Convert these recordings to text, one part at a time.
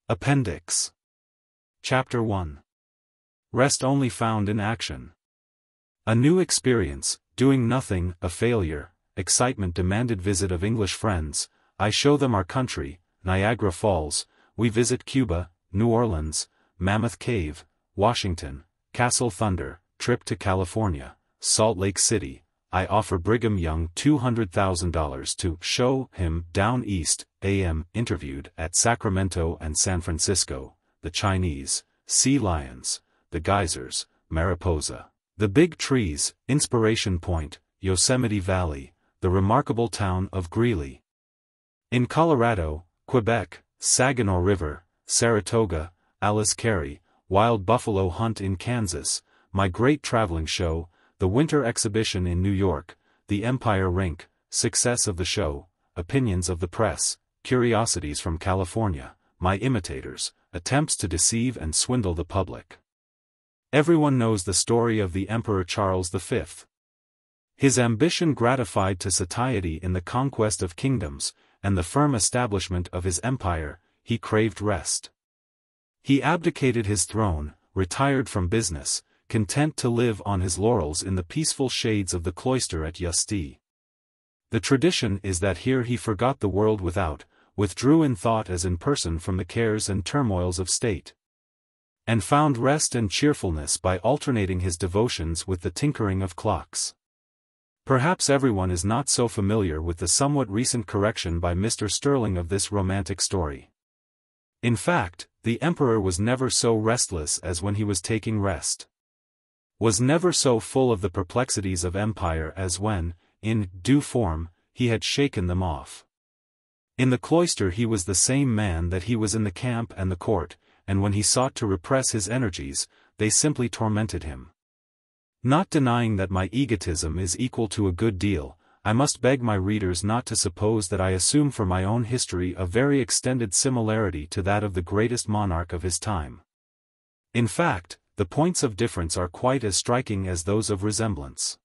Appendix. Chapter 1. Rest only found in action. A new experience, doing nothing, a failure, excitement demanded visit of English friends, I show them our country, Niagara Falls, we visit Cuba, New Orleans, Mammoth Cave, Washington, Castle Thunder, trip to California, Salt Lake City, I offer Brigham Young $200,000 to show him down east, AM interviewed at Sacramento and San Francisco, the Chinese, sea lions, the geysers, Mariposa, the big trees, Inspiration Point, Yosemite Valley, the remarkable town of Greeley. In Colorado, Quebec, Saginaw River, Saratoga, Alice Cary, Wild Buffalo Hunt in Kansas, my great traveling show, the Winter Exhibition in New York, the Empire Rink, success of the show, opinions of the press, curiosities from California, my imitators, attempts to deceive and swindle the public. Everyone knows the story of the Emperor Charles V. His ambition gratified to satiety in the conquest of kingdoms, and the firm establishment of his empire, he craved rest. He abdicated his throne, retired from business, content to live on his laurels in the peaceful shades of the cloister at Yuste. The tradition is that here he forgot the world without, withdrew in thought as in person from the cares and turmoils of state, and found rest and cheerfulness by alternating his devotions with the tinkering of clocks. Perhaps everyone is not so familiar with the somewhat recent correction by Mr. Sterling of this romantic story. In fact, the emperor was never so restless as when he was taking rest. Was never so full of the perplexities of empire as when, in due form, he had shaken them off. In the cloister he was the same man that he was in the camp and the court, and when he sought to repress his energies, they simply tormented him. Not denying that my egotism is equal to a good deal, I must beg my readers not to suppose that I assume for my own history a very extended similarity to that of the greatest monarch of his time. In fact, the points of difference are quite as striking as those of resemblance.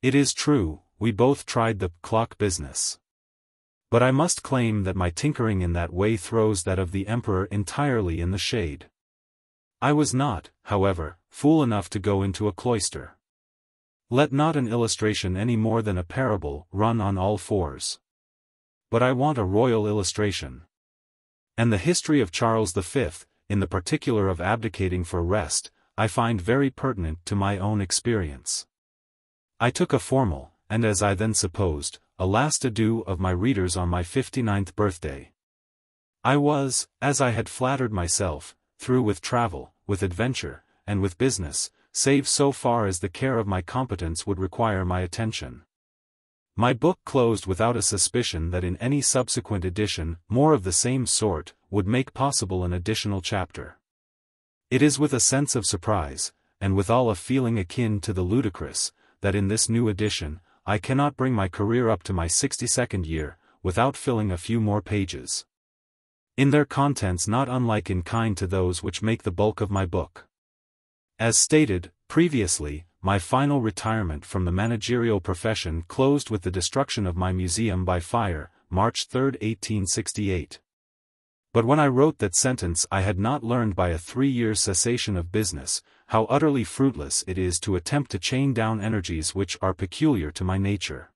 It is true, we both tried the clock business. But I must claim that my tinkering in that way throws that of the emperor entirely in the shade. I was not, however, fool enough to go into a cloister. Let not an illustration any more than a parable run on all fours. But I want a royal illustration. And the history of Charles V, in the particular of abdicating for rest, I find very pertinent to my own experience. I took a formal, and as I then supposed, a last adieu of my readers on my 59th birthday. I was, as I had flattered myself, through with travel, with adventure, and with business, save so far as the care of my competence would require my attention. My book closed without a suspicion that in any subsequent edition, more of the same sort, would make possible an additional chapter. It is with a sense of surprise, and withal a feeling akin to the ludicrous, that in this new edition, I cannot bring my career up to my 62nd year, without filling a few more pages. In their contents not unlike in kind to those which make the bulk of my book. As stated, previously, my final retirement from the managerial profession closed with the destruction of my museum by fire, March 3, 1868. But when I wrote that sentence I had not learned by a 3-year cessation of business, how utterly fruitless it is to attempt to chain down energies which are peculiar to my nature.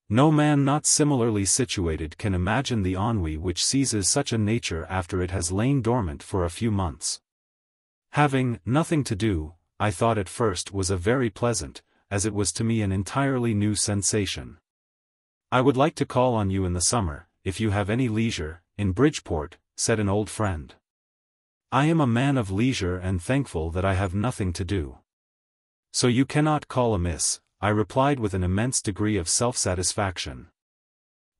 No man not similarly situated can imagine the ennui which seizes such a nature after it has lain dormant for a few months. Having nothing to do, I thought at first was a very pleasant, as it was to me an entirely new sensation. I would like to call on you in the summer, if you have any leisure, in Bridgeport, said an old friend. I am a man of leisure and thankful that I have nothing to do. So you cannot call amiss, I replied with an immense degree of self-satisfaction.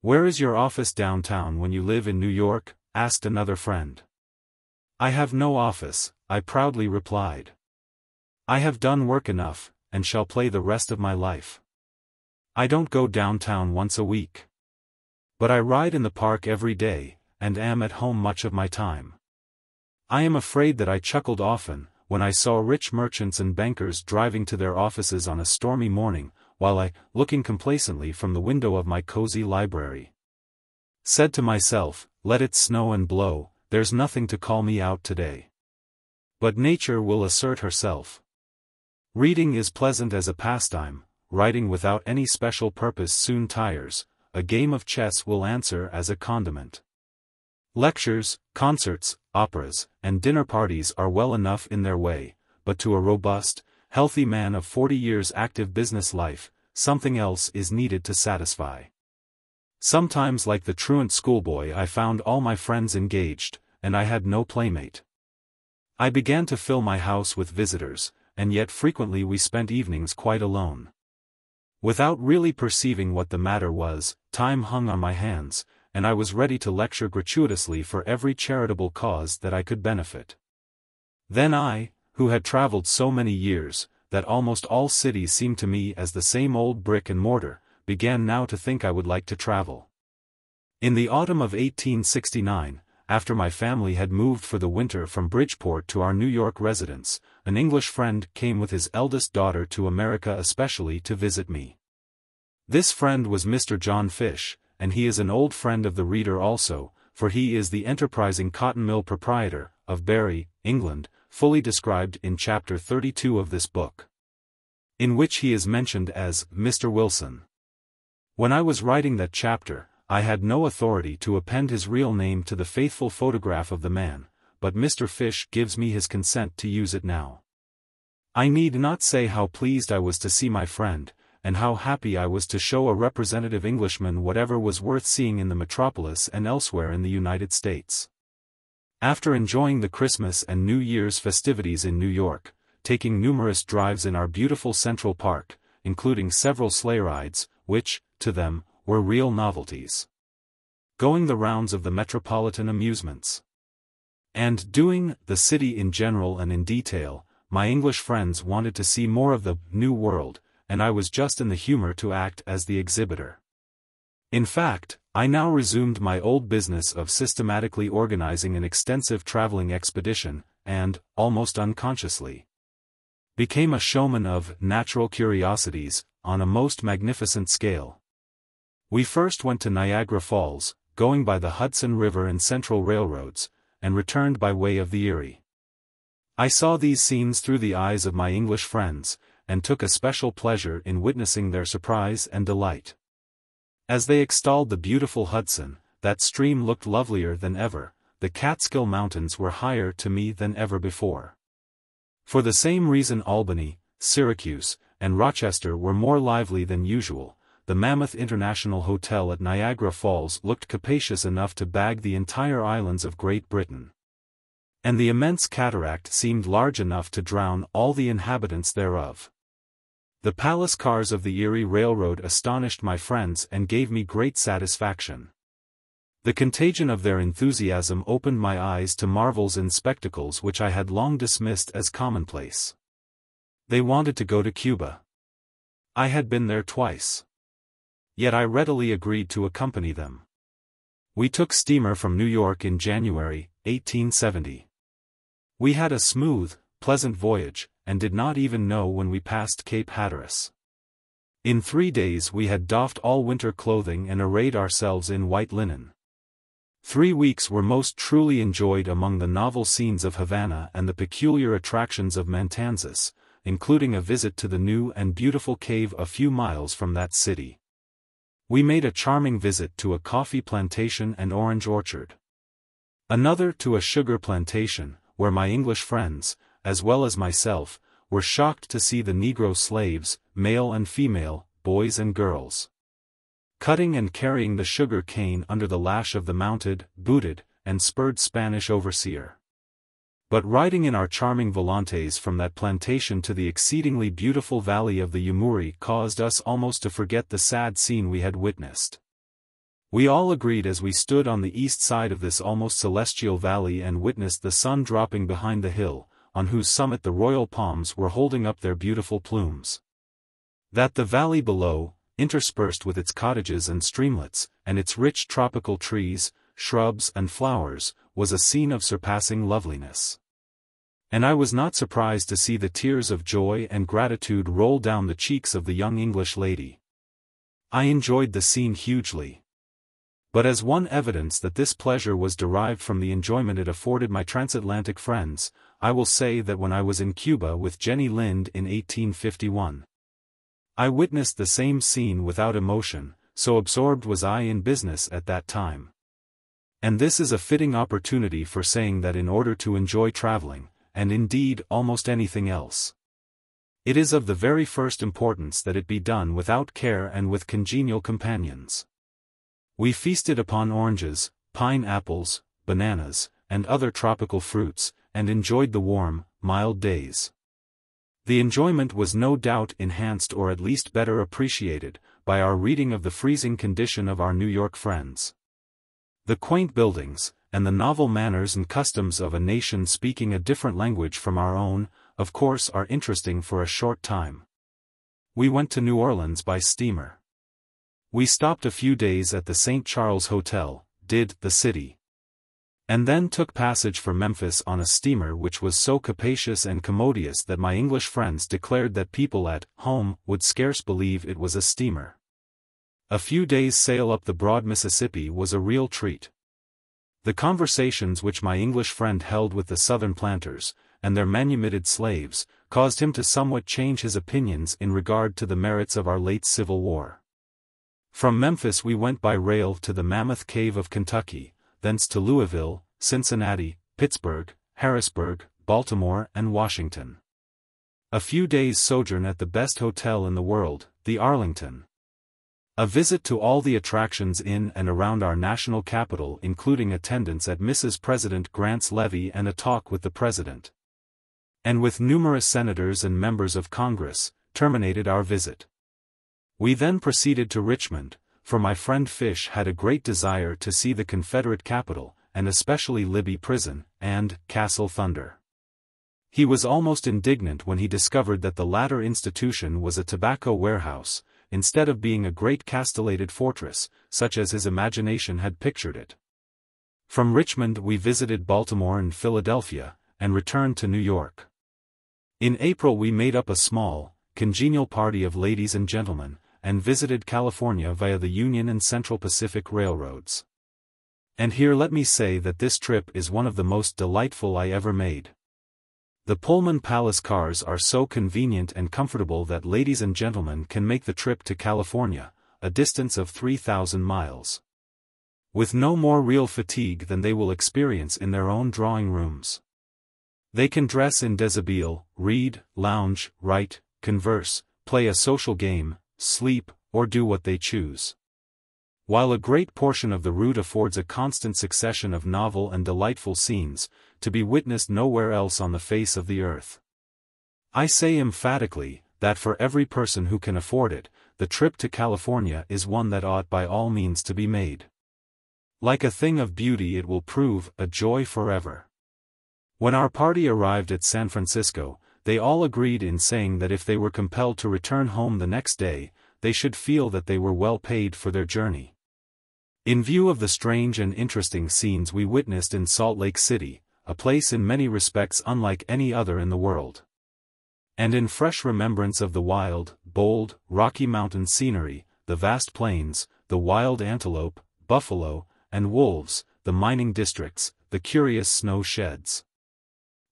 Where is your office downtown when you live in New York? Asked another friend. I have no office, I proudly replied. I have done work enough, and shall play the rest of my life. I don't go downtown once a week. But I ride in the park every day, and am at home much of my time. I am afraid that I chuckled often, when I saw rich merchants and bankers driving to their offices on a stormy morning, while I, looking complacently from the window of my cozy library, said to myself, let it snow and blow, there's nothing to call me out today. But nature will assert herself. Reading is pleasant as a pastime, writing without any special purpose soon tires, a game of chess will answer as a condiment. Lectures, concerts, operas, and dinner parties are well enough in their way, but to a robust, healthy man of 40 years' active business life, something else is needed to satisfy. Sometimes, like the truant schoolboy, I found all my friends engaged, and I had no playmate. I began to fill my house with visitors, and yet frequently we spent evenings quite alone. Without really perceiving what the matter was, time hung on my hands, and I was ready to lecture gratuitously for every charitable cause that I could benefit. Then I, who had traveled so many years, that almost all cities seemed to me as the same old brick and mortar, began now to think I would like to travel. In the autumn of 1869, after my family had moved for the winter from Bridgeport to our New York residence, an English friend came with his eldest daughter to America especially to visit me. This friend was Mr. John Fish, and he is an old friend of the reader also, for he is the enterprising cotton mill proprietor, of Bury, England, fully described in chapter 32 of this book, in which he is mentioned as Mr. Wilson. When I was writing that chapter, I had no authority to append his real name to the faithful photograph of the man, but Mr. Fish gives me his consent to use it now. I need not say how pleased I was to see my friend, and how happy I was to show a representative Englishman whatever was worth seeing in the metropolis and elsewhere in the United States. After enjoying the Christmas and New Year's festivities in New York, taking numerous drives in our beautiful Central Park, including several sleigh rides, which, to them, were real novelties, going the rounds of the metropolitan amusements, and doing the city in general and in detail, my English friends wanted to see more of the New World, and I was just in the humor to act as the exhibitor. In fact, I now resumed my old business of systematically organizing an extensive traveling expedition, and, almost unconsciously, became a showman of natural curiosities, on a most magnificent scale. We first went to Niagara Falls, going by the Hudson River and Central Railroads, and returned by way of the Erie. I saw these scenes through the eyes of my English friends, and took a special pleasure in witnessing their surprise and delight. As they extolled the beautiful Hudson, that stream looked lovelier than ever, the Catskill Mountains were higher to me than ever before. For the same reason Albany, Syracuse, and Rochester were more lively than usual. The Mammoth International Hotel at Niagara Falls looked capacious enough to bag the entire islands of Great Britain. And the immense cataract seemed large enough to drown all the inhabitants thereof. The palace cars of the Erie Railroad astonished my friends and gave me great satisfaction. The contagion of their enthusiasm opened my eyes to marvels in spectacles which I had long dismissed as commonplace. They wanted to go to Cuba. I had been there twice. Yet I readily agreed to accompany them. We took steamer from New York in January, 1870. We had a smooth, pleasant voyage, and did not even know when we passed Cape Hatteras. In 3 days we had doffed all winter clothing and arrayed ourselves in white linen. 3 weeks were most truly enjoyed among the novel scenes of Havana and the peculiar attractions of Matanzas, including a visit to the new and beautiful cave a few miles from that city. We made a charming visit to a coffee plantation and orange orchard. Another to a sugar plantation, where my English friends, as well as myself, were shocked to see the Negro slaves, male and female, boys and girls, cutting and carrying the sugar cane under the lash of the mounted, booted, and spurred Spanish overseer. But riding in our charming volantes from that plantation to the exceedingly beautiful valley of the Yumuri caused us almost to forget the sad scene we had witnessed. We all agreed as we stood on the east side of this almost celestial valley and witnessed the sun dropping behind the hill, on whose summit the royal palms were holding up their beautiful plumes, that the valley below, interspersed with its cottages and streamlets, and its rich tropical trees, shrubs and flowers, was a scene of surpassing loveliness. And I was not surprised to see the tears of joy and gratitude roll down the cheeks of the young English lady. I enjoyed the scene hugely. But as one evidence that this pleasure was derived from the enjoyment it afforded my transatlantic friends, I will say that when I was in Cuba with Jenny Lind in 1851, I witnessed the same scene without emotion, so absorbed was I in business at that time. And this is a fitting opportunity for saying that in order to enjoy traveling, and indeed almost anything else, it is of the very first importance that it be done without care and with congenial companions. We feasted upon oranges, pineapples, bananas, and other tropical fruits, and enjoyed the warm, mild days. The enjoyment was no doubt enhanced or at least better appreciated, by our reading of the freezing condition of our New York friends. The quaint buildings, and the novel manners and customs of a nation speaking a different language from our own, of course are interesting for a short time. We went to New Orleans by steamer. We stopped a few days at the St. Charles Hotel, the city, and then took passage for Memphis on a steamer which was so capacious and commodious that my English friends declared that people at home would scarce believe it was a steamer. A few days' sail up the broad Mississippi was a real treat. The conversations which my English friend held with the Southern planters, and their manumitted slaves, caused him to somewhat change his opinions in regard to the merits of our late Civil War. From Memphis we went by rail to the Mammoth Cave of Kentucky, thence to Louisville, Cincinnati, Pittsburgh, Harrisburg, Baltimore and Washington. A few days' sojourn at the best hotel in the world, the Arlington. A visit to all the attractions in and around our national capital, including attendance at Mrs. President Grant's levee and a talk with the President, and with numerous senators and members of Congress, terminated our visit. We then proceeded to Richmond, for my friend Fish had a great desire to see the Confederate capital, and especially Libby Prison, and Castle Thunder. He was almost indignant when he discovered that the latter institution was a tobacco warehouse, instead of being a great castellated fortress, such as his imagination had pictured it. From Richmond we visited Baltimore and Philadelphia, and returned to New York. In April we made up a small, congenial party of ladies and gentlemen, and visited California via the Union and Central Pacific Railroads. And here let me say that this trip is one of the most delightful I ever made. The Pullman Palace cars are so convenient and comfortable that ladies and gentlemen can make the trip to California, a distance of 3,000 miles, with no more real fatigue than they will experience in their own drawing rooms. They can dress in deshabille, read, lounge, write, converse, play a social game, sleep, or do what they choose, while a great portion of the route affords a constant succession of novel and delightful scenes, to be witnessed nowhere else on the face of the earth. I say emphatically, that for every person who can afford it, the trip to California is one that ought by all means to be made. Like a thing of beauty it will prove a joy forever. When our party arrived at San Francisco, they all agreed in saying that if they were compelled to return home the next day, they should feel that they were well paid for their journey. In view of the strange and interesting scenes we witnessed in Salt Lake City, a place in many respects unlike any other in the world, and in fresh remembrance of the wild, bold, Rocky Mountain scenery, the vast plains, the wild antelope, buffalo, and wolves, the mining districts, the curious snow sheds,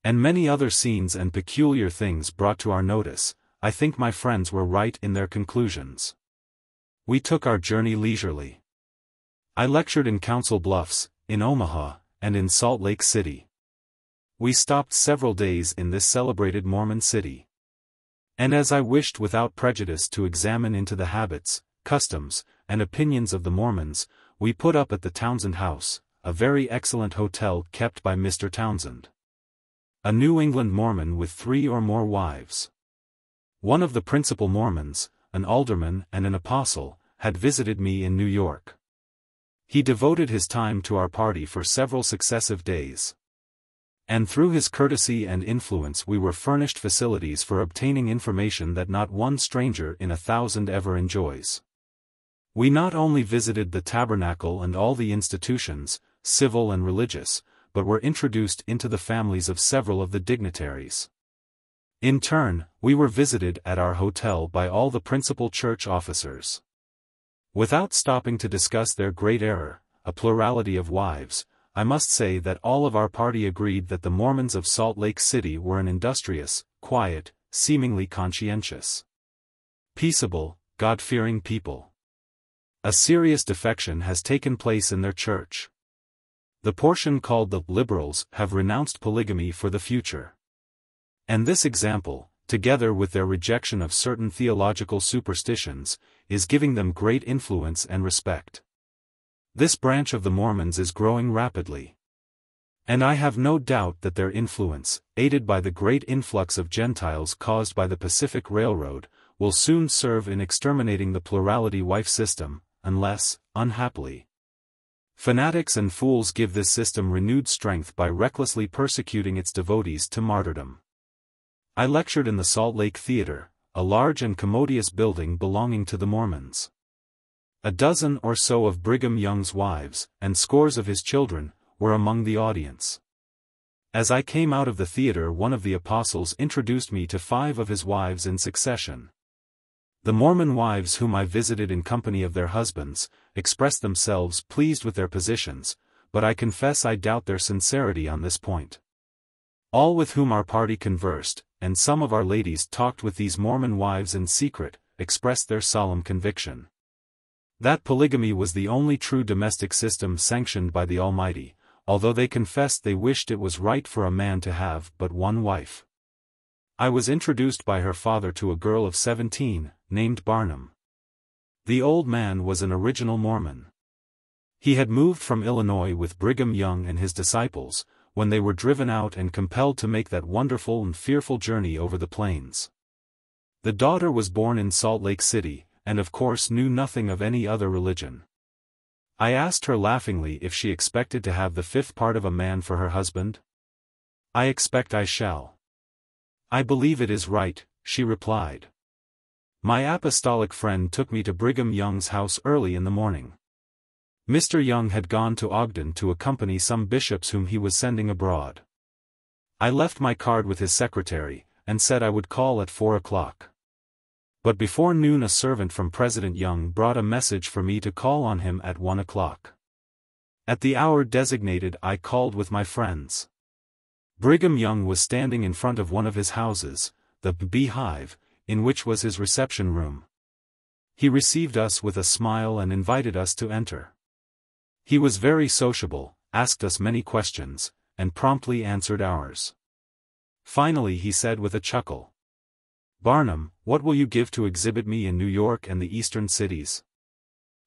and many other scenes and peculiar things brought to our notice, I think my friends were right in their conclusions. We took our journey leisurely. I lectured in Council Bluffs, in Omaha, and in Salt Lake City. We stopped several days in this celebrated Mormon city. And as I wished without prejudice to examine into the habits, customs, and opinions of the Mormons, we put up at the Townsend House, a very excellent hotel kept by Mr. Townsend, a New England Mormon with 3 or more wives. One of the principal Mormons, an alderman and an apostle, had visited me in New York. He devoted his time to our party for several successive days, and through his courtesy and influence we were furnished facilities for obtaining information that not one stranger in 1,000 ever enjoys. We not only visited the tabernacle and all the institutions, civil and religious, but were introduced into the families of several of the dignitaries. In turn, we were visited at our hotel by all the principal church officers. Without stopping to discuss their great error, a plurality of wives, I must say that all of our party agreed that the Mormons of Salt Lake City were an industrious, quiet, seemingly conscientious, peaceable, God-fearing people. A serious defection has taken place in their church. The portion called the liberals have renounced polygamy for the future. And this example, together with their rejection of certain theological superstitions, is giving them great influence and respect. This branch of the Mormons is growing rapidly. And I have no doubt that their influence, aided by the great influx of Gentiles caused by the Pacific Railroad, will soon serve in exterminating the plurality wife system, unless, unhappily, fanatics and fools give this system renewed strength by recklessly persecuting its devotees to martyrdom. I lectured in the Salt Lake Theater, a large and commodious building belonging to the Mormons. A dozen or so of Brigham Young's wives, and scores of his children, were among the audience. As I came out of the theater, one of the apostles introduced me to 5 of his wives in succession. The Mormon wives whom I visited in company of their husbands, expressed themselves pleased with their positions, but I confess I doubt their sincerity on this point. All with whom our party conversed, and some of our ladies talked with these Mormon wives in secret, expressed their solemn conviction that polygamy was the only true domestic system sanctioned by the Almighty, although they confessed they wished it was right for a man to have but one wife. I was introduced by her father to a girl of 17, named Barnum. The old man was an original Mormon. He had moved from Illinois with Brigham Young and his disciples, when they were driven out and compelled to make that wonderful and fearful journey over the plains. The daughter was born in Salt Lake City, and of course knew nothing of any other religion. I asked her laughingly if she expected to have the 5th part of a man for her husband. "I expect I shall. I believe it is right," she replied. My apostolic friend took me to Brigham Young's house early in the morning. Mr. Young had gone to Ogden to accompany some bishops whom he was sending abroad. I left my card with his secretary, and said I would call at 4 o'clock. But before noon a servant from President Young brought a message for me to call on him at 1 o'clock. At the hour designated I called with my friends. Brigham Young was standing in front of one of his houses, the Beehive, in which was his reception room. He received us with a smile and invited us to enter. He was very sociable, asked us many questions, and promptly answered ours. Finally he said with a chuckle, "Barnum, what will you give to exhibit me in New York and the eastern cities?"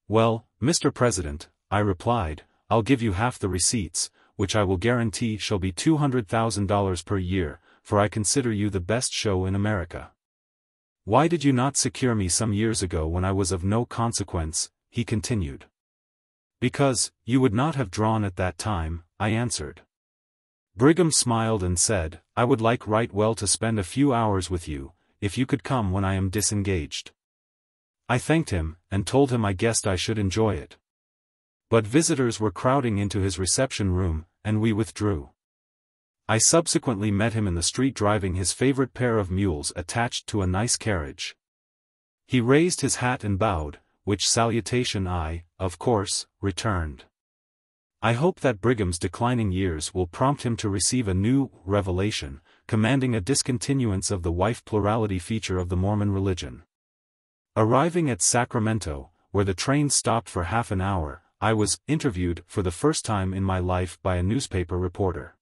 "Well, Mr. President," I replied, "I'll give you half the receipts, which I will guarantee shall be $200,000 per year, for I consider you the best show in America." "Why did you not secure me some years ago when I was of no consequence?" he continued. "Because, you would not have drawn at that time," I answered. Brigham smiled and said, "I would like right well to spend a few hours with you, if you could come when I am disengaged." I thanked him, and told him I guessed I should enjoy it. But visitors were crowding into his reception room, and we withdrew. I subsequently met him in the street driving his favorite pair of mules attached to a nice carriage. He raised his hat and bowed, which salutation I, of course, returned. I hope that Brigham's declining years will prompt him to receive a new revelation, commanding a discontinuance of the wife plurality feature of the Mormon religion. Arriving at Sacramento, where the train stopped for half an hour, I was interviewed for the first time in my life by a newspaper reporter.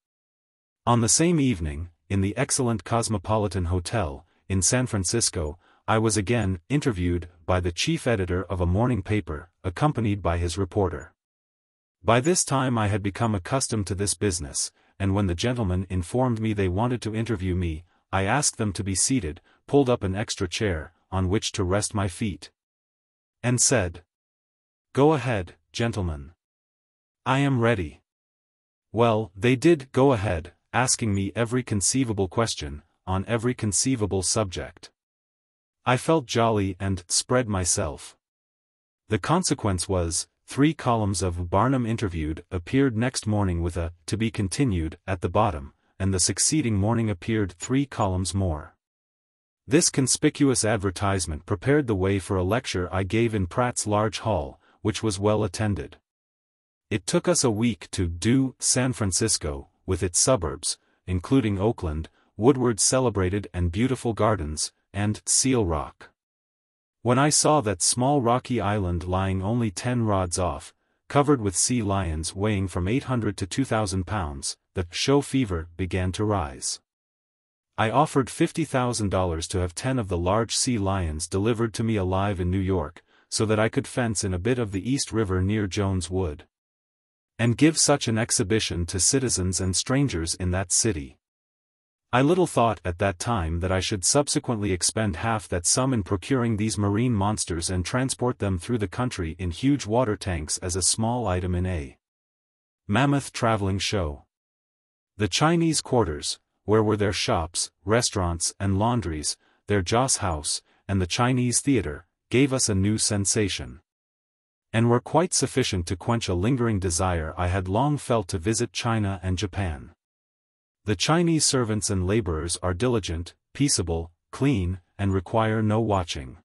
On the same evening, in the excellent Cosmopolitan Hotel, in San Francisco, I was again interviewed by the chief editor of a morning paper, accompanied by his reporter. By this time I had become accustomed to this business, and when the gentlemen informed me they wanted to interview me, I asked them to be seated, pulled up an extra chair, on which to rest my feet, and said, "Go ahead, gentlemen. I am ready." Well, they did go ahead, asking me every conceivable question, on every conceivable subject. I felt jolly and spread myself. The consequence was, 3 columns of Barnum interviewed appeared next morning with a "to be continued" at the bottom, and the succeeding morning appeared 3 columns more. This conspicuous advertisement prepared the way for a lecture I gave in Pratt's large hall, which was well attended. It took us a week to do San Francisco, with its suburbs, including Oakland, Woodward's celebrated and beautiful gardens, and Seal Rock. When I saw that small rocky island lying only 10 rods off, covered with sea lions weighing from 800 to 2,000 pounds, the show fever began to rise. I offered $50,000 to have 10 of the large sea lions delivered to me alive in New York, so that I could fence in a bit of the East River near Jones Wood, and give such an exhibition to citizens and strangers in that city. I little thought at that time that I should subsequently expend half that sum in procuring these marine monsters and transport them through the country in huge water tanks as a small item in a mammoth traveling show. The Chinese quarters, where were their shops, restaurants and laundries, their Joss House, and the Chinese theater, gave us a new sensation, and were quite sufficient to quench a lingering desire I had long felt to visit China and Japan. The Chinese servants and laborers are diligent, peaceable, clean, and require no watching.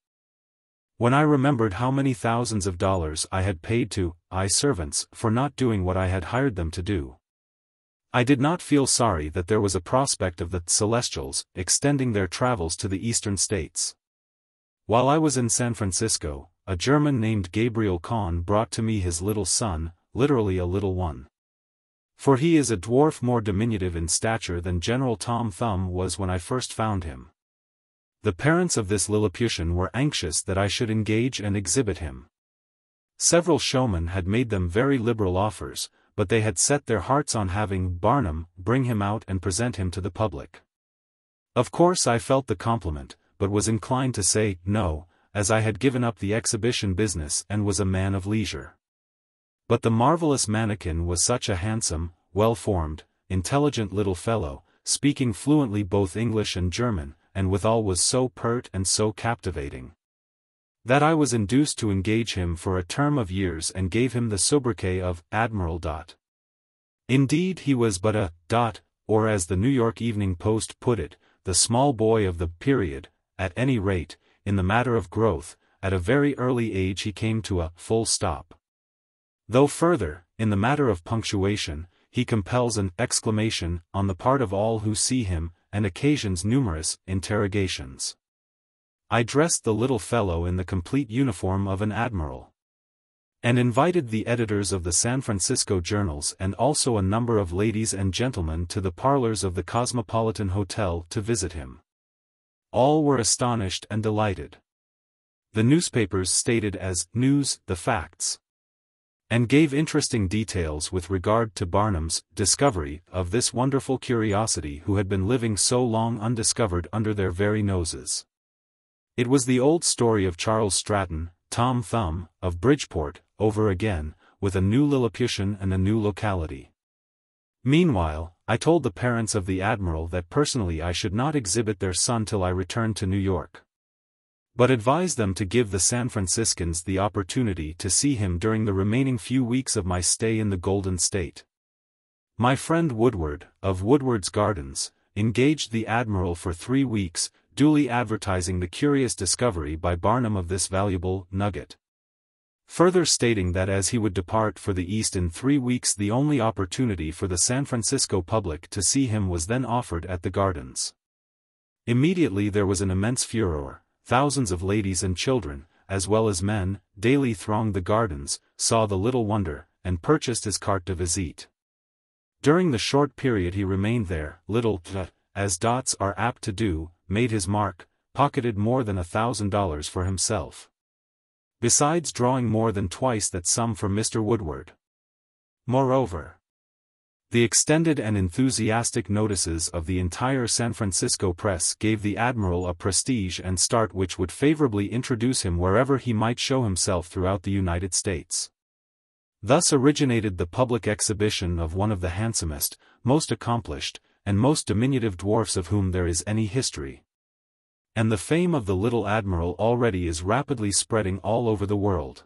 When I remembered how many thousands of dollars I had paid to servants for not doing what I had hired them to do, I did not feel sorry that there was a prospect of the Celestials extending their travels to the eastern states. While I was in San Francisco, a German named Gabriel Kahn brought to me his little son, literally a little one. For he is a dwarf more diminutive in stature than General Tom Thumb was when I first found him. The parents of this Lilliputian were anxious that I should engage and exhibit him. Several showmen had made them very liberal offers, but they had set their hearts on having Barnum bring him out and present him to the public. Of course I felt the compliment, but was inclined to say no, as I had given up the exhibition business and was a man of leisure. But the marvelous mannequin was such a handsome, well-formed, intelligent little fellow, speaking fluently both English and German, and withal was so pert and so captivating, that I was induced to engage him for a term of years and gave him the sobriquet of Admiral. Indeed he was but a or as the New York Evening Post put it, the small boy of the period. At any rate, in the matter of growth, at a very early age he came to a full stop. Though further, in the matter of punctuation, he compels an exclamation on the part of all who see him, and occasions numerous interrogations. I dressed the little fellow in the complete uniform of an admiral, and invited the editors of the San Francisco journals and also a number of ladies and gentlemen to the parlors of the Cosmopolitan Hotel to visit him. All were astonished and delighted. The newspapers stated as news the facts, and gave interesting details with regard to Barnum's discovery of this wonderful curiosity who had been living so long undiscovered under their very noses. It was the old story of Charles Stratton, Tom Thumb, of Bridgeport, over again, with a new Lilliputian and a new locality. Meanwhile, I told the parents of the Admiral that personally I should not exhibit their son till I returned to New York, but advised them to give the San Franciscans the opportunity to see him during the remaining few weeks of my stay in the Golden State. My friend Woodward, of Woodward's Gardens, engaged the Admiral for 3 weeks, duly advertising the curious discovery by Barnum of this valuable nugget, further stating that as he would depart for the East in 3 weeks the only opportunity for the San Francisco public to see him was then offered at the Gardens. Immediately there was an immense furore. Thousands of ladies and children, as well as men, daily thronged the Gardens, saw the little wonder, and purchased his carte de visite. During the short period he remained there, little as dots are apt to do, made his mark, pocketed more than $1,000 for himself, besides drawing more than twice that sum from Mr. Woodward. Moreover, the extended and enthusiastic notices of the entire San Francisco press gave the Admiral a prestige and start which would favorably introduce him wherever he might show himself throughout the United States. Thus originated the public exhibition of one of the handsomest, most accomplished, and most diminutive dwarfs of whom there is any history. And the fame of the little Admiral already is rapidly spreading all over the world.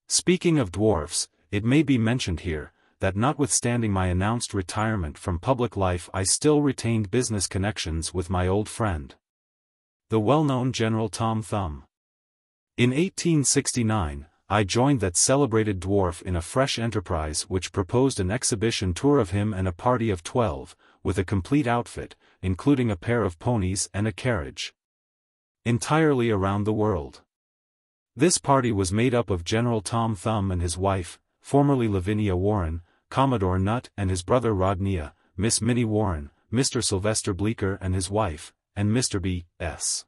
Speaking of dwarfs, it may be mentioned here, that notwithstanding my announced retirement from public life I still retained business connections with my old friend, the well-known General Tom Thumb. In 1869, I joined that celebrated dwarf in a fresh enterprise which proposed an exhibition tour of him and a party of 12, with a complete outfit, including a pair of ponies and a carriage. Entirely around the world. This party was made up of General Tom Thumb and his wife, formerly Lavinia Warren, Commodore Nutt and his brother Rodney, Miss Minnie Warren, Mr. Sylvester Bleecker and his wife, and Mr. B. S.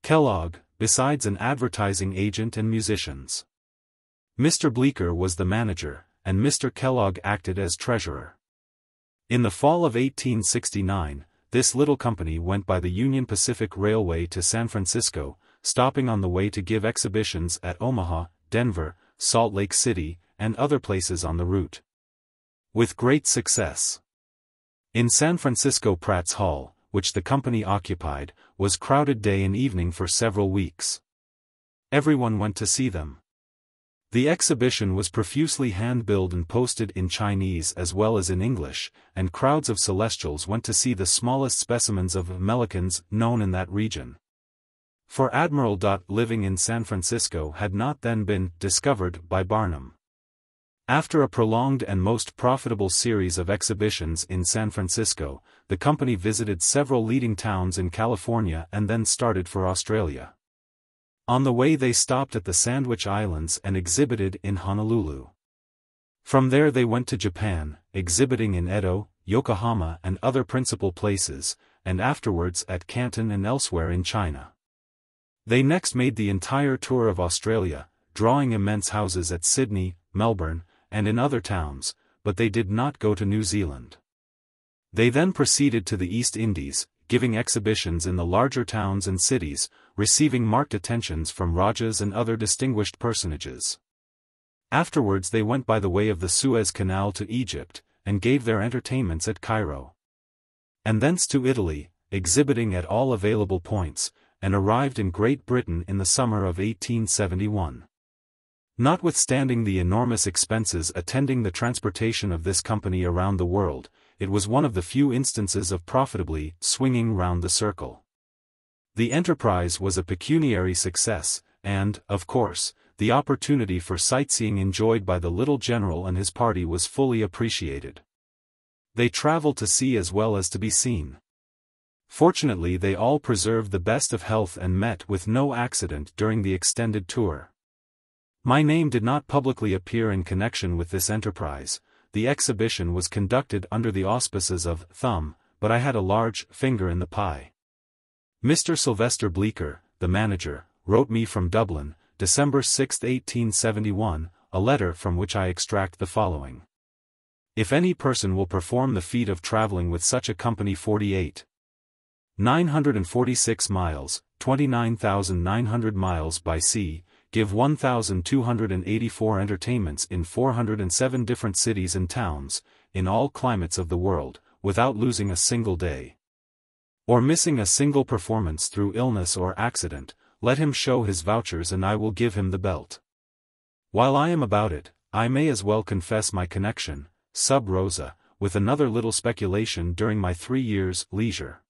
Kellogg, besides an advertising agent and musicians. Mr. Bleecker was the manager, and Mr. Kellogg acted as treasurer. In the fall of 1869, this little company went by the Union Pacific Railway to San Francisco, stopping on the way to give exhibitions at Omaha, Denver, Salt Lake City, and other places on the route. With great success. In San Francisco, Pratt's Hall, which the company occupied, was crowded day and evening for several weeks. Everyone went to see them. The exhibition was profusely hand-billed and posted in Chinese as well as in English, and crowds of celestials went to see the smallest specimens of Melicans known in that region. For Admiral. Living in San Francisco had not then been discovered by Barnum. After a prolonged and most profitable series of exhibitions in San Francisco, the company visited several leading towns in California and then started for Australia. On the way they stopped at the Sandwich Islands and exhibited in Honolulu. From there they went to Japan, exhibiting in Edo, Yokohama and other principal places, and afterwards at Canton and elsewhere in China. They next made the entire tour of Australia, drawing immense houses at Sydney, Melbourne, and in other towns, but they did not go to New Zealand. They then proceeded to the East Indies, giving exhibitions in the larger towns and cities, receiving marked attentions from Rajas and other distinguished personages. Afterwards they went by the way of the Suez Canal to Egypt, and gave their entertainments at Cairo. And thence to Italy, exhibiting at all available points, and arrived in Great Britain in the summer of 1871. Notwithstanding the enormous expenses attending the transportation of this company around the world, it was one of the few instances of profitably swinging round the circle. The enterprise was a pecuniary success, and, of course, the opportunity for sightseeing enjoyed by the little general and his party was fully appreciated. They traveled to see as well as to be seen. Fortunately they all preserved the best of health and met with no accident during the extended tour. My name did not publicly appear in connection with this enterprise. The exhibition was conducted under the auspices of Thumb, but I had a large finger in the pie. Mr. Sylvester Bleecker, the manager, wrote me from Dublin, December 6, 1871, a letter from which I extract the following. If any person will perform the feat of traveling with such a company 946 miles, 29,900 miles by sea, give 1,284 entertainments in 407 different cities and towns, in all climates of the world, without losing a single day, or missing a single performance through illness or accident, let him show his vouchers and I will give him the belt. While I am about it, I may as well confess my connection, sub rosa, with another little speculation during my 3 years' leisure.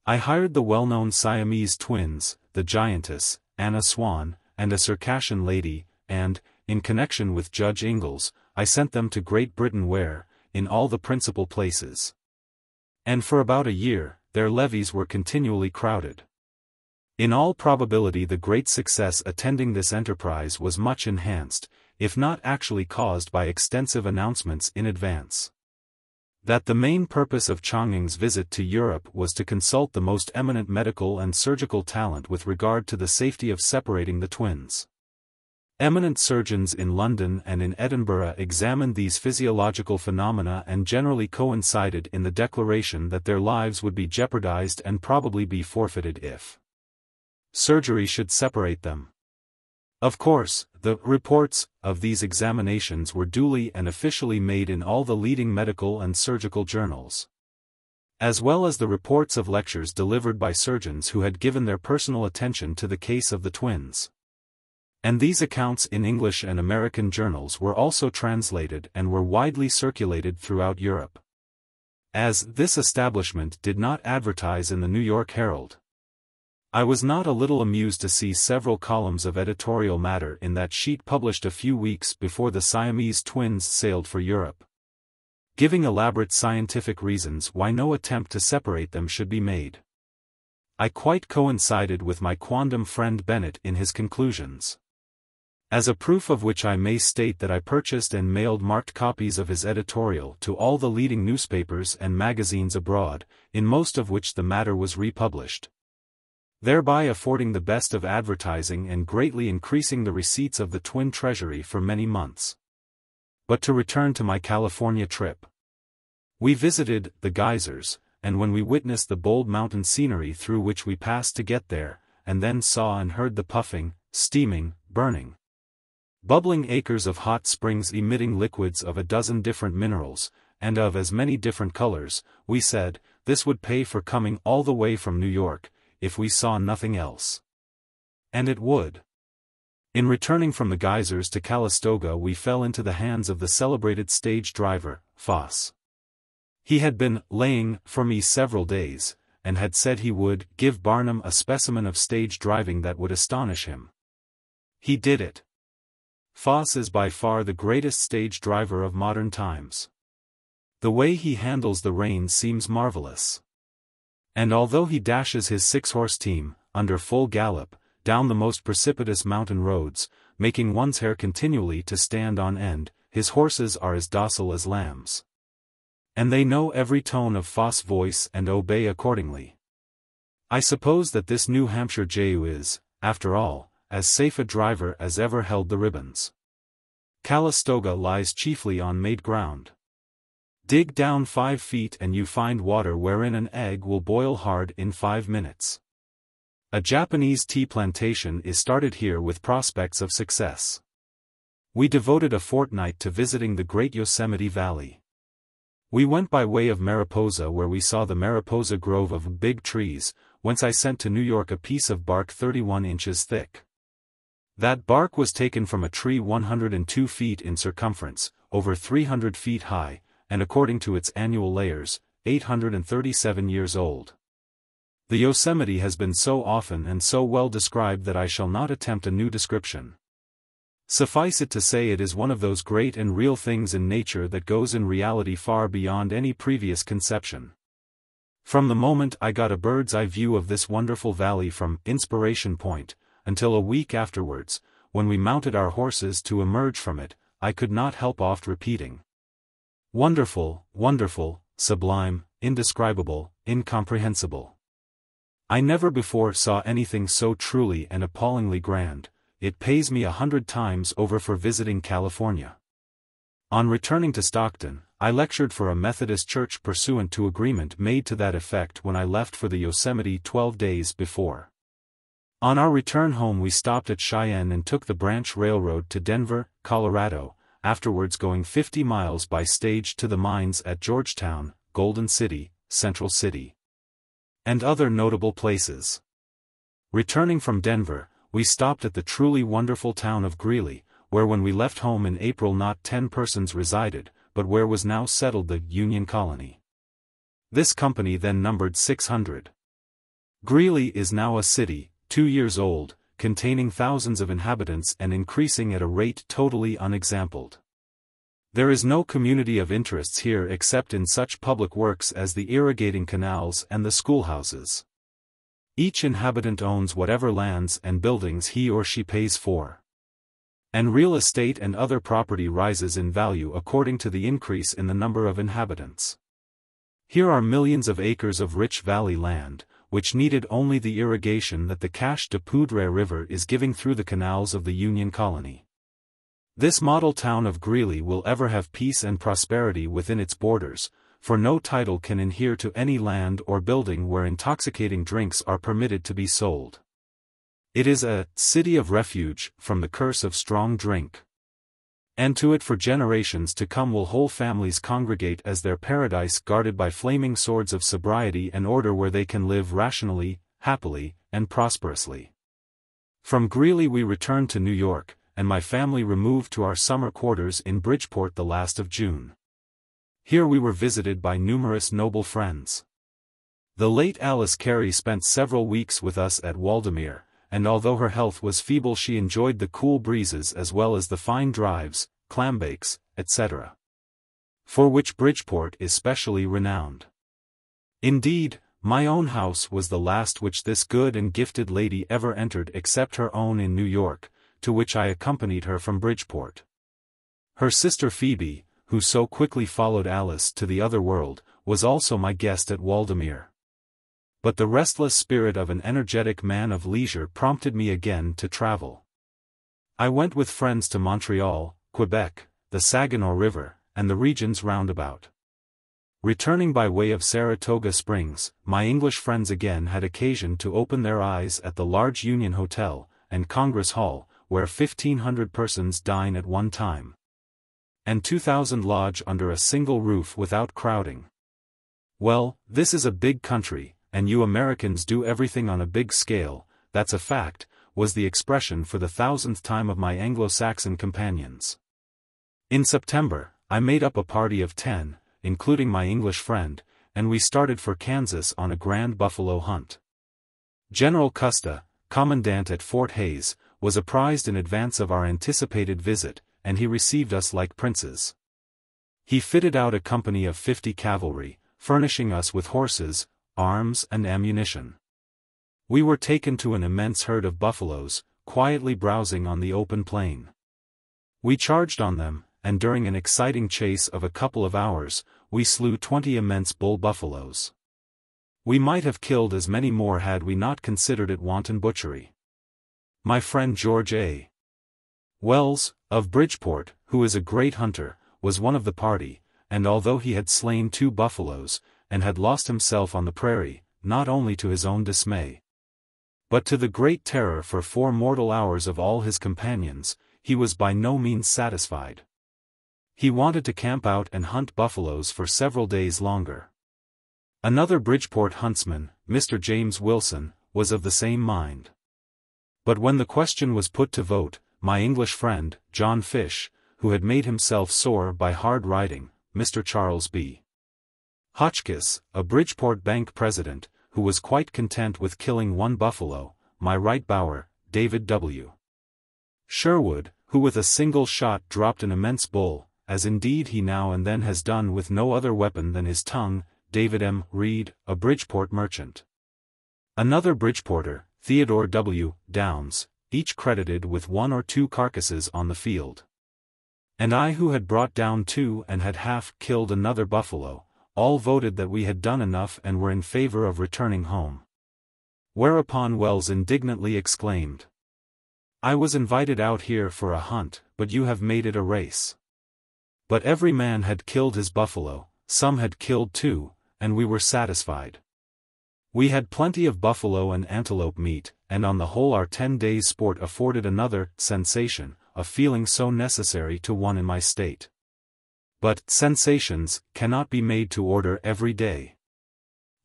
I hired the well-known Siamese twins, the giantess, Anna Swan, and a Circassian lady, and, in connection with Judge Ingalls, I sent them to Great Britain where, in all the principal places, and for about a year, their levees were continually crowded. In all probability the great success attending this enterprise was much enhanced, if not actually caused by extensive announcements in advance. That the main purpose of Changing's visit to Europe was to consult the most eminent medical and surgical talent with regard to the safety of separating the twins. Eminent surgeons in London and in Edinburgh examined these physiological phenomena and generally coincided in the declaration that their lives would be jeopardized and probably be forfeited if surgery should separate them. Of course, the reports of these examinations were duly and officially made in all the leading medical and surgical journals, as well as the reports of lectures delivered by surgeons who had given their personal attention to the case of the twins. And these accounts in English and American journals were also translated and were widely circulated throughout Europe. As this establishment did not advertise in the New York Herald, I was not a little amused to see several columns of editorial matter in that sheet published a few weeks before the Siamese twins sailed for Europe, giving elaborate scientific reasons why no attempt to separate them should be made. I quite coincided with my quondam friend Bennett in his conclusions. As a proof of which I may state that I purchased and mailed marked copies of his editorial to all the leading newspapers and magazines abroad, in most of which the matter was republished, thereby affording the best of advertising and greatly increasing the receipts of the twin treasury for many months. But to return to my California trip. We visited the geysers, and when we witnessed the bold mountain scenery through which we passed to get there, and then saw and heard the puffing, steaming, burning, bubbling acres of hot springs emitting liquids of a dozen different minerals, and of as many different colors, we said, this would pay for coming all the way from New York, if we saw nothing else. And it would. In returning from the geysers to Calistoga we fell into the hands of the celebrated stage driver, Foss. He had been laying for me several days, and had said he would give Barnum a specimen of stage driving that would astonish him. He did it. Foss is by far the greatest stage driver of modern times. The way he handles the reins seems marvelous. And although he dashes his 6-horse team, under full gallop, down the most precipitous mountain roads, making one's hair continually to stand on end, his horses are as docile as lambs. And they know every tone of Foss' voice and obey accordingly. I suppose that this New Hampshire Jehu is, after all, as safe a driver as ever held the ribbons. Calistoga lies chiefly on made ground. Dig down 5 feet and you find water wherein an egg will boil hard in 5 minutes. A Japanese tea plantation is started here with prospects of success. We devoted a fortnight to visiting the great Yosemite Valley. We went by way of Mariposa where we saw the Mariposa Grove of big trees, whence I sent to New York a piece of bark 31 inches thick. That bark was taken from a tree 102 feet in circumference, over 300 feet high, and according to its annual layers, 837 years old. The Yosemite has been so often and so well described that I shall not attempt a new description. Suffice it to say it is one of those great and real things in nature that goes in reality far beyond any previous conception. From the moment I got a bird's eye view of this wonderful valley from Inspiration Point, until a week afterwards, when we mounted our horses to emerge from it, I could not help oft repeating, wonderful, wonderful, sublime, indescribable, incomprehensible. I never before saw anything so truly and appallingly grand. It pays me 100 times over for visiting California. On returning to Stockton, I lectured for a Methodist church pursuant to agreement made to that effect when I left for the Yosemite 12 days before. On our return home we stopped at Cheyenne and took the branch railroad to Denver, Colorado, afterwards going 50 miles by stage to the mines at Georgetown, Golden City, Central City, and other notable places. Returning from Denver, we stopped at the truly wonderful town of Greeley, where when we left home in April not 10 persons resided, but where was now settled the Union Colony. This company then numbered 600. Greeley is now a city, 2 years old, containing thousands of inhabitants and increasing at a rate totally unexampled. There is no community of interests here except in such public works as the irrigating canals and the schoolhouses. Each inhabitant owns whatever lands and buildings he or she pays for. And real estate and other property rises in value according to the increase in the number of inhabitants. Here are millions of acres of rich valley land, which needed only the irrigation that the Cache de Poudre River is giving through the canals of the Union Colony. This model town of Greeley will ever have peace and prosperity within its borders, for no title can adhere to any land or building where intoxicating drinks are permitted to be sold. It is a city of refuge from the curse of strong drink. And to it for generations to come will whole families congregate as their paradise guarded by flaming swords of sobriety and order where they can live rationally, happily, and prosperously. From Greeley we returned to New York, and my family removed to our summer quarters in Bridgeport the last of June. Here we were visited by numerous noble friends. The late Alice Carey spent several weeks with us at Waldemere, and although her health was feeble she enjoyed the cool breezes as well as the fine drives, clambakes, etc., for which Bridgeport is specially renowned. Indeed, my own house was the last which this good and gifted lady ever entered except her own in New York, to which I accompanied her from Bridgeport. Her sister Phoebe, who so quickly followed Alice to the other world, was also my guest at Waldemere. But the restless spirit of an energetic man of leisure prompted me again to travel. I went with friends to Montreal, Quebec, the Saginaw River, and the regions round about. Returning by way of Saratoga Springs, my English friends again had occasion to open their eyes at the large Union Hotel and Congress Hall, where 1,500 persons dine at one time, and 2,000 lodge under a single roof without crowding. Well, this is a big country, and you Americans do everything on a big scale, that's a fact, was the expression for the 1,000th time of my Anglo-Saxon companions. In September, I made up a party of 10, including my English friend, and we started for Kansas on a grand buffalo hunt. General Custer, commandant at Fort Hays, was apprised in advance of our anticipated visit, and he received us like princes. He fitted out a company of 50 cavalry, furnishing us with horses, arms and ammunition. We were taken to an immense herd of buffaloes, quietly browsing on the open plain. We charged on them, and during an exciting chase of a couple of hours, we slew 20 immense bull buffaloes. We might have killed as many more had we not considered it wanton butchery. My friend George A. Wells, of Bridgeport, who is a great hunter, was one of the party, and although he had slain 2 buffaloes, and had lost himself on the prairie, not only to his own dismay, but to the great terror for 4 mortal hours of all his companions, he was by no means satisfied. He wanted to camp out and hunt buffaloes for several days longer. Another Bridgeport huntsman, Mr. James Wilson, was of the same mind. But when the question was put to vote, my English friend, John Fish, who had made himself sore by hard riding, Mr. Charles B. Hotchkiss, a Bridgeport bank president, who was quite content with killing 1 buffalo, my right bower, David W. Sherwood, who with a single shot dropped an immense bull, as indeed he now and then has done with no other weapon than his tongue, David M. Reed, a Bridgeport merchant. Another Bridgeporter, Theodore W. Downs, each credited with 1 or 2 carcasses on the field. And I who had brought down 2 and had half killed another buffalo, all voted that we had done enough and were in favor of returning home. Whereupon Wells indignantly exclaimed, "I was invited out here for a hunt, but you have made it a race." But every man had killed his buffalo, some had killed 2, and we were satisfied. We had plenty of buffalo and antelope meat, and on the whole our 10 days' sport afforded another sensation, a feeling so necessary to one in my state. But sensations cannot be made to order every day.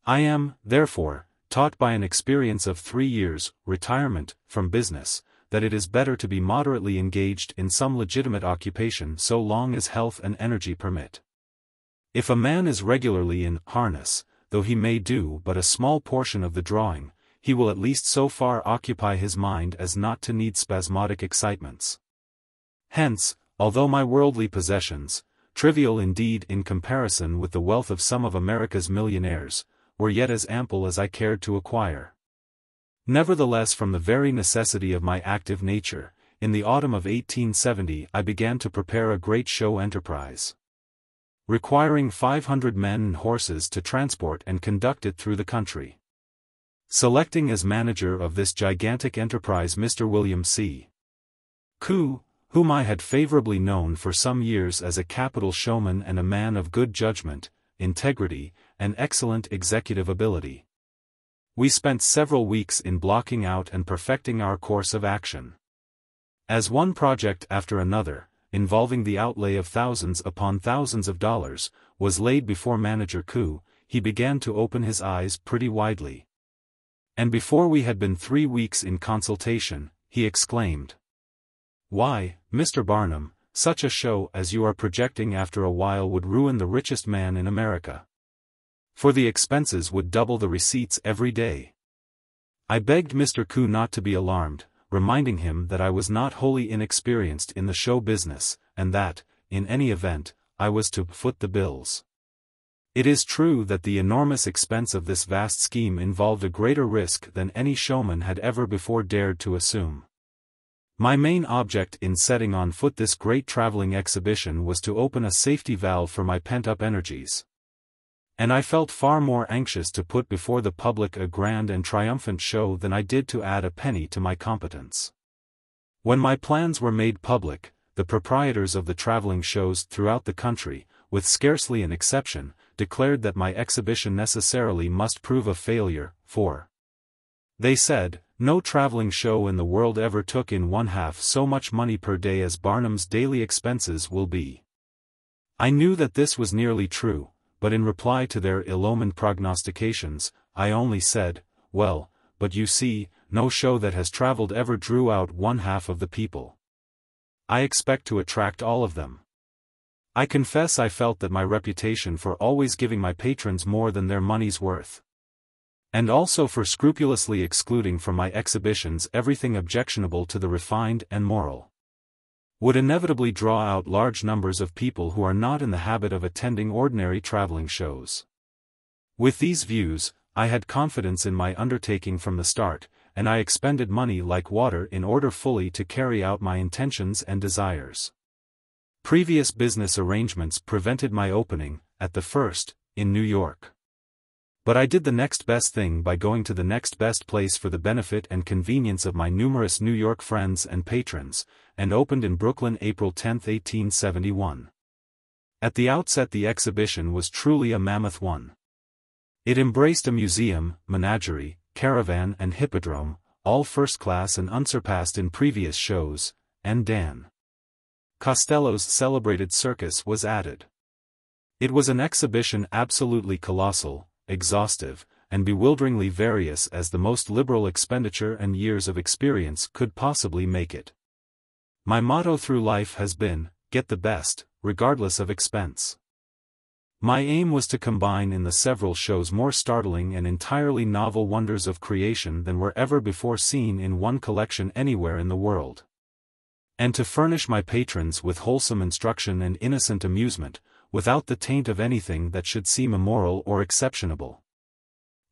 I am, therefore, taught by an experience of 3 years' retirement from business, that it is better to be moderately engaged in some legitimate occupation so long as health and energy permit. If a man is regularly in harness, though he may do but a small portion of the drawing, he will at least so far occupy his mind as not to need spasmodic excitements. Hence, although my worldly possessions, trivial indeed in comparison with the wealth of some of America's millionaires, were yet as ample as I cared to acquire. Nevertheless, from the very necessity of my active nature, in the autumn of 1870 I began to prepare a great show enterprise, requiring 500 men and horses to transport and conduct it through the country. Selecting as manager of this gigantic enterprise Mr. William C. Koo, whom I had favorably known for some years as a capital showman and a man of good judgment, integrity, and excellent executive ability. We spent several weeks in blocking out and perfecting our course of action. As one project after another, involving the outlay of thousands upon thousands of dollars, was laid before Manager Koo, he began to open his eyes pretty widely. And before we had been 3 weeks in consultation, he exclaimed, "Why, Mr. Barnum, such a show as you are projecting after a while would ruin the richest man in America. for the expenses would double the receipts every day. I begged Mr. Ku not to be alarmed, reminding him that I was not wholly inexperienced in the show business, and that, in any event, I was to foot the bills. It is true that the enormous expense of this vast scheme involved a greater risk than any showman had ever before dared to assume. My main object in setting on foot this great traveling exhibition was to open a safety valve for my pent-up energies. And I felt far more anxious to put before the public a grand and triumphant show than I did to add a penny to my competence. When my plans were made public, the proprietors of the traveling shows throughout the country, with scarcely an exception, declared that my exhibition necessarily must prove a failure, for, they said, no traveling show in the world ever took in 1/2 so much money per day as Barnum's daily expenses will be. I knew that this was nearly true, but in reply to their ill-omened prognostications, I only said, well, but you see, no show that has traveled ever drew out 1/2 of the people. I expect to attract all of them. I confess I felt that my reputation for always giving my patrons more than their money's worth, and also for scrupulously excluding from my exhibitions everything objectionable to the refined and moral, would inevitably draw out large numbers of people who are not in the habit of attending ordinary traveling shows. With these views, I had confidence in my undertaking from the start, and I expended money like water in order fully to carry out my intentions and desires. Previous business arrangements prevented my opening, at the first, in New York. But I did the next best thing by going to the next best place for the benefit and convenience of my numerous New York friends and patrons, and opened in Brooklyn April 10, 1871. At the outset the exhibition was truly a mammoth one. It embraced a museum, menagerie, caravan and hippodrome, all first class and unsurpassed in previous shows, and Dan Costello's celebrated circus was added. It was an exhibition absolutely colossal, exhaustive, and bewilderingly various as the most liberal expenditure and years of experience could possibly make it. My motto through life has been, get the best, regardless of expense. My aim was to combine in the several shows more startling and entirely novel wonders of creation than were ever before seen in one collection anywhere in the world, and to furnish my patrons with wholesome instruction and innocent amusement, without the taint of anything that should seem immoral or exceptionable.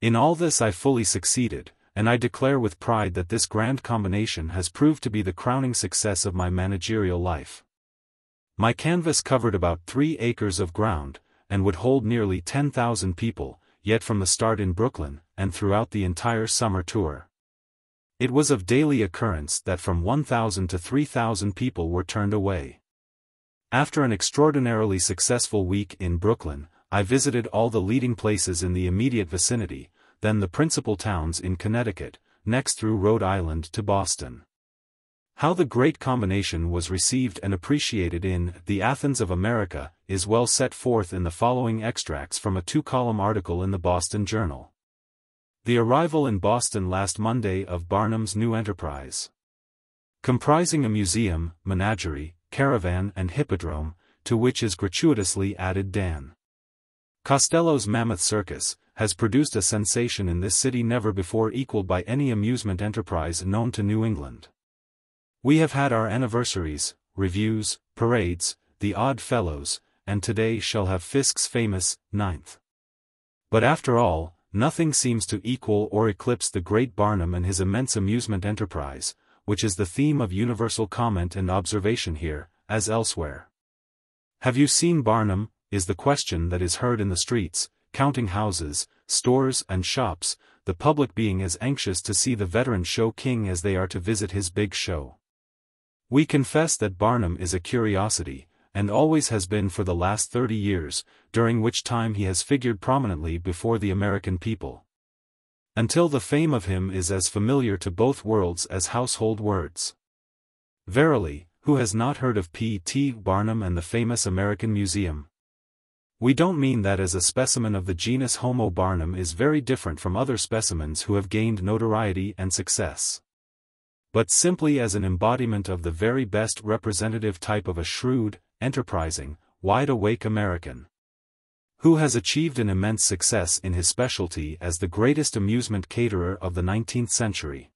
In all this I fully succeeded, and I declare with pride that this grand combination has proved to be the crowning success of my managerial life. My canvas covered about 3 acres of ground, and would hold nearly 10,000 people, yet from the start in Brooklyn, and throughout the entire summer tour, it was of daily occurrence that from 1,000 to 3,000 people were turned away. After an extraordinarily successful week in Brooklyn, I visited all the leading places in the immediate vicinity, then the principal towns in Connecticut, next through Rhode Island to Boston. How the great combination was received and appreciated in The Athens of America is well set forth in the following extracts from a 2-column article in the Boston Journal. The arrival in Boston last Monday of Barnum's new enterprise, comprising a museum, menagerie, caravan and hippodrome, to which is gratuitously added Dan Costello's mammoth circus, has produced a sensation in this city never before equaled by any amusement enterprise known to New England. We have had our anniversaries, reviews, parades, the Odd Fellows, and today shall have Fisk's famous 9th. But after all, nothing seems to equal or eclipse the great Barnum and his immense amusement enterprise, which is the theme of universal comment and observation here, as elsewhere. Have you seen Barnum, is the question that is heard in the streets, counting houses, stores and shops, the public being as anxious to see the veteran show king as they are to visit his big show. We confess that Barnum is a curiosity, and always has been for the last 30 years, during which time he has figured prominently before the American people, until the fame of him is as familiar to both worlds as household words. Verily, who has not heard of P.T. Barnum and the famous American Museum? We don't mean that as a specimen of the genus Homo Barnum is very different from other specimens who have gained notoriety and success, but simply as an embodiment of the very best representative type of a shrewd, enterprising, wide-awake American, who has achieved an immense success in his specialty as the greatest amusement caterer of the 19th century.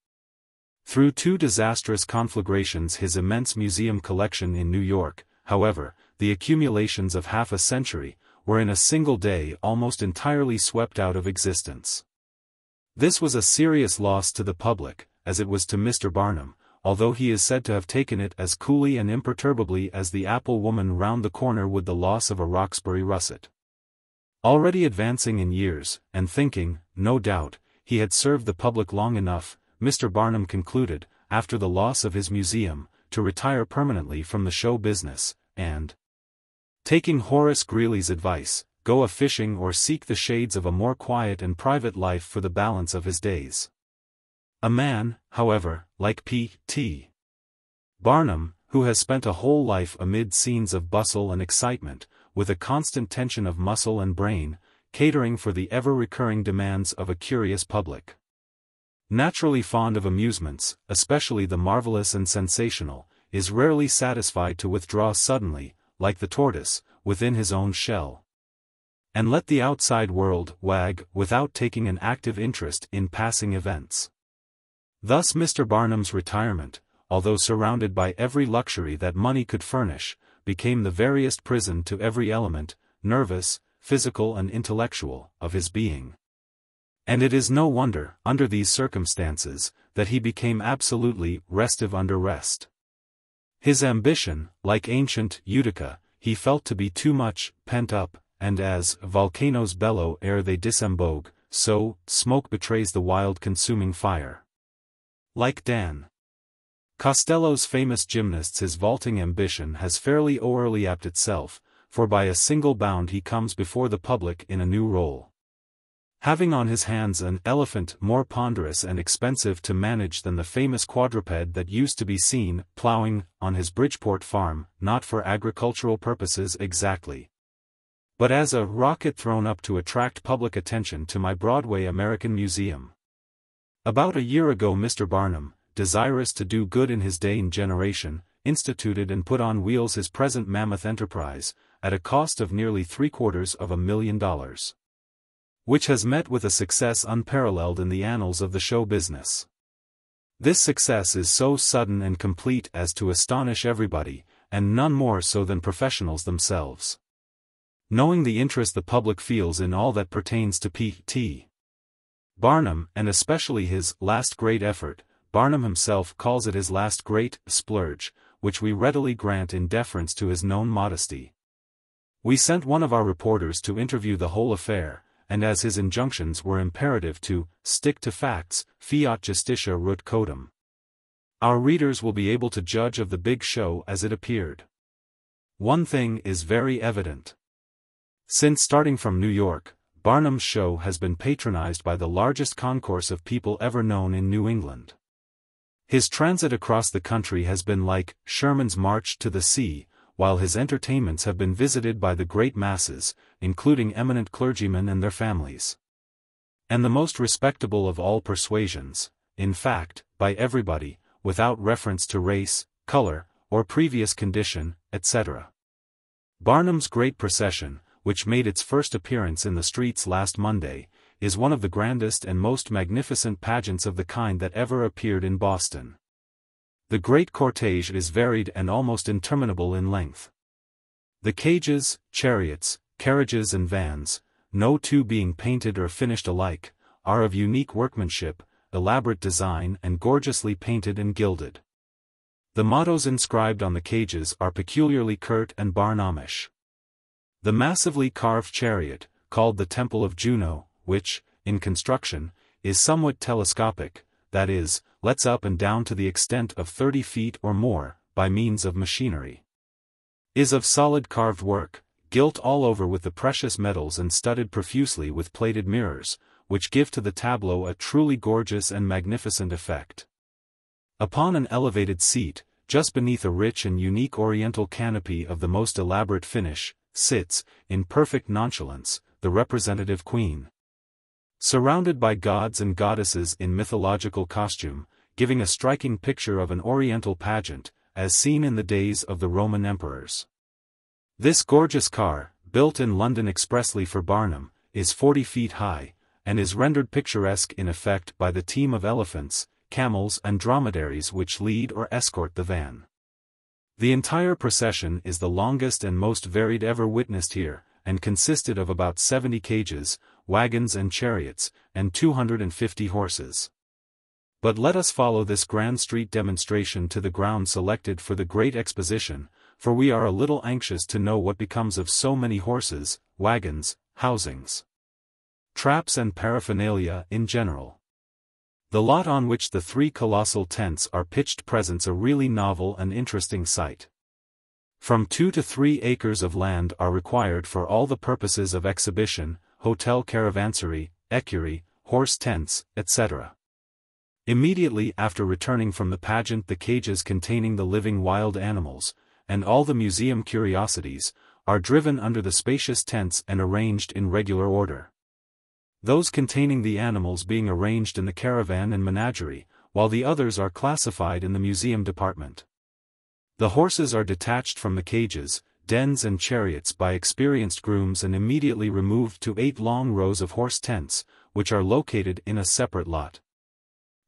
Through two disastrous conflagrations, his immense museum collection in New York, however, the accumulations of half a century, were in a single day almost entirely swept out of existence. This was a serious loss to the public, as it was to Mr. Barnum, although he is said to have taken it as coolly and imperturbably as the apple woman round the corner would the loss of a Roxbury russet. Already advancing in years, and thinking, no doubt, he had served the public long enough, Mr. Barnum concluded, after the loss of his museum, to retire permanently from the show business, and, taking Horace Greeley's advice, go a-fishing or seek the shades of a more quiet and private life for the balance of his days. A man, however, like P.T. Barnum, who has spent a whole life amid scenes of bustle and excitement, with a constant tension of muscle and brain, catering for the ever-recurring demands of a curious public. Naturally fond of amusements, especially the marvelous and sensational, is rarely satisfied to withdraw suddenly, like the tortoise, within his own shell, and let the outside world wag without taking an active interest in passing events. Thus Mr. Barnum's retirement, although surrounded by every luxury that money could furnish, became the veriest prison to every element, nervous, physical and intellectual, of his being. And it is no wonder, under these circumstances, that he became absolutely restive under rest. His ambition, like ancient Utica, he felt to be too much pent up, and as volcanoes bellow ere they disembogue, so smoke betrays the wild consuming fire. Like Dan Costello's famous gymnasts, his vaulting ambition has fairly o'erleapt itself, for by a single bound he comes before the public in a new role. Having on his hands an elephant more ponderous and expensive to manage than the famous quadruped that used to be seen ploughing on his Bridgeport farm, not for agricultural purposes exactly, but as a rocket thrown up to attract public attention to my Broadway American Museum. About a year ago Mr. Barnum, desirous to do good in his day and generation, instituted and put on wheels his present mammoth enterprise, at a cost of nearly $750,000. Which has met with a success unparalleled in the annals of the show business. This success is so sudden and complete as to astonish everybody, and none more so than professionals themselves. Knowing the interest the public feels in all that pertains to P.T. Barnum, and especially his last great effort, Barnum himself calls it his last great splurge, which we readily grant in deference to his known modesty. We sent one of our reporters to interview the whole affair, and as his injunctions were imperative to stick to facts, fiat justitia rut codem, our readers will be able to judge of the big show as it appeared. One thing is very evident. Since starting from New York, Barnum's show has been patronized by the largest concourse of people ever known in New England. His transit across the country has been like Sherman's march to the sea, while his entertainments have been visited by the great masses, including eminent clergymen and their families, and the most respectable of all persuasions, in fact, by everybody, without reference to race, color, or previous condition, etc. Barnum's great procession, which made its first appearance in the streets last Monday, is one of the grandest and most magnificent pageants of the kind that ever appeared in Boston. The great cortege is varied and almost interminable in length. The cages, chariots, carriages and vans, no two being painted or finished alike, are of unique workmanship, elaborate design and gorgeously painted and gilded. The mottos inscribed on the cages are peculiarly curt and Barnumish. The massively carved chariot, called the Temple of Juno, which, in construction, is somewhat telescopic, that is, lets up and down to the extent of 30 feet or more, by means of machinery, is of solid carved work, gilt all over with the precious metals and studded profusely with plated mirrors, which give to the tableau a truly gorgeous and magnificent effect. Upon an elevated seat, just beneath a rich and unique oriental canopy of the most elaborate finish, sits, in perfect nonchalance, the representative queen. Surrounded by gods and goddesses in mythological costume, giving a striking picture of an oriental pageant, as seen in the days of the Roman emperors. This gorgeous car, built in London expressly for Barnum, is 40 feet high, and is rendered picturesque in effect by the team of elephants, camels and dromedaries which lead or escort the van. The entire procession is the longest and most varied ever witnessed here, and consisted of about 70 cages, wagons and chariots, and 250 horses. But let us follow this grand street demonstration to the ground selected for the great exposition, for we are a little anxious to know what becomes of so many horses, wagons, housings, traps and paraphernalia in general. The lot on which the 3 colossal tents are pitched presents a really novel and interesting sight. From 2 to 3 acres of land are required for all the purposes of exhibition, hotel caravansary, equerry, horse tents, etc. Immediately after returning from the pageant, the cages containing the living wild animals, and all the museum curiosities, are driven under the spacious tents and arranged in regular order. Those containing the animals being arranged in the caravan and menagerie, while the others are classified in the museum department. The horses are detached from the cages, dens and chariots by experienced grooms and immediately removed to 8 long rows of horse tents, which are located in a separate lot,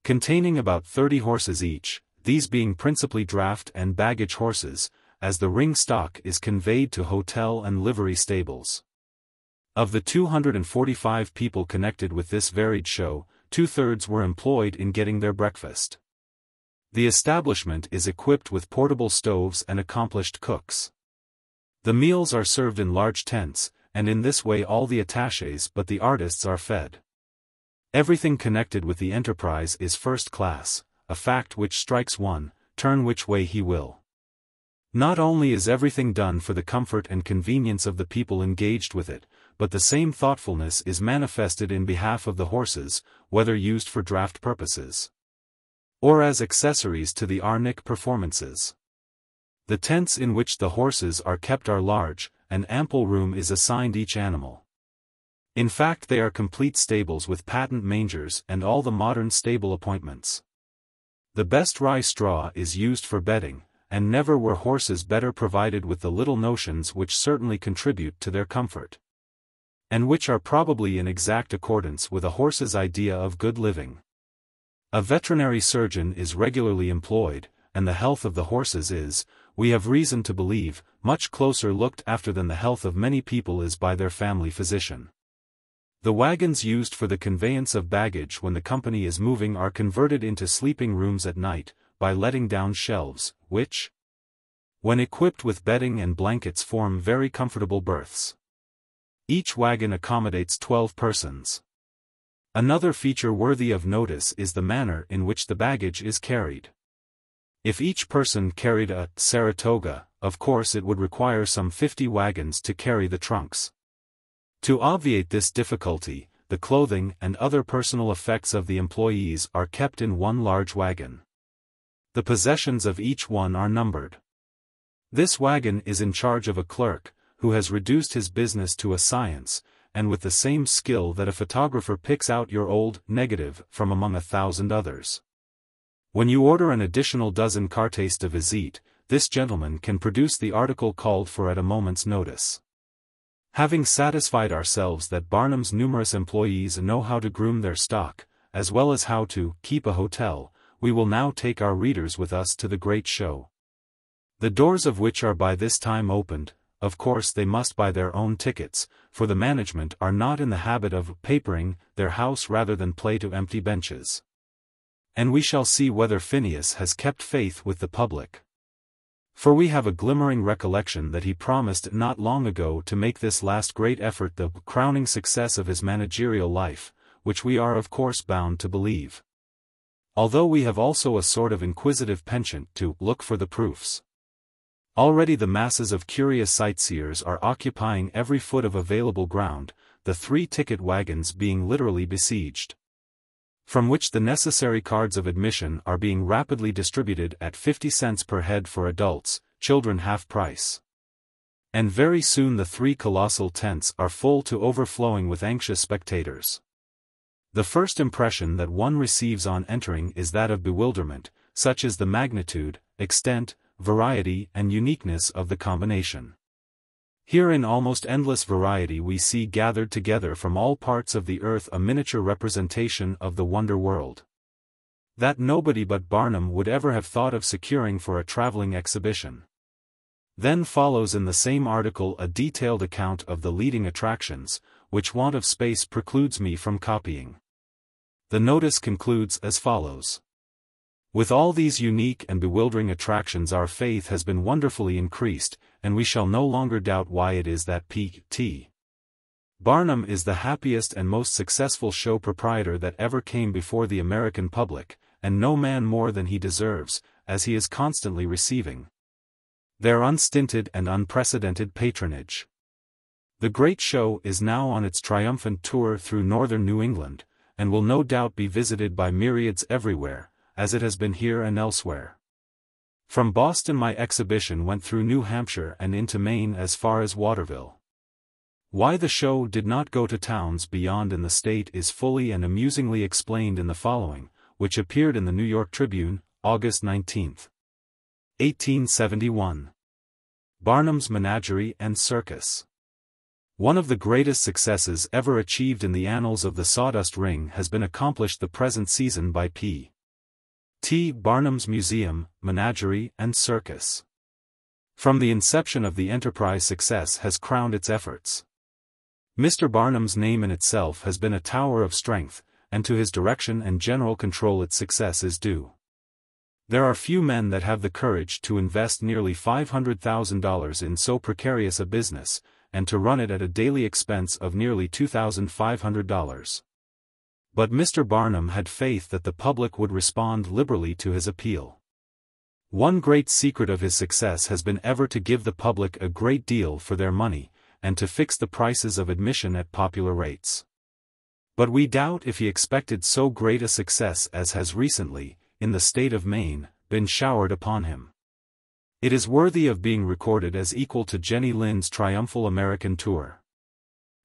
containing about 30 horses each, these being principally draft and baggage horses, as the ring stock is conveyed to hotel and livery stables. Of the 245 people connected with this varied show, 2/3 were employed in getting their breakfast. The establishment is equipped with portable stoves and accomplished cooks. The meals are served in large tents, and in this way all the attachés but the artists are fed. Everything connected with the enterprise is first class, a fact which strikes one, turn which way he will. Not only is everything done for the comfort and convenience of the people engaged with it, but the same thoughtfulness is manifested in behalf of the horses, whether used for draft purposes or as accessories to the Arnic performances. The tents in which the horses are kept are large, and ample room is assigned each animal. In fact, they are complete stables with patent mangers and all the modern stable appointments. The best rye straw is used for bedding, and never were horses better provided with the little notions which certainly contribute to their comfort, and which are probably in exact accordance with a horse's idea of good living. A veterinary surgeon is regularly employed, and the health of the horses is, we have reason to believe, much closer looked after than the health of many people is by their family physician. The wagons used for the conveyance of baggage when the company is moving are converted into sleeping rooms at night, by letting down shelves, which, when equipped with bedding and blankets, form very comfortable berths. Each wagon accommodates 12 persons. Another feature worthy of notice is the manner in which the baggage is carried. If each person carried a Saratoga, of course it would require some 50 wagons to carry the trunks. To obviate this difficulty, the clothing and other personal effects of the employees are kept in one large wagon. The possessions of each one are numbered. This wagon is in charge of a clerk, who has reduced his business to a science, and with the same skill that a photographer picks out your old negative from among 1,000 others. When you order an additional dozen cartes de visite, this gentleman can produce the article called for at a moment's notice. Having satisfied ourselves that Barnum's numerous employees know how to groom their stock, as well as how to keep a hotel, we will now take our readers with us to the great show, the doors of which are by this time opened. Of course they must buy their own tickets, for the management are not in the habit of papering their house rather than play to empty benches. And we shall see whether Phineas has kept faith with the public. For we have a glimmering recollection that he promised not long ago to make this last great effort the crowning success of his managerial life, which we are of course bound to believe. Although we have also a sort of inquisitive penchant to look for the proofs. Already the masses of curious sightseers are occupying every foot of available ground, the 3 ticket wagons being literally besieged, from which the necessary cards of admission are being rapidly distributed at 50 cents per head for adults, children half price. And very soon the 3 colossal tents are full to overflowing with anxious spectators. The first impression that one receives on entering is that of bewilderment, such is the magnitude, extent, variety and uniqueness of the combination. Here in almost endless variety we see gathered together from all parts of the earth a miniature representation of the wonder world that nobody but Barnum would ever have thought of securing for a traveling exhibition. Then follows in the same article a detailed account of the leading attractions, which want of space precludes me from copying. The notice concludes as follows. With all these unique and bewildering attractions our faith has been wonderfully increased, and we shall no longer doubt why it is that P.T. Barnum is the happiest and most successful show proprietor that ever came before the American public, and no man more than he deserves, as he is constantly receiving their unstinted and unprecedented patronage. The great show is now on its triumphant tour through northern New England, and will no doubt be visited by myriads everywhere, as it has been here and elsewhere. From Boston my exhibition went through New Hampshire and into Maine as far as Waterville. Why the show did not go to towns beyond in the state is fully and amusingly explained in the following, which appeared in the New York Tribune, August 19, 1871. Barnum's Menagerie and Circus. One of the greatest successes ever achieved in the annals of the Sawdust Ring has been accomplished the present season by P. T. Barnum's Museum, Menagerie and Circus. From the inception of the enterprise success has crowned its efforts. Mr. Barnum's name in itself has been a tower of strength, and to his direction and general control its success is due. There are few men that have the courage to invest nearly $500,000 in so precarious a business, and to run it at a daily expense of nearly $2,500. But Mr. Barnum had faith that the public would respond liberally to his appeal. One great secret of his success has been ever to give the public a great deal for their money, and to fix the prices of admission at popular rates. But we doubt if he expected so great a success as has recently, in the state of Maine, been showered upon him. It is worthy of being recorded as equal to Jenny Lind's triumphal American tour.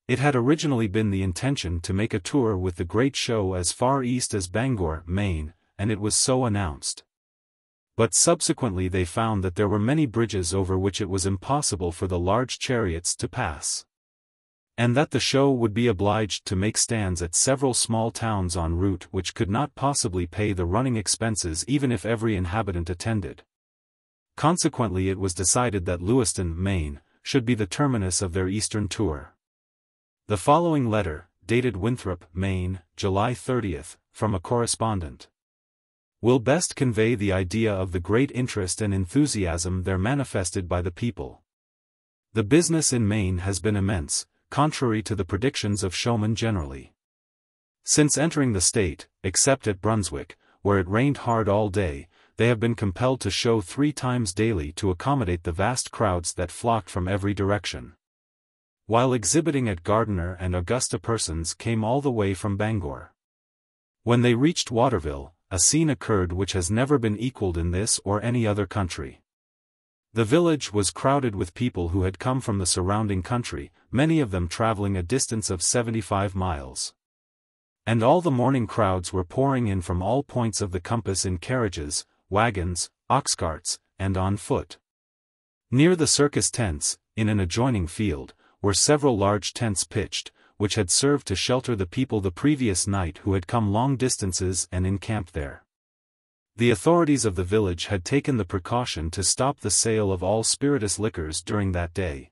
It had originally been the intention to make a tour with the great show as far east as Bangor, Maine, and it was so announced. But subsequently they found that there were many bridges over which it was impossible for the large chariots to pass, and that the show would be obliged to make stands at several small towns en route which could not possibly pay the running expenses even if every inhabitant attended. Consequently it was decided that Lewiston, Maine, should be the terminus of their eastern tour. The following letter, dated Winthrop, Maine, July 30th, from a correspondent, will best convey the idea of the great interest and enthusiasm there manifested by the people. The business in Maine has been immense, contrary to the predictions of showmen generally. Since entering the state, except at Brunswick, where it rained hard all day, they have been compelled to show 3 times daily to accommodate the vast crowds that flocked from every direction. While exhibiting at Gardiner and Augusta persons came all the way from Bangor. When they reached Waterville, a scene occurred which has never been equaled in this or any other country. The village was crowded with people who had come from the surrounding country, many of them traveling a distance of 75 miles. And all the morning crowds were pouring in from all points of the compass in carriages, wagons, ox carts, and on foot. Near the circus tents, in an adjoining field, were several large tents pitched, which had served to shelter the people the previous night who had come long distances and encamped there. The authorities of the village had taken the precaution to stop the sale of all spirituous liquors during that day,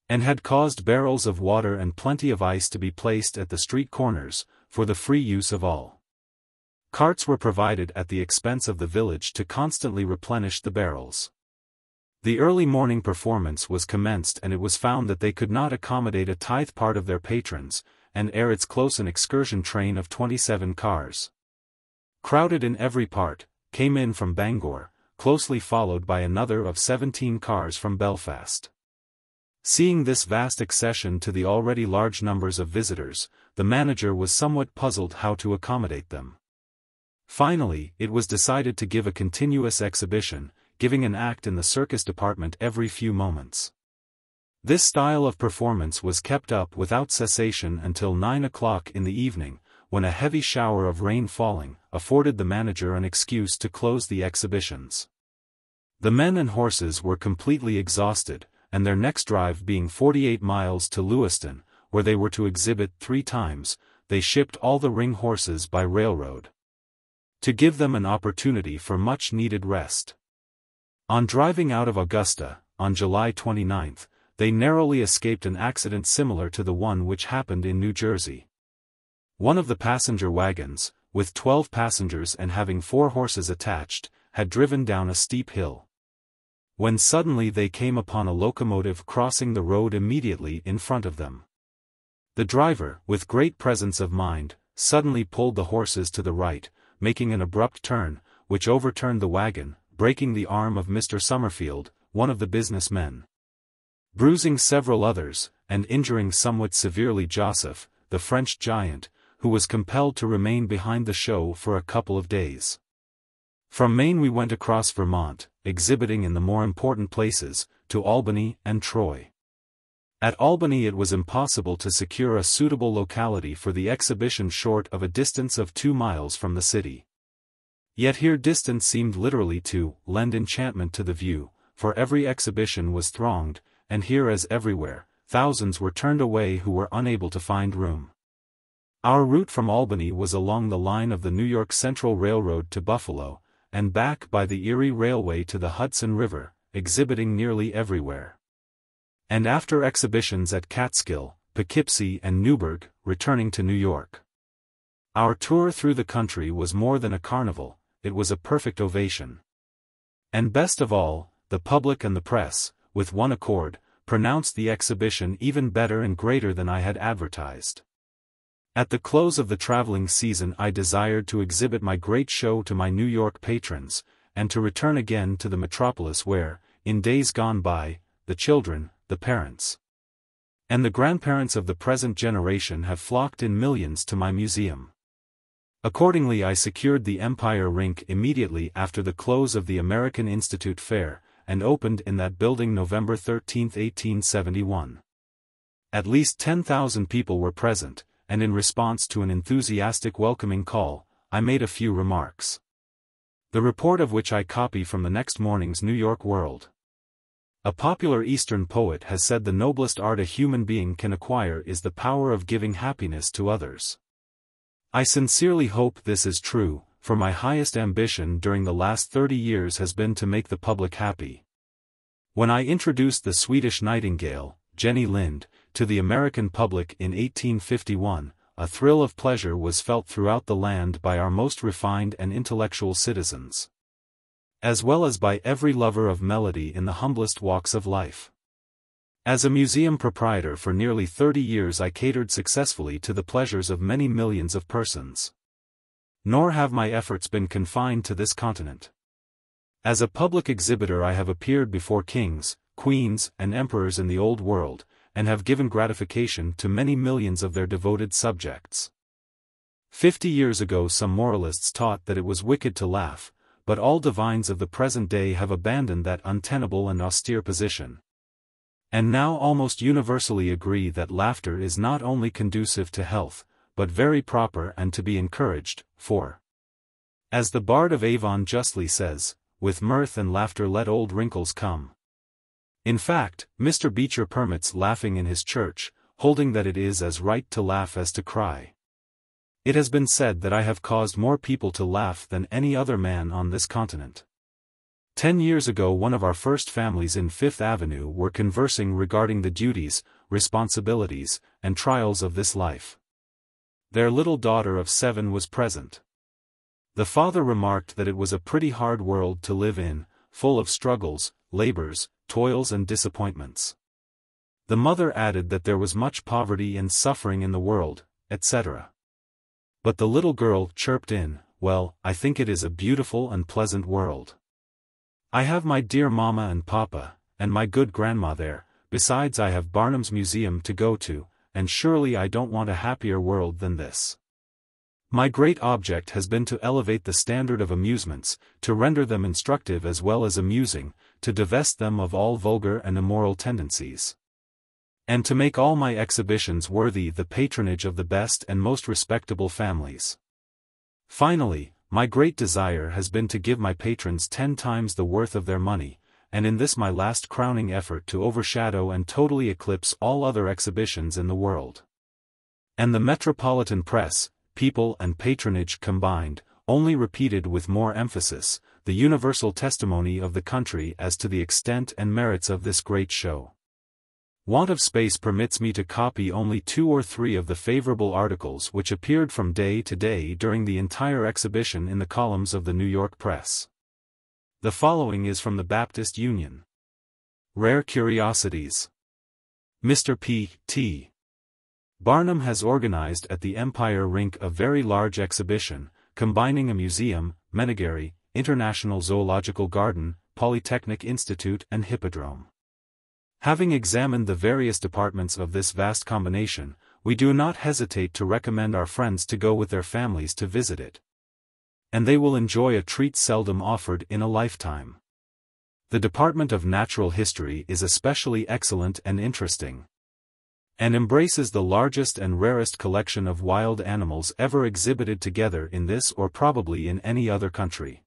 and had caused barrels of water and plenty of ice to be placed at the street corners, for the free use of all. Carts were provided at the expense of the village to constantly replenish the barrels. The early morning performance was commenced and it was found that they could not accommodate a tithe part of their patrons, and ere its close an excursion train of 27 cars, crowded in every part, came in from Bangor, closely followed by another of 17 cars from Belfast. Seeing this vast accession to the already large numbers of visitors, the manager was somewhat puzzled how to accommodate them. Finally, it was decided to give a continuous exhibition, giving an act in the circus department every few moments. This style of performance was kept up without cessation until 9 o'clock in the evening, when a heavy shower of rain falling, afforded the manager an excuse to close the exhibitions. The men and horses were completely exhausted, and their next drive being 48 miles to Lewiston, where they were to exhibit 3 times, they shipped all the ring horses by railroad, to give them an opportunity for much-needed rest. On driving out of Augusta, on July 29, they narrowly escaped an accident similar to the one which happened in New Jersey. One of the passenger wagons, with 12 passengers and having 4 horses attached, had driven down a steep hill, when suddenly they came upon a locomotive crossing the road immediately in front of them. The driver, with great presence of mind, suddenly pulled the horses to the right, making an abrupt turn, which overturned the wagon, breaking the arm of Mr. Summerfield, one of the business men, bruising several others, and injuring somewhat severely Joseph, the French giant, who was compelled to remain behind the show for a couple of days. From Maine we went across Vermont, exhibiting in the more important places, to Albany and Troy. At Albany it was impossible to secure a suitable locality for the exhibition short of a distance of 2 miles from the city. Yet here distance seemed literally to lend enchantment to the view, for every exhibition was thronged, and here as everywhere, thousands were turned away who were unable to find room. Our route from Albany was along the line of the New York Central Railroad to Buffalo, and back by the Erie Railway to the Hudson River, exhibiting nearly everywhere. And after exhibitions at Catskill, Poughkeepsie and Newburgh, returning to New York. Our tour through the country was more than a carnival, it was a perfect ovation. And best of all, the public and the press, with one accord, pronounced the exhibition even better and greater than I had advertised. At the close of the traveling season I desired to exhibit my great show to my New York patrons, and to return again to the metropolis where, in days gone by, the children, the parents, and the grandparents of the present generation have flocked in millions to my museum. Accordingly I secured the Empire Rink immediately after the close of the American Institute Fair, and opened in that building November 13, 1871. At least 10,000 people were present, and in response to an enthusiastic welcoming call, I made a few remarks, the report of which I copy from the next morning's New York World. A popular Eastern poet has said the noblest art a human being can acquire is the power of giving happiness to others. I sincerely hope this is true, for my highest ambition during the last 30 years has been to make the public happy. When I introduced the Swedish Nightingale, Jenny Lind, to the American public in 1851, a thrill of pleasure was felt throughout the land by our most refined and intellectual citizens, as well as by every lover of melody in the humblest walks of life. As a museum proprietor for nearly 30 years I catered successfully to the pleasures of many millions of persons. Nor have my efforts been confined to this continent. As a public exhibitor I have appeared before kings, queens, and emperors in the Old World, and have given gratification to many millions of their devoted subjects. 50 years ago some moralists taught that it was wicked to laugh, but all divines of the present day have abandoned that untenable and austere position, and now almost universally agree that laughter is not only conducive to health, but very proper and to be encouraged, for, as the Bard of Avon justly says, with mirth and laughter let old wrinkles come. In fact, Mr. Beecher permits laughing in his church, holding that it is as right to laugh as to cry. It has been said that I have caused more people to laugh than any other man on this continent. 10 years ago one of our first families in Fifth Avenue were conversing regarding the duties, responsibilities, and trials of this life. Their little daughter of 7 was present. The father remarked that it was a pretty hard world to live in, full of struggles, labors, toils and disappointments. The mother added that there was much poverty and suffering in the world, etc. But the little girl chirped in, "Well, I think it is a beautiful and pleasant world. I have my dear mamma and papa, and my good grandma there, besides I have Barnum's museum to go to, and surely I don't want a happier world than this. My great object has been to elevate the standard of amusements, to render them instructive as well as amusing, to divest them of all vulgar and immoral tendencies, and to make all my exhibitions worthy the patronage of the best and most respectable families. Finally, my great desire has been to give my patrons 10 times the worth of their money, and in this my last crowning effort to overshadow and totally eclipse all other exhibitions in the world. And the metropolitan press, people and patronage combined, only repeated with more emphasis, the universal testimony of the country as to the extent and merits of this great show. Want of space permits me to copy only 2 or 3 of the favorable articles which appeared from day to day during the entire exhibition in the columns of the New York press. The following is from the Baptist Union. Rare Curiosities. Mr. P. T. Barnum has organized at the Empire Rink a very large exhibition, combining a museum, menagerie, International Zoological Garden, Polytechnic Institute and Hippodrome. Having examined the various departments of this vast combination, we do not hesitate to recommend our friends to go with their families to visit it. And they will enjoy a treat seldom offered in a lifetime. The Department of Natural History is especially excellent and interesting, and embraces the largest and rarest collection of wild animals ever exhibited together in this or probably in any other country.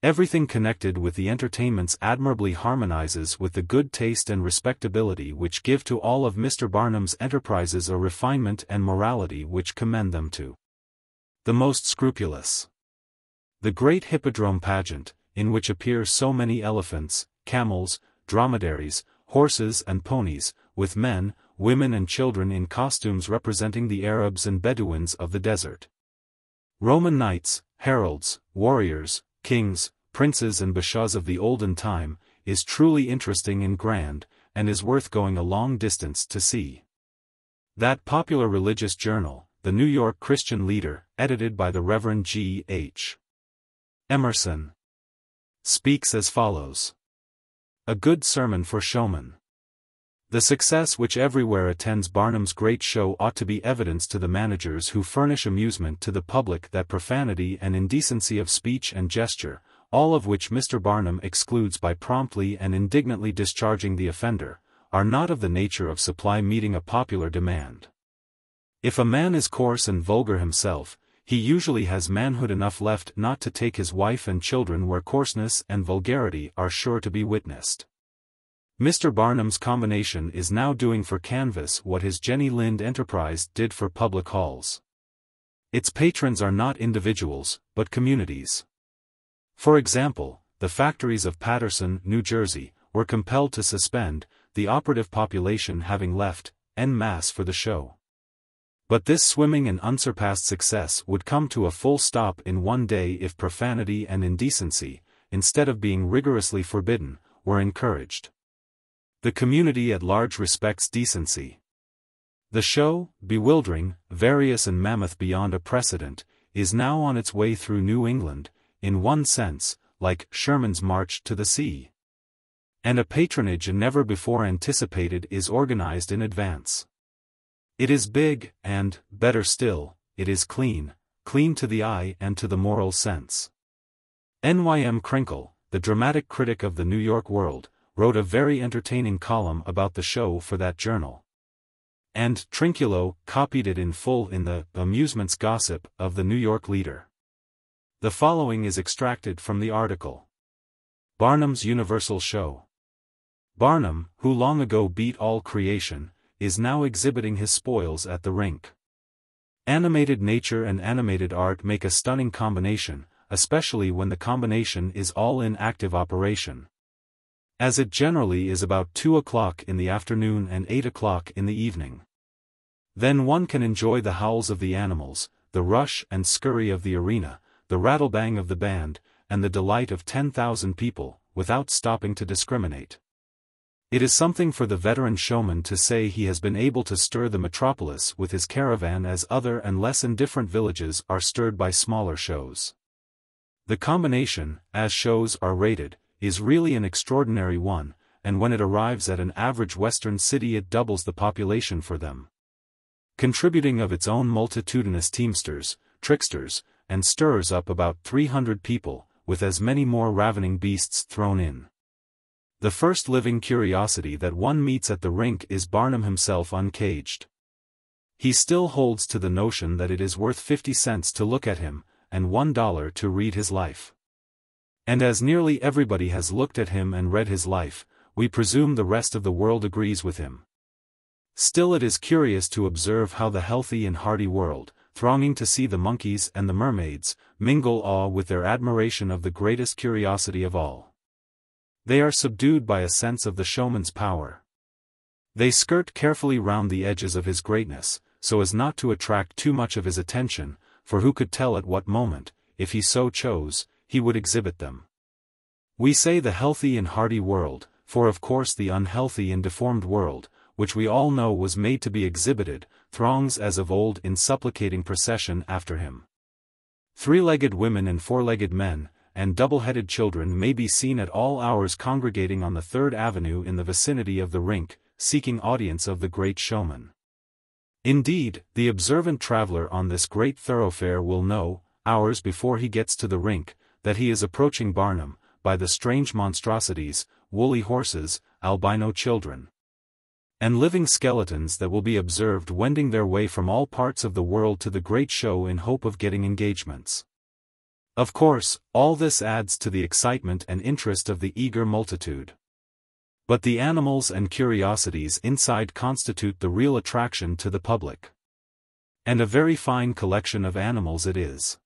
Everything connected with the entertainments admirably harmonizes with the good taste and respectability which give to all of Mr. Barnum's enterprises a refinement and morality which commend them to the most scrupulous. The great Hippodrome pageant, in which appear so many elephants, camels, dromedaries, horses and ponies, with men, women and children in costumes representing the Arabs and Bedouins of the desert. Roman knights, heralds, warriors, kings, princes and bashaws of the olden time, is truly interesting and grand, and is worth going a long distance to see. That popular religious journal, the New York Christian Leader, edited by the Reverend G. H. Emerson, speaks as follows. A good sermon for showman. The success which everywhere attends Barnum's great show ought to be evidence to the managers who furnish amusement to the public that profanity and indecency of speech and gesture, all of which Mr. Barnum excludes by promptly and indignantly discharging the offender, are not of the nature of supply meeting a popular demand. If a man is coarse and vulgar himself, he usually has manhood enough left not to take his wife and children where coarseness and vulgarity are sure to be witnessed. Mr. Barnum's combination is now doing for canvas what his Jenny Lind enterprise did for public halls. Its patrons are not individuals, but communities. For example, the factories of Paterson, New Jersey, were compelled to suspend, the operative population having left, en masse for the show. But this swimming and unsurpassed success would come to a full stop in one day if profanity and indecency, instead of being rigorously forbidden, were encouraged. The community at large respects decency. The show, bewildering, various and mammoth beyond a precedent, is now on its way through New England, in one sense, like Sherman's March to the Sea. And a patronage never before anticipated is organized in advance. It is big, and, better still, it is clean to the eye and to the moral sense. N.Y.M. Crinkle, the dramatic critic of the New York World, wrote a very entertaining column about the show for that journal. And Trinculo copied it in full in the Amusements Gossip of the New York Leader. The following is extracted from the article. Barnum's Universal Show. Barnum, who long ago beat all creation, is now exhibiting his spoils at the rink. Animated nature and animated art make a stunning combination, especially when the combination is all in active operation. As it generally is about 2 o'clock in the afternoon and 8 o'clock in the evening. Then one can enjoy the howls of the animals, the rush and scurry of the arena, the rattle-bang of the band, and the delight of 10,000 people, without stopping to discriminate. It is something for the veteran showman to say he has been able to stir the metropolis with his caravan as other and less indifferent villages are stirred by smaller shows. The combination, as shows are rated, is really an extraordinary one, and when it arrives at an average western city it doubles the population for them. Contributing of its own multitudinous teamsters, tricksters, and stirs up about 300 people, with as many more ravening beasts thrown in. The first living curiosity that one meets at the rink is Barnum himself uncaged. He still holds to the notion that it is worth 50 cents to look at him, and $1 to read his life. And as nearly everybody has looked at him and read his life, we presume the rest of the world agrees with him. Still, it is curious to observe how the healthy and hearty world, thronging to see the monkeys and the mermaids, mingle awe with their admiration of the greatest curiosity of all. They are subdued by a sense of the showman's power. They skirt carefully round the edges of his greatness, so as not to attract too much of his attention, for who could tell at what moment, if he so chose, he would exhibit them. We say the healthy and hearty world, for of course the unhealthy and deformed world, which we all know was made to be exhibited, throngs as of old in supplicating procession after him. Three-legged women and four-legged men, and double-headed children may be seen at all hours congregating on the Third Avenue in the vicinity of the rink, seeking audience of the great showman. Indeed, the observant traveler on this great thoroughfare will know, hours before he gets to the rink, that he is approaching Barnum, by the strange monstrosities, woolly horses, albino children, and living skeletons that will be observed wending their way from all parts of the world to the great show in hope of getting engagements. Of course, all this adds to the excitement and interest of the eager multitude. But the animals and curiosities inside constitute the real attraction to the public. And a very fine collection of animals it is.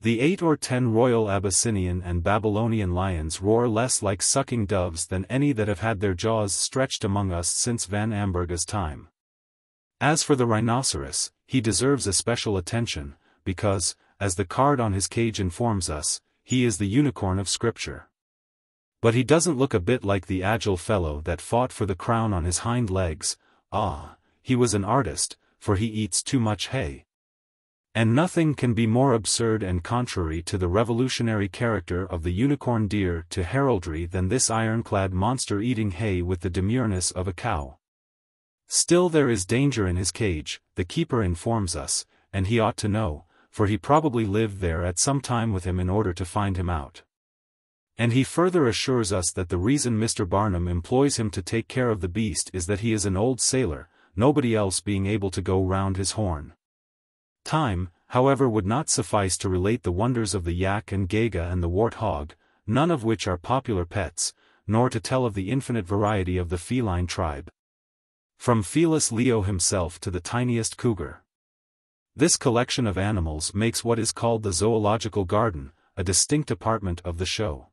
The 8 or 10 royal Abyssinian and Babylonian lions roar less like sucking doves than any that have had their jaws stretched among us since Van Amberga's time. As for the rhinoceros, he deserves especial attention, because, as the card on his cage informs us, he is the unicorn of Scripture. But he doesn't look a bit like the agile fellow that fought for the crown on his hind legs. He was an artist, for he eats too much hay. And nothing can be more absurd and contrary to the revolutionary character of the unicorn deer to heraldry than this ironclad monster eating hay with the demureness of a cow. Still, there is danger in his cage, the keeper informs us, and he ought to know, for he probably lived there at some time with him in order to find him out. And he further assures us that the reason Mr. Barnum employs him to take care of the beast is that he is an old sailor, nobody else being able to go round his horn. Time, however, would not suffice to relate the wonders of the yak and gaga and the wart-hog, none of which are popular pets, nor to tell of the infinite variety of the feline tribe, from Felis Leo himself to the tiniest cougar. This collection of animals makes what is called the zoological garden, a distinct department of the show.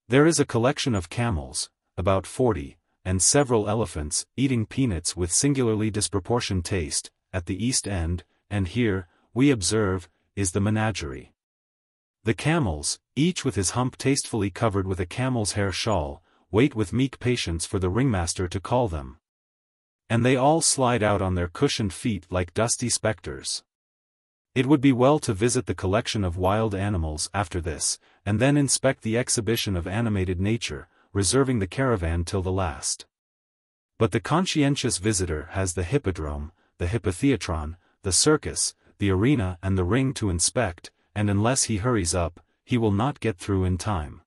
There is a collection of camels, about 40, and several elephants, eating peanuts with singularly disproportioned taste, at the east end, and here, we observe, is the menagerie. The camels, each with his hump tastefully covered with a camel's hair shawl, wait with meek patience for the ringmaster to call them. And they all slide out on their cushioned feet like dusty specters. It would be well to visit the collection of wild animals after this, and then inspect the exhibition of animated nature, reserving the caravan till the last. But the conscientious visitor has the hippodrome, the hippotheatron, the circus, the arena and the ring to inspect, and unless he hurries up, he will not get through in time.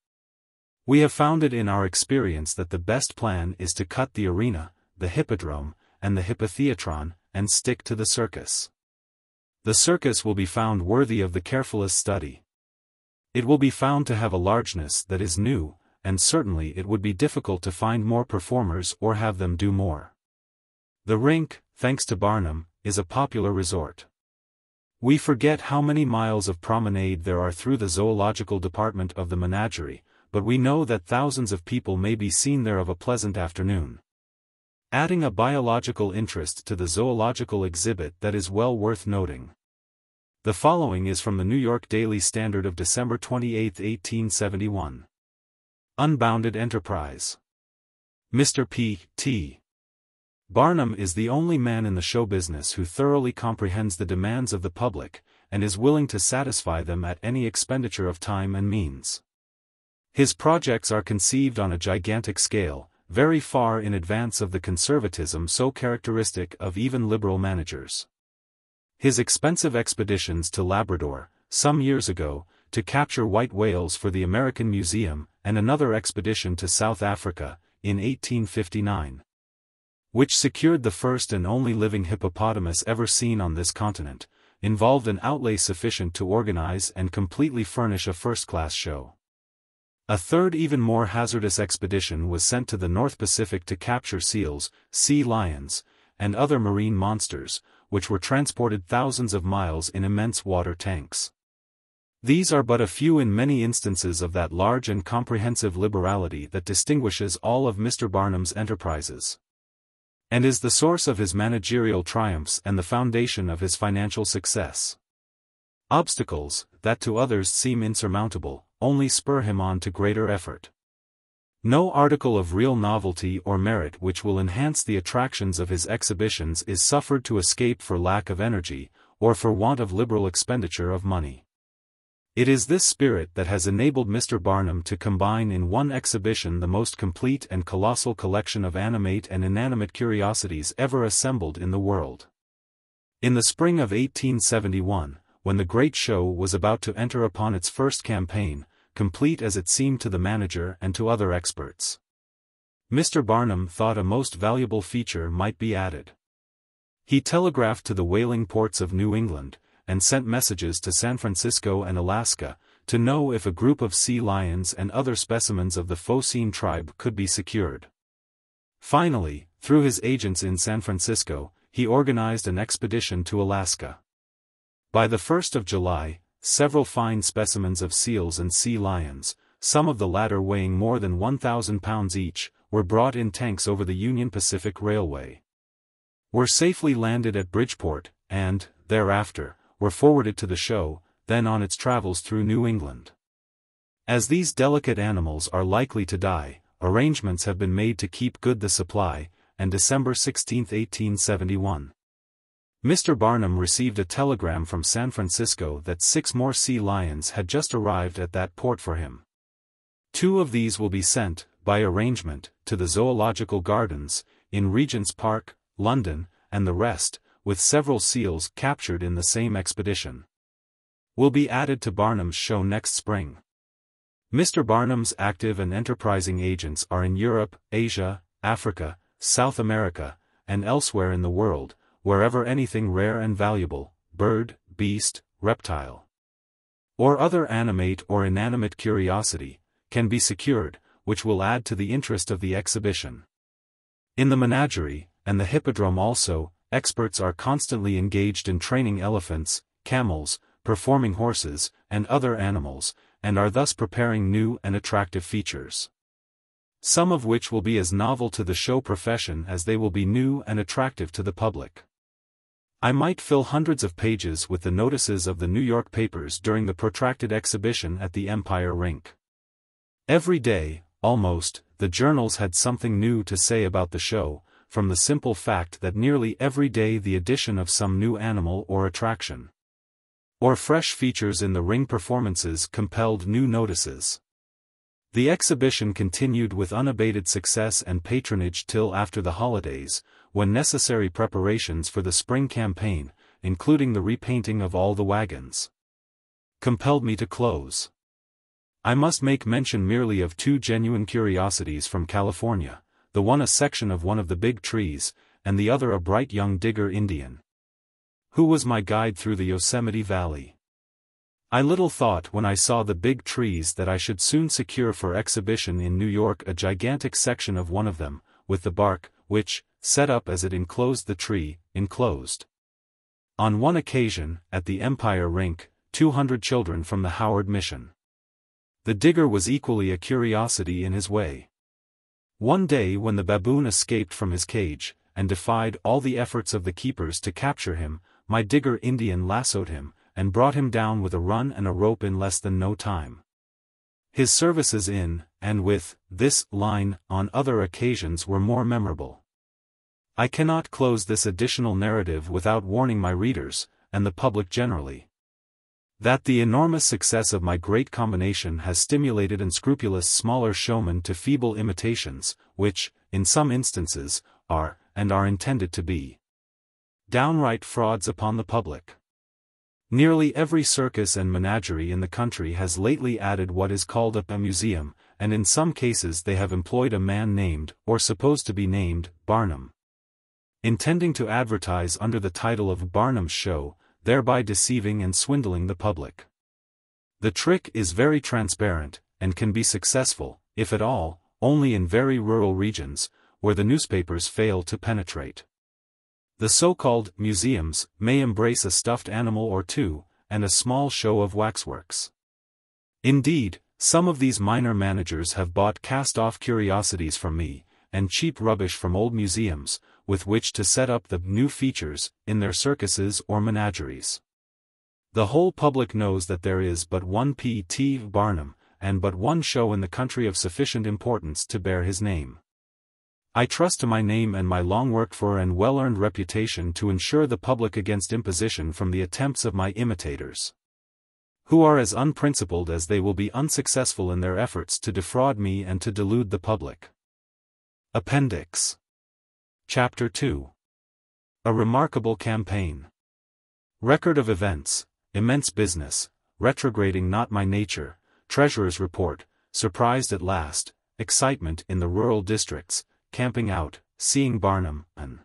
We have found it in our experience that the best plan is to cut the arena, the hippodrome, and the hippotheatron, and stick to the circus. The circus will be found worthy of the carefulest study. It will be found to have a largeness that is new, and certainly it would be difficult to find more performers or have them do more. The rink, thanks to Barnum, is a popular resort. We forget how many miles of promenade there are through the zoological department of the menagerie, but we know that thousands of people may be seen there of a pleasant afternoon, adding a biological interest to the zoological exhibit that is well worth noting. The following is from the New York Daily Standard of December 28, 1871. Unbounded Enterprise. Mr. P. T. Barnum is the only man in the show business who thoroughly comprehends the demands of the public, and is willing to satisfy them at any expenditure of time and means. His projects are conceived on a gigantic scale, very far in advance of the conservatism so characteristic of even liberal managers. His expensive expeditions to Labrador, some years ago, to capture white whales for the American Museum, and another expedition to South Africa, in 1859, which secured the first and only living hippopotamus ever seen on this continent, involved an outlay sufficient to organize and completely furnish a first-class show. A third even more hazardous expedition was sent to the North Pacific to capture seals, sea lions, and other marine monsters, which were transported thousands of miles in immense water tanks. These are but a few in many instances of that large and comprehensive liberality that distinguishes all of Mr. Barnum's enterprises, and is the source of his managerial triumphs and the foundation of his financial success. Obstacles, that to others seem insurmountable, only spur him on to greater effort. No article of real novelty or merit which will enhance the attractions of his exhibitions is suffered to escape for lack of energy, or for want of liberal expenditure of money. It is this spirit that has enabled Mr. Barnum to combine in one exhibition the most complete and colossal collection of animate and inanimate curiosities ever assembled in the world. In the spring of 1871, when the great show was about to enter upon its first campaign, complete as it seemed to the manager and to other experts, Mr. Barnum thought a most valuable feature might be added. He telegraphed to the whaling ports of New England, and sent messages to San Francisco and Alaska, to know if a group of sea lions and other specimens of the Phocine tribe could be secured. Finally, through his agents in San Francisco, he organized an expedition to Alaska. By the 1st of July, several fine specimens of seals and sea lions, some of the latter weighing more than 1,000 pounds each, were brought in tanks over the Union Pacific Railway, were safely landed at Bridgeport, and, thereafter, were forwarded to the show, then on its travels through New England. As these delicate animals are likely to die, arrangements have been made to keep good the supply, and December 16, 1871. Mr. Barnum received a telegram from San Francisco that 6 more sea lions had just arrived at that port for him. 2 of these will be sent, by arrangement, to the Zoological Gardens, in Regent's Park, London, and the rest, with several seals captured in the same expedition, will be added to Barnum's show next spring. Mr. Barnum's active and enterprising agents are in Europe, Asia, Africa, South America, and elsewhere in the world, wherever anything rare and valuable, bird, beast, reptile, or other animate or inanimate curiosity, can be secured, which will add to the interest of the exhibition. In the menagerie, and the hippodrome also, experts are constantly engaged in training elephants, camels, performing horses, and other animals, and are thus preparing new and attractive features, some of which will be as novel to the show profession as they will be new and attractive to the public. I might fill hundreds of pages with the notices of the New York papers during the protracted exhibition at the Empire Rink. Every day, almost, the journals had something new to say about the show, from the simple fact that nearly every day the addition of some new animal or attraction, or fresh features in the ring performances compelled new notices. The exhibition continued with unabated success and patronage till after the holidays, when necessary preparations for the spring campaign, including the repainting of all the wagons, compelled me to close. I must make mention merely of 2 genuine curiosities from California, the one a section of one of the big trees, and the other a bright young digger Indian, who was my guide through the Yosemite Valley. I little thought when I saw the big trees that I should soon secure for exhibition in New York a gigantic section of one of them, with the bark, which, set up as it enclosed the tree, enclosed. On one occasion, at the Empire Rink, 200 children from the Howard Mission. The digger was equally a curiosity in his way. One day when the baboon escaped from his cage, and defied all the efforts of the keepers to capture him, my digger Indian lassoed him, and brought him down with a run and a rope in less than no time. His services in, and with, this line, on other occasions were more memorable. I cannot close this additional narrative without warning my readers, and the public generally, that the enormous success of my great combination has stimulated unscrupulous smaller showmen to feeble imitations, which, in some instances, are, and are intended to be, downright frauds upon the public. Nearly every circus and menagerie in the country has lately added what is called a museum, and in some cases they have employed a man named, or supposed to be named, Barnum, intending to advertise under the title of Barnum's Show, thereby deceiving and swindling the public. The trick is very transparent, and can be successful, if at all, only in very rural regions, where the newspapers fail to penetrate. The so-called museums may embrace a stuffed animal or two, and a small show of waxworks. Indeed, some of these minor managers have bought cast-off curiosities from me, and cheap rubbish from old museums, with which to set up the new features in their circuses or menageries. The whole public knows that there is but one P.T. Barnum, and but one show in the country of sufficient importance to bear his name. I trust to my name and my long worked for and well-earned reputation to ensure the public against imposition from the attempts of my imitators, who are as unprincipled as they will be unsuccessful in their efforts to defraud me and to delude the public. Appendix. Chapter 2. A remarkable campaign. Record of events, immense business, retrograding not my nature, treasurer's report, surprised at last, excitement in the rural districts, camping out, seeing Barnum, an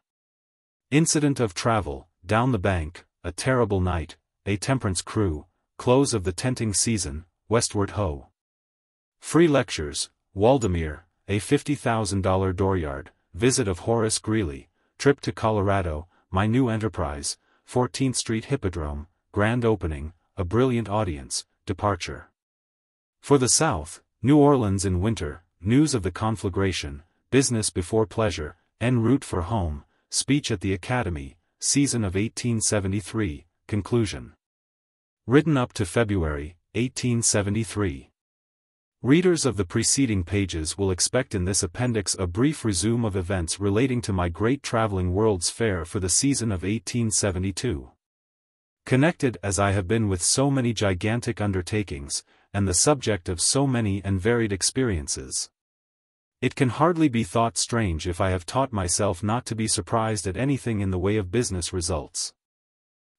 incident of travel, down the bank, a terrible night, a temperance crew, close of the tenting season, westward ho. Free lectures, Waldemere, a $50,000 dooryard, visit of Horace Greeley, trip to Colorado, my new enterprise, 14th Street Hippodrome, grand opening, a brilliant audience, departure for the South, New Orleans in winter, news of the conflagration, business before pleasure, en route for home, speech at the Academy, season of 1873, conclusion. Written up to February, 1873. Readers of the preceding pages will expect in this appendix a brief resume of events relating to my great traveling World's Fair for the season of 1872. Connected as I have been with so many gigantic undertakings, and the subject of so many and varied experiences, it can hardly be thought strange if I have taught myself not to be surprised at anything in the way of business results.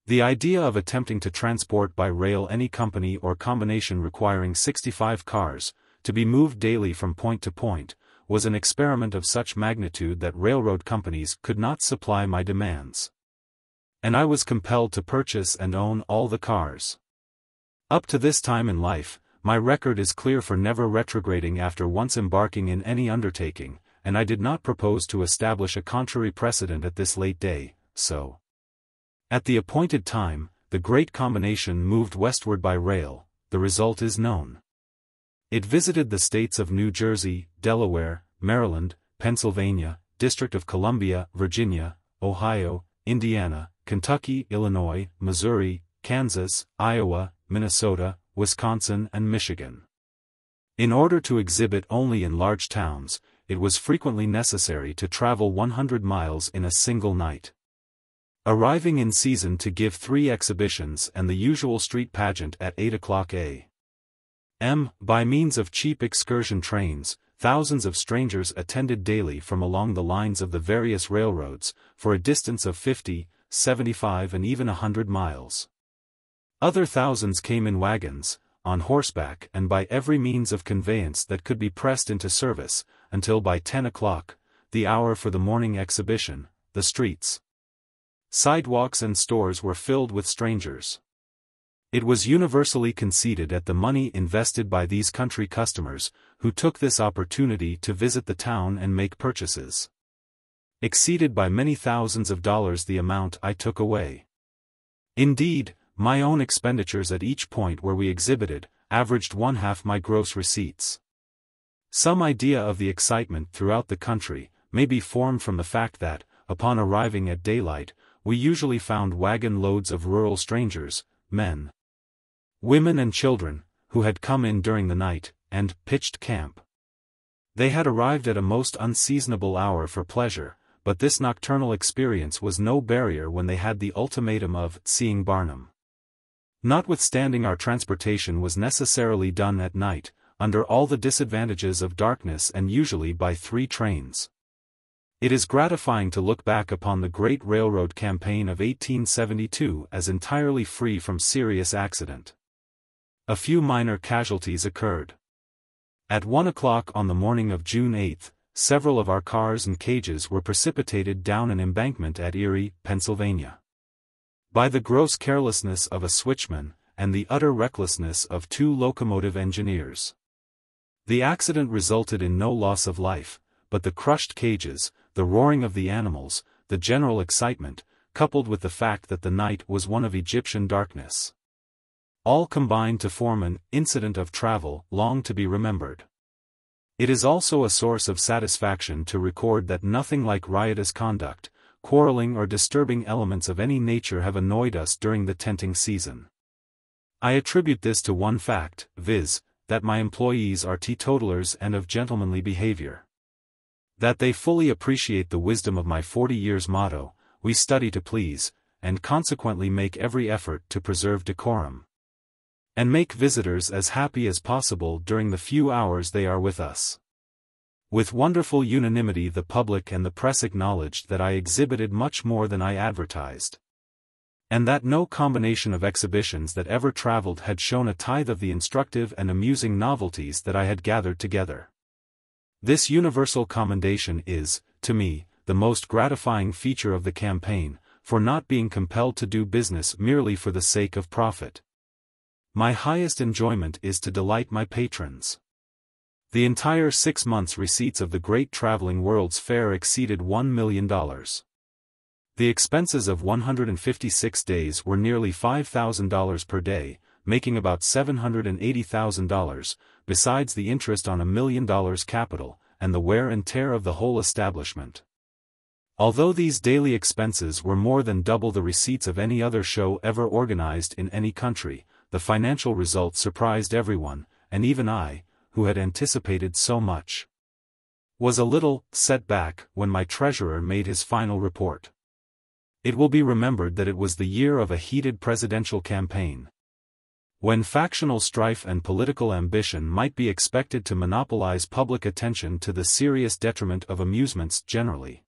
The idea of attempting to transport by rail any company or combination requiring 65 cars, to be moved daily from point to point, was an experiment of such magnitude that railroad companies could not supply my demands, and I was compelled to purchase and own all the cars. Up to this time in life, my record is clear for never retrograding after once embarking in any undertaking, and I did not propose to establish a contrary precedent at this late day, so. At the appointed time, the great combination moved westward by rail, the result is known. It visited the states of New Jersey, Delaware, Maryland, Pennsylvania, District of Columbia, Virginia, Ohio, Indiana, Kentucky, Illinois, Missouri, Kansas, Iowa, Minnesota, Wisconsin and Michigan. In order to exhibit only in large towns, it was frequently necessary to travel 100 miles in a single night. Arriving in season to give 3 exhibitions and the usual street pageant at 8 o'clock a.m. By means of cheap excursion trains, thousands of strangers attended daily from along the lines of the various railroads, for a distance of 50, 75 and even 100 miles. Other thousands came in wagons, on horseback and by every means of conveyance that could be pressed into service, until by 10 o'clock, the hour for the morning exhibition, the streets, sidewalks and stores were filled with strangers. It was universally conceded at the money invested by these country customers, who took this opportunity to visit the town and make purchases, exceeded by many thousands of dollars the amount I took away. Indeed, my own expenditures at each point where we exhibited, averaged 1/2 my gross receipts. Some idea of the excitement throughout the country may be formed from the fact that, upon arriving at daylight, we usually found wagon loads of rural strangers, men, women and children, who had come in during the night, and pitched camp. They had arrived at a most unseasonable hour for pleasure, but this nocturnal experience was no barrier when they had the ultimatum of seeing Barnum. Notwithstanding our transportation was necessarily done at night, under all the disadvantages of darkness and usually by 3 trains. It is gratifying to look back upon the great railroad campaign of 1872 as entirely free from serious accident. A few minor casualties occurred. At 1 o'clock on the morning of June 8, several of our cars and cages were precipitated down an embankment at Erie, Pennsylvania, by the gross carelessness of a switchman, and the utter recklessness of 2 locomotive engineers. The accident resulted in no loss of life, but the crushed cages, the roaring of the animals, the general excitement, coupled with the fact that the night was one of Egyptian darkness, all combined to form an incident of travel long to be remembered. It is also a source of satisfaction to record that nothing like riotous conduct, quarreling or disturbing elements of any nature have annoyed us during the tenting season. I attribute this to one fact, viz., that my employees are teetotalers and of gentlemanly behavior. That they fully appreciate the wisdom of my 40 years motto, we study to please, and consequently make every effort to preserve decorum, and make visitors as happy as possible during the few hours they are with us. With wonderful unanimity the public and the press acknowledged that I exhibited much more than I advertised, and that no combination of exhibitions that ever traveled had shown a tithe of the instructive and amusing novelties that I had gathered together. This universal commendation is, to me, the most gratifying feature of the campaign, for not being compelled to do business merely for the sake of profit. My highest enjoyment is to delight my patrons. The entire 6 months' receipts of the great traveling World's Fair exceeded $1 million. The expenses of 156 days were nearly $5,000 per day, making about $780,000, besides the interest on $1 million capital, and the wear and tear of the whole establishment. Although these daily expenses were more than double the receipts of any other show ever organized in any country, the financial result surprised everyone, and even I, who had anticipated so much, was a little set back when my treasurer made his final report. It will be remembered that it was the year of a heated presidential campaign, when factional strife and political ambition might be expected to monopolize public attention to the serious detriment of amusements generally.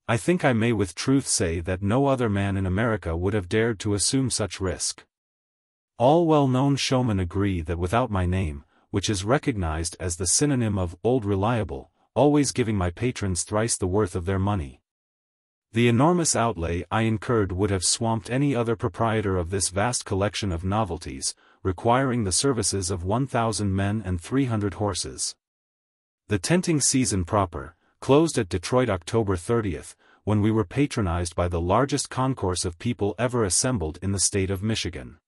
I think I may with truth say that no other man in America would have dared to assume such risk. All well-known showmen agree that without my name, which is recognized as the synonym of old reliable, always giving my patrons thrice the worth of their money, the enormous outlay I incurred would have swamped any other proprietor of this vast collection of novelties, requiring the services of 1,000 men and 300 horses. The tenting season proper closed at Detroit October 30th, when we were patronized by the largest concourse of people ever assembled in the state of Michigan.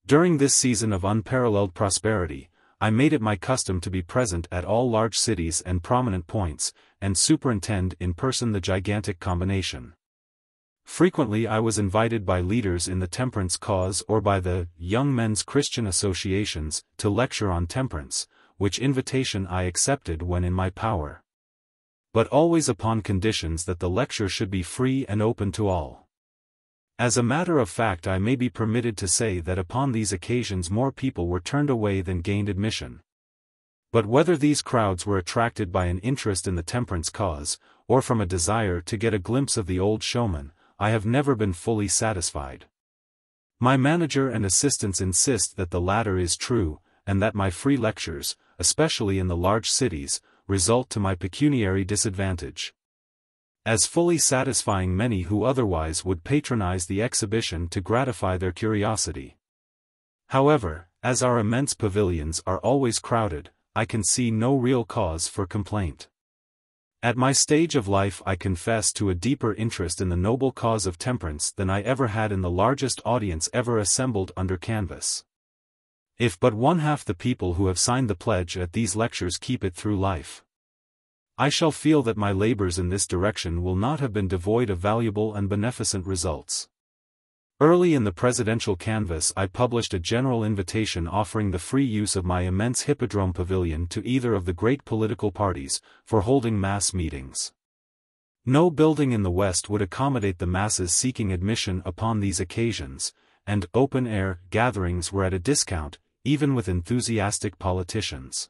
During this season of unparalleled prosperity, I made it my custom to be present at all large cities and prominent points, and superintend in person the gigantic combination. Frequently I was invited by leaders in the temperance cause or by the Young Men's Christian Associations to lecture on temperance, which invitation I accepted when in my power, but always upon conditions that the lecture should be free and open to all. As a matter of fact, I may be permitted to say that upon these occasions more people were turned away than gained admission. But whether these crowds were attracted by an interest in the temperance cause, or from a desire to get a glimpse of the old showman, I have never been fully satisfied. My manager and assistants insist that the latter is true, and that my free lectures, especially in the large cities, result to my pecuniary disadvantage, as fully satisfying many who otherwise would patronize the exhibition to gratify their curiosity. However, as our immense pavilions are always crowded, I can see no real cause for complaint. At my stage of life I confess to a deeper interest in the noble cause of temperance than I ever had in the largest audience ever assembled under canvas. If but one half the people who have signed the pledge at these lectures keep it through life, I shall feel that my labors in this direction will not have been devoid of valuable and beneficent results. Early in the presidential canvass I published a general invitation offering the free use of my immense Hippodrome pavilion to either of the great political parties, for holding mass meetings. No building in the West would accommodate the masses seeking admission upon these occasions, and open-air gatherings were at a discount, even with enthusiastic politicians.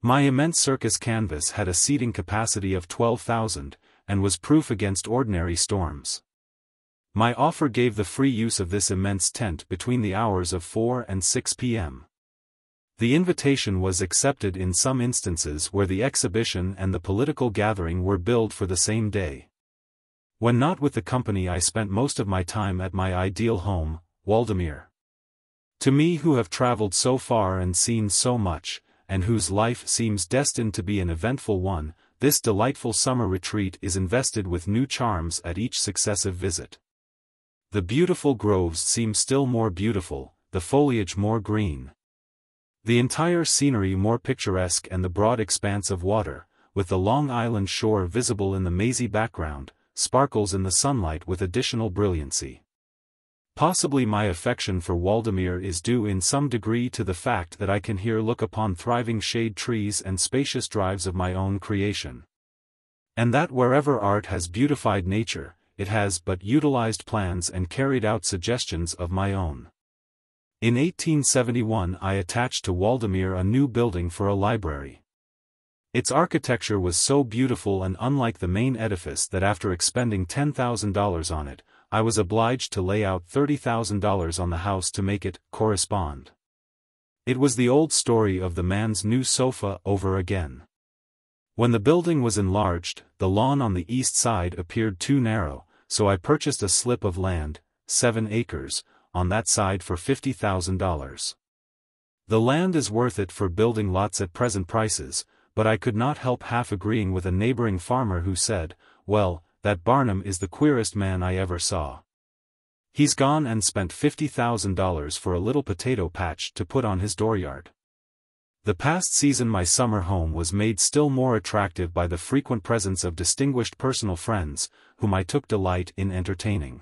My immense circus canvas had a seating capacity of 12,000, and was proof against ordinary storms. My offer gave the free use of this immense tent between the hours of 4 and 6 p.m. The invitation was accepted in some instances where the exhibition and the political gathering were billed for the same day. When not with the company I spent most of my time at my ideal home, Waldameer. To me who have traveled so far and seen so much, and whose life seems destined to be an eventful one, this delightful summer retreat is invested with new charms at each successive visit. The beautiful groves seem still more beautiful, the foliage more green. The entire scenery more picturesque, and the broad expanse of water, with the Long Island shore visible in the mazy background, sparkles in the sunlight with additional brilliancy. Possibly my affection for Waldameer is due in some degree to the fact that I can here look upon thriving shade trees and spacious drives of my own creation. And that wherever art has beautified nature, it has but utilized plans and carried out suggestions of my own. In 1871 I attached to Waldameer a new building for a library. Its architecture was so beautiful and unlike the main edifice that after expending $10,000 on it, I was obliged to lay out $30,000 on the house to make it correspond. It was the old story of the man's new sofa over again. When the building was enlarged, the lawn on the east side appeared too narrow, so I purchased a slip of land, 7 acres, on that side for $50,000. The land is worth it for building lots at present prices, but I could not help half agreeing with a neighboring farmer who said, "Well, that Barnum is the queerest man I ever saw. He's gone and spent $50,000 for a little potato patch to put on his dooryard." The past season my summer home was made still more attractive by the frequent presence of distinguished personal friends, whom I took delight in entertaining.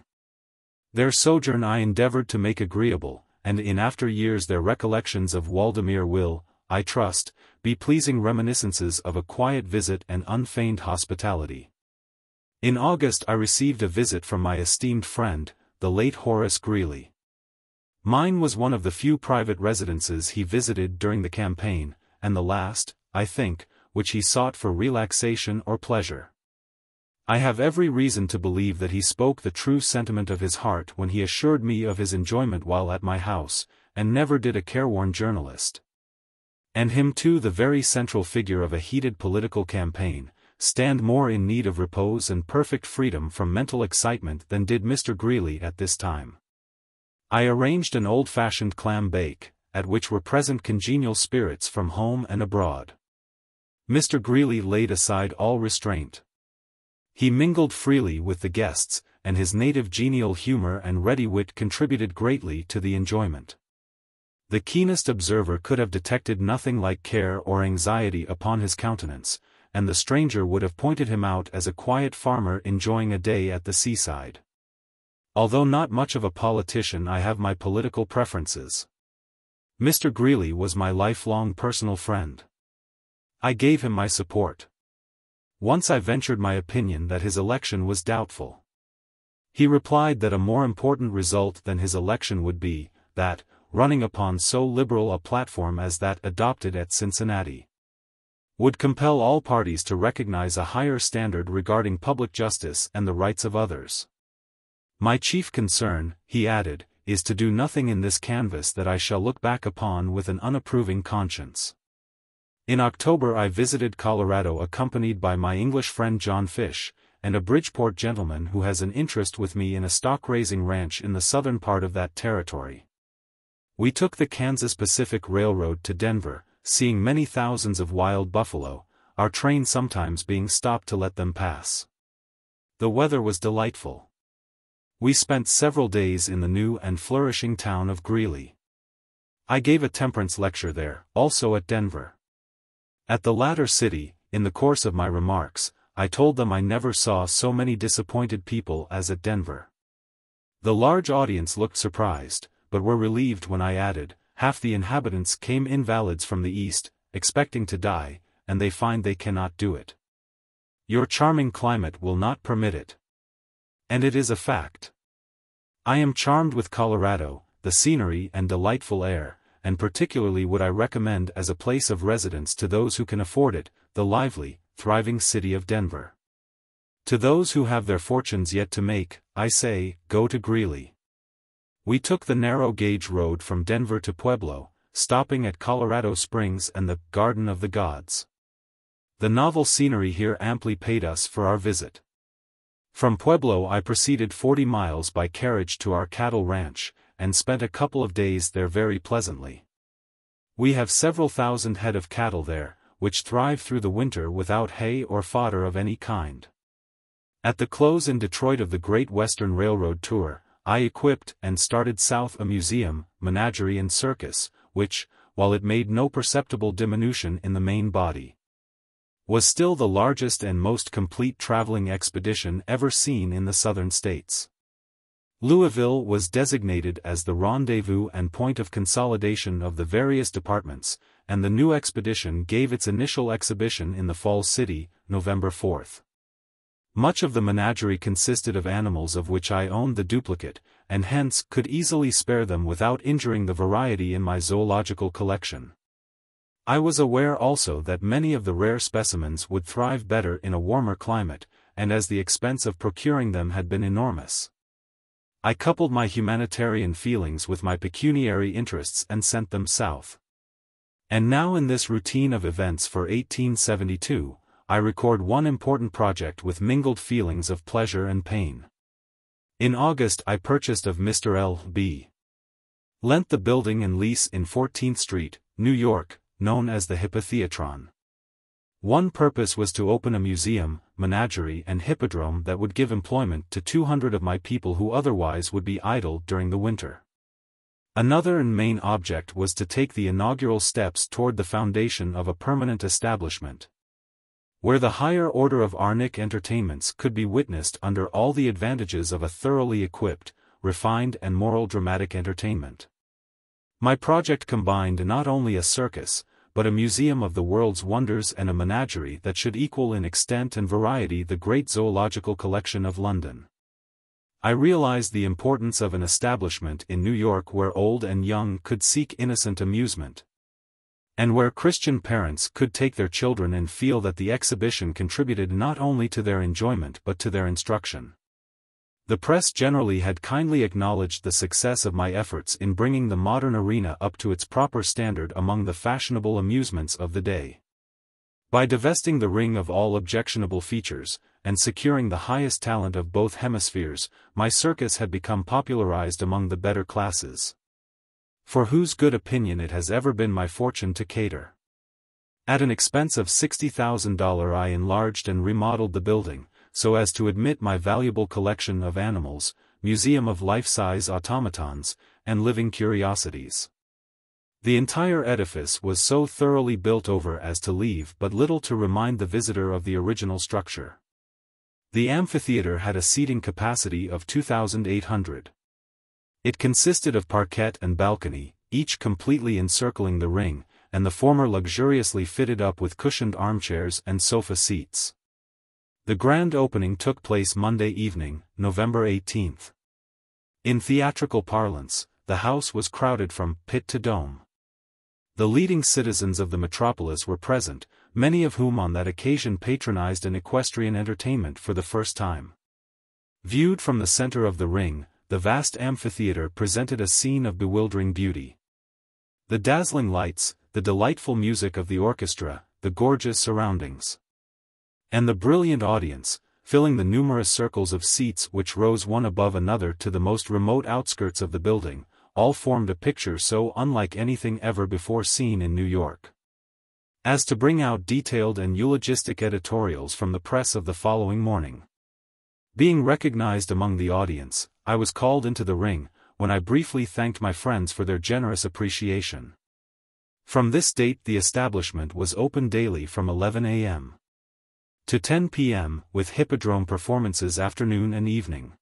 Their sojourn I endeavored to make agreeable, and in after years their recollections of Waldameer will, I trust, be pleasing reminiscences of a quiet visit and unfeigned hospitality. In August I received a visit from my esteemed friend, the late Horace Greeley. Mine was one of the few private residences he visited during the campaign, and the last, I think, which he sought for relaxation or pleasure. I have every reason to believe that he spoke the true sentiment of his heart when he assured me of his enjoyment while at my house, and never did a careworn journalist. And him too, the very central figure of a heated political campaign, stand more in need of repose and perfect freedom from mental excitement than did Mr. Greeley at this time. I arranged an old-fashioned clam bake, at which were present congenial spirits from home and abroad. Mr. Greeley laid aside all restraint. He mingled freely with the guests, and his native genial humor and ready wit contributed greatly to the enjoyment. The keenest observer could have detected nothing like care or anxiety upon his countenance, and the stranger would have pointed him out as a quiet farmer enjoying a day at the seaside. Although not much of a politician, I have my political preferences. Mr. Greeley was my lifelong personal friend. I gave him my support. Once I ventured my opinion that his election was doubtful. He replied that a more important result than his election would be, that, running upon so liberal a platform as that adopted at Cincinnati, would compel all parties to recognize a higher standard regarding public justice and the rights of others. My chief concern, he added, is to do nothing in this canvass that I shall look back upon with an unapproving conscience. In October I visited Colorado accompanied by my English friend John Fish, and a Bridgeport gentleman who has an interest with me in a stock-raising ranch in the southern part of that territory. We took the Kansas Pacific Railroad to Denver, seeing many thousands of wild buffalo, our train sometimes being stopped to let them pass. The weather was delightful. We spent several days in the new and flourishing town of Greeley. I gave a temperance lecture there, also at Denver. At the latter city, in the course of my remarks, I told them I never saw so many disappointed people as at Denver. The large audience looked surprised, but were relieved when I added, half the inhabitants came invalids from the East, expecting to die, and they find they cannot do it. Your charming climate will not permit it. And it is a fact. I am charmed with Colorado, the scenery and delightful air, and particularly would I recommend as a place of residence to those who can afford it, the lively, thriving city of Denver. To those who have their fortunes yet to make, I say, go to Greeley. We took the narrow gauge road from Denver to Pueblo, stopping at Colorado Springs and the Garden of the Gods. The novel scenery here amply paid us for our visit. From Pueblo I proceeded 40 miles by carriage to our cattle ranch, and spent a couple of days there very pleasantly. We have several thousand head of cattle there, which thrive through the winter without hay or fodder of any kind. At the close in Detroit of the Great Western Railroad tour, I equipped and started south a museum, menagerie and circus, which, while it made no perceptible diminution in the main body, was still the largest and most complete traveling expedition ever seen in the Southern states. Louisville was designated as the rendezvous and point of consolidation of the various departments, and the new expedition gave its initial exhibition in the Falls City, November 4. Much of the menagerie consisted of animals of which I owned the duplicate, and hence could easily spare them without injuring the variety in my zoological collection. I was aware also that many of the rare specimens would thrive better in a warmer climate, and as the expense of procuring them had been enormous, I coupled my humanitarian feelings with my pecuniary interests and sent them south. And now in this routine of events for 1872, I record one important project with mingled feelings of pleasure and pain. In August I purchased of Mr. L.B. Lent the building and lease in 14th Street, New York, known as the Hippotheatron. One purpose was to open a museum, menagerie and hippodrome that would give employment to 200 of my people who otherwise would be idle during the winter. Another and main object was to take the inaugural steps toward the foundation of a permanent establishment, where the higher order of Arnic entertainments could be witnessed under all the advantages of a thoroughly equipped, refined and moral dramatic entertainment. My project combined not only a circus, but a museum of the world's wonders and a menagerie that should equal in extent and variety the great zoological collection of London. I realized the importance of an establishment in New York where old and young could seek innocent amusement, and where Christian parents could take their children and feel that the exhibition contributed not only to their enjoyment but to their instruction. The press generally had kindly acknowledged the success of my efforts in bringing the modern arena up to its proper standard among the fashionable amusements of the day. By divesting the ring of all objectionable features, and securing the highest talent of both hemispheres, my circus had become popularized among the better classes, for whose good opinion it has ever been my fortune to cater. At an expense of $60,000 I enlarged and remodeled the building, so as to admit my valuable collection of animals, museum of life-size automatons, and living curiosities. The entire edifice was so thoroughly built over as to leave but little to remind the visitor of the original structure. The amphitheater had a seating capacity of 2,800. It consisted of parquet and balcony, each completely encircling the ring, and the former luxuriously fitted up with cushioned armchairs and sofa seats. The grand opening took place Monday evening, November 18. In theatrical parlance, the house was crowded from pit to dome. The leading citizens of the metropolis were present, many of whom on that occasion patronized an equestrian entertainment for the first time. Viewed from the center of the ring, the vast amphitheater presented a scene of bewildering beauty. The dazzling lights, the delightful music of the orchestra, the gorgeous surroundings, and the brilliant audience, filling the numerous circles of seats which rose one above another to the most remote outskirts of the building, all formed a picture so unlike anything ever before seen in New York, as to bring out detailed and eulogistic editorials from the press of the following morning. Being recognized among the audience, I was called into the ring, when I briefly thanked my friends for their generous appreciation. From this date the establishment was open daily from 11 a.m. to 10 p.m., with hippodrome performances afternoon and evening.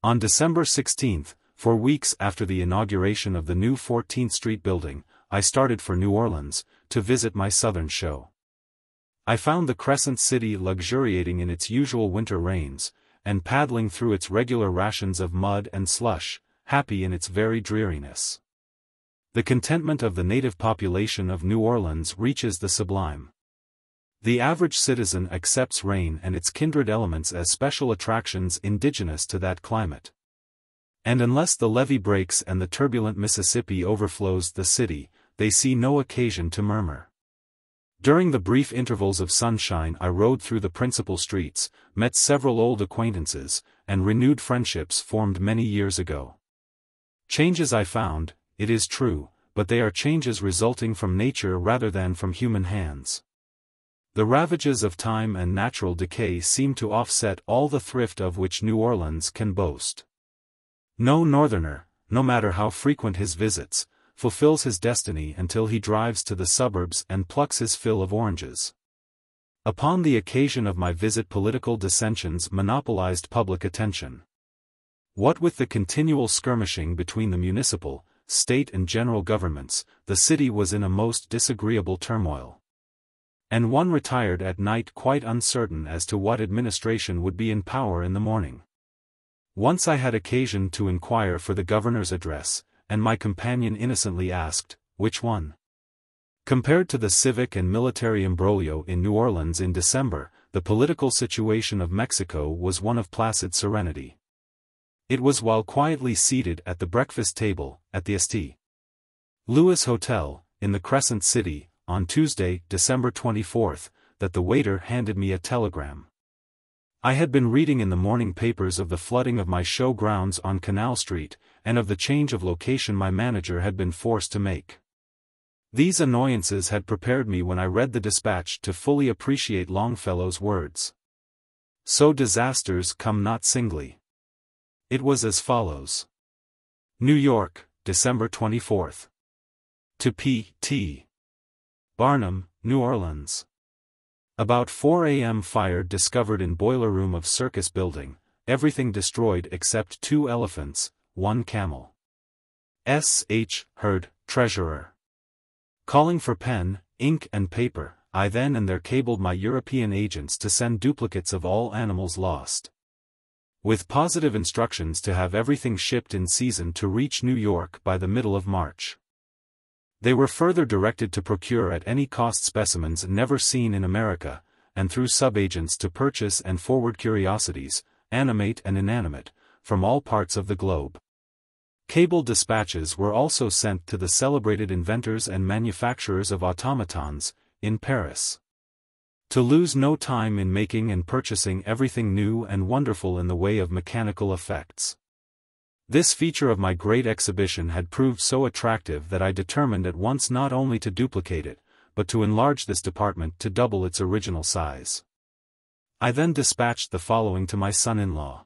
On December 16, 4 weeks after the inauguration of the new 14th Street building, I started for New Orleans, to visit my southern show. I found the Crescent City luxuriating in its usual winter rains, and paddling through its regular rations of mud and slush, happy in its very dreariness. The contentment of the native population of New Orleans reaches the sublime. The average citizen accepts rain and its kindred elements as special attractions indigenous to that climate. And unless the levee breaks and the turbulent Mississippi overflows the city, they see no occasion to murmur. During the brief intervals of sunshine I rode through the principal streets, met several old acquaintances, and renewed friendships formed many years ago. Changes I found, it is true, but they are changes resulting from nature rather than from human hands. The ravages of time and natural decay seem to offset all the thrift of which New Orleans can boast. No northerner, no matter how frequent his visits, fulfills his destiny until he drives to the suburbs and plucks his fill of oranges. Upon the occasion of my visit, political dissensions monopolized public attention. What with the continual skirmishing between the municipal, state and general governments, the city was in a most disagreeable turmoil. And one retired at night quite uncertain as to what administration would be in power in the morning. Once I had occasion to inquire for the governor's address, and my companion innocently asked, "Which one?" Compared to the civic and military imbroglio in New Orleans in December, the political situation of Mexico was one of placid serenity. It was while quietly seated at the breakfast table, at the St. Louis Hotel, in the Crescent City, on Tuesday, December 24th, that the waiter handed me a telegram. I had been reading in the morning papers of the flooding of my show grounds on Canal Street, and of the change of location my manager had been forced to make. These annoyances had prepared me when I read the dispatch to fully appreciate Longfellow's words. So disasters come not singly. It was as follows. New York, December 24th. To P.T. Barnum, New Orleans. About 4 a.m. Fire discovered in boiler room of circus building, everything destroyed except 2 elephants, 1 camel. S.H. Hurd, Treasurer. Calling for pen, ink and paper, I then and there cabled my European agents to send duplicates of all animals lost, with positive instructions to have everything shipped in season to reach New York by the middle of March. They were further directed to procure at any cost specimens never seen in America, and through subagents to purchase and forward curiosities, animate and inanimate, from all parts of the globe. Cable dispatches were also sent to the celebrated inventors and manufacturers of automatons, in Paris, to lose no time in making and purchasing everything new and wonderful in the way of mechanical effects. This feature of my great exhibition had proved so attractive that I determined at once not only to duplicate it, but to enlarge this department to double its original size. I then dispatched the following to my son-in-law.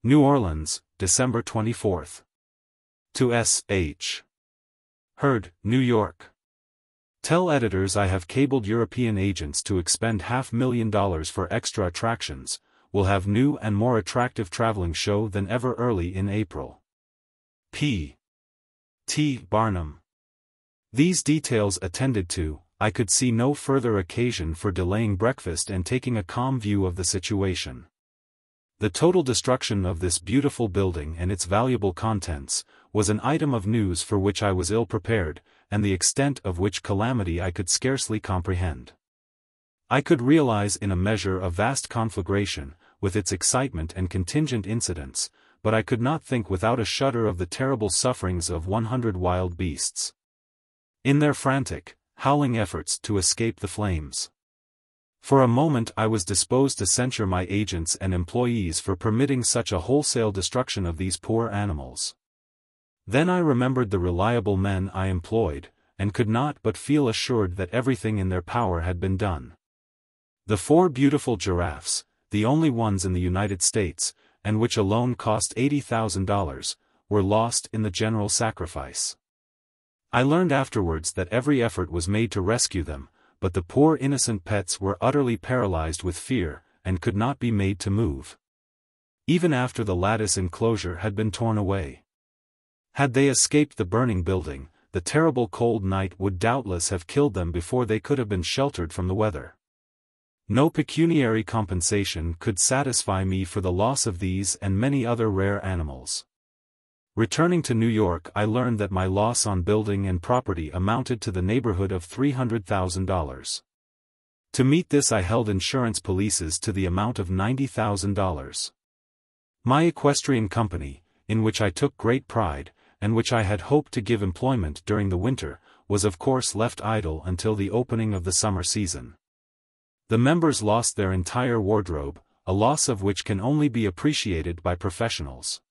New Orleans, December 24th. To S.H. Hurd, New York. Tell editors I have cabled European agents to expend $500,000 for extra attractions, will have new and more attractive traveling show than ever early in April. P. T. Barnum. These details attended to, I could see no further occasion for delaying breakfast and taking a calm view of the situation. The total destruction of this beautiful building and its valuable contents, was an item of news for which I was ill prepared, and the extent of which calamity I could scarcely comprehend. I could realize in a measure a vast conflagration, with its excitement and contingent incidents, but I could not think without a shudder of the terrible sufferings of 100 wild beasts, in their frantic, howling efforts to escape the flames. For a moment I was disposed to censure my agents and employees for permitting such a wholesale destruction of these poor animals. Then I remembered the reliable men I employed, and could not but feel assured that everything in their power had been done. The 4 beautiful giraffes, the only ones in the United States, and which alone cost $80,000, were lost in the general sacrifice. I learned afterwards that every effort was made to rescue them, but the poor innocent pets were utterly paralyzed with fear, and could not be made to move, even after the lattice enclosure had been torn away. Had they escaped the burning building, the terrible cold night would doubtless have killed them before they could have been sheltered from the weather. No pecuniary compensation could satisfy me for the loss of these and many other rare animals. Returning to New York, I learned that my loss on building and property amounted to the neighborhood of $300,000. To meet this I held insurance polices to the amount of $90,000. My equestrian company, in which I took great pride, and which I had hoped to give employment during the winter, was of course left idle until the opening of the summer season. The members lost their entire wardrobe, a loss of which can only be appreciated by professionals.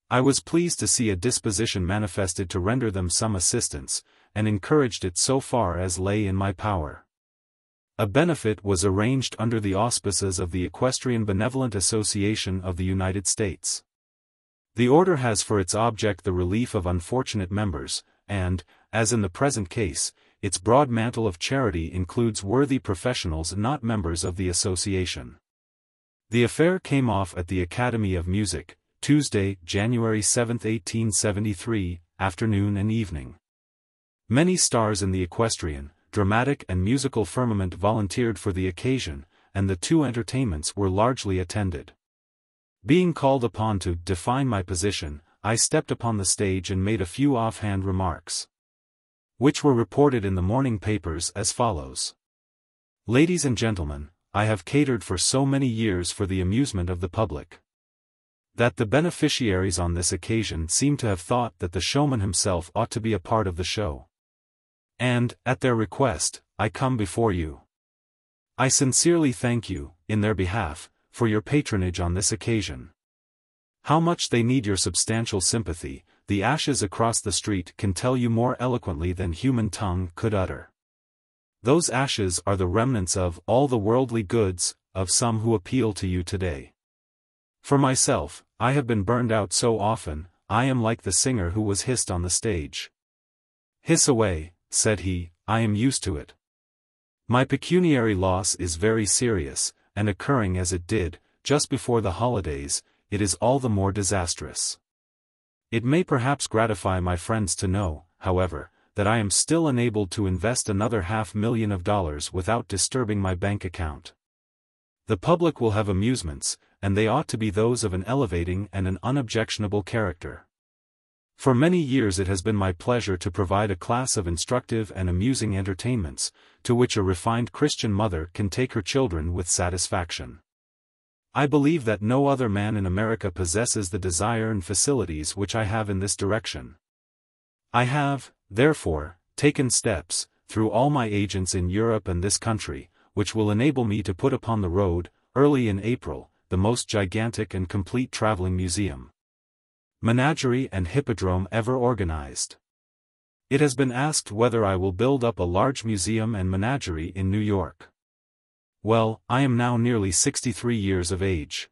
I was pleased to see a disposition manifested to render them some assistance, and encouraged it so far as lay in my power. A benefit was arranged under the auspices of the Equestrian Benevolent Association of the United States. The order has for its object the relief of unfortunate members, and, as in the present case, its broad mantle of charity includes worthy professionals not members of the association. The affair came off at the Academy of Music, Tuesday, January 7, 1873, afternoon and evening. Many stars in the equestrian, dramatic and musical firmament volunteered for the occasion, and the two entertainments were largely attended. Being called upon to define my position, I stepped upon the stage and made a few offhand remarks, which were reported in the morning papers as follows. Ladies and gentlemen, I have catered for so many years for the amusement of the public, that the beneficiaries on this occasion seem to have thought that the showman himself ought to be a part of the show. And, at their request, I come before you. I sincerely thank you, in their behalf, for your patronage on this occasion. How much they need your substantial sympathy, the ashes across the street can tell you more eloquently than human tongue could utter. Those ashes are the remnants of all the worldly goods of some who appeal to you today. For myself, I have been burned out so often, I am like the singer who was hissed on the stage. Hiss away, said he, I am used to it. My pecuniary loss is very serious, and occurring as it did, just before the holidays, it is all the more disastrous. It may perhaps gratify my friends to know, however, that I am still enabled to invest another $500,000 without disturbing my bank account. The public will have amusements, and they ought to be those of an elevating and an unobjectionable character. For many years it has been my pleasure to provide a class of instructive and amusing entertainments, to which a refined Christian mother can take her children with satisfaction. I believe that no other man in America possesses the desire and facilities which I have in this direction. I have, therefore, taken steps, through all my agents in Europe and this country, which will enable me to put upon the road, early in April, the most gigantic and complete traveling museum, menagerie and hippodrome ever organized. It has been asked whether I will build up a large museum and menagerie in New York. Well, I am now nearly 63 years of age.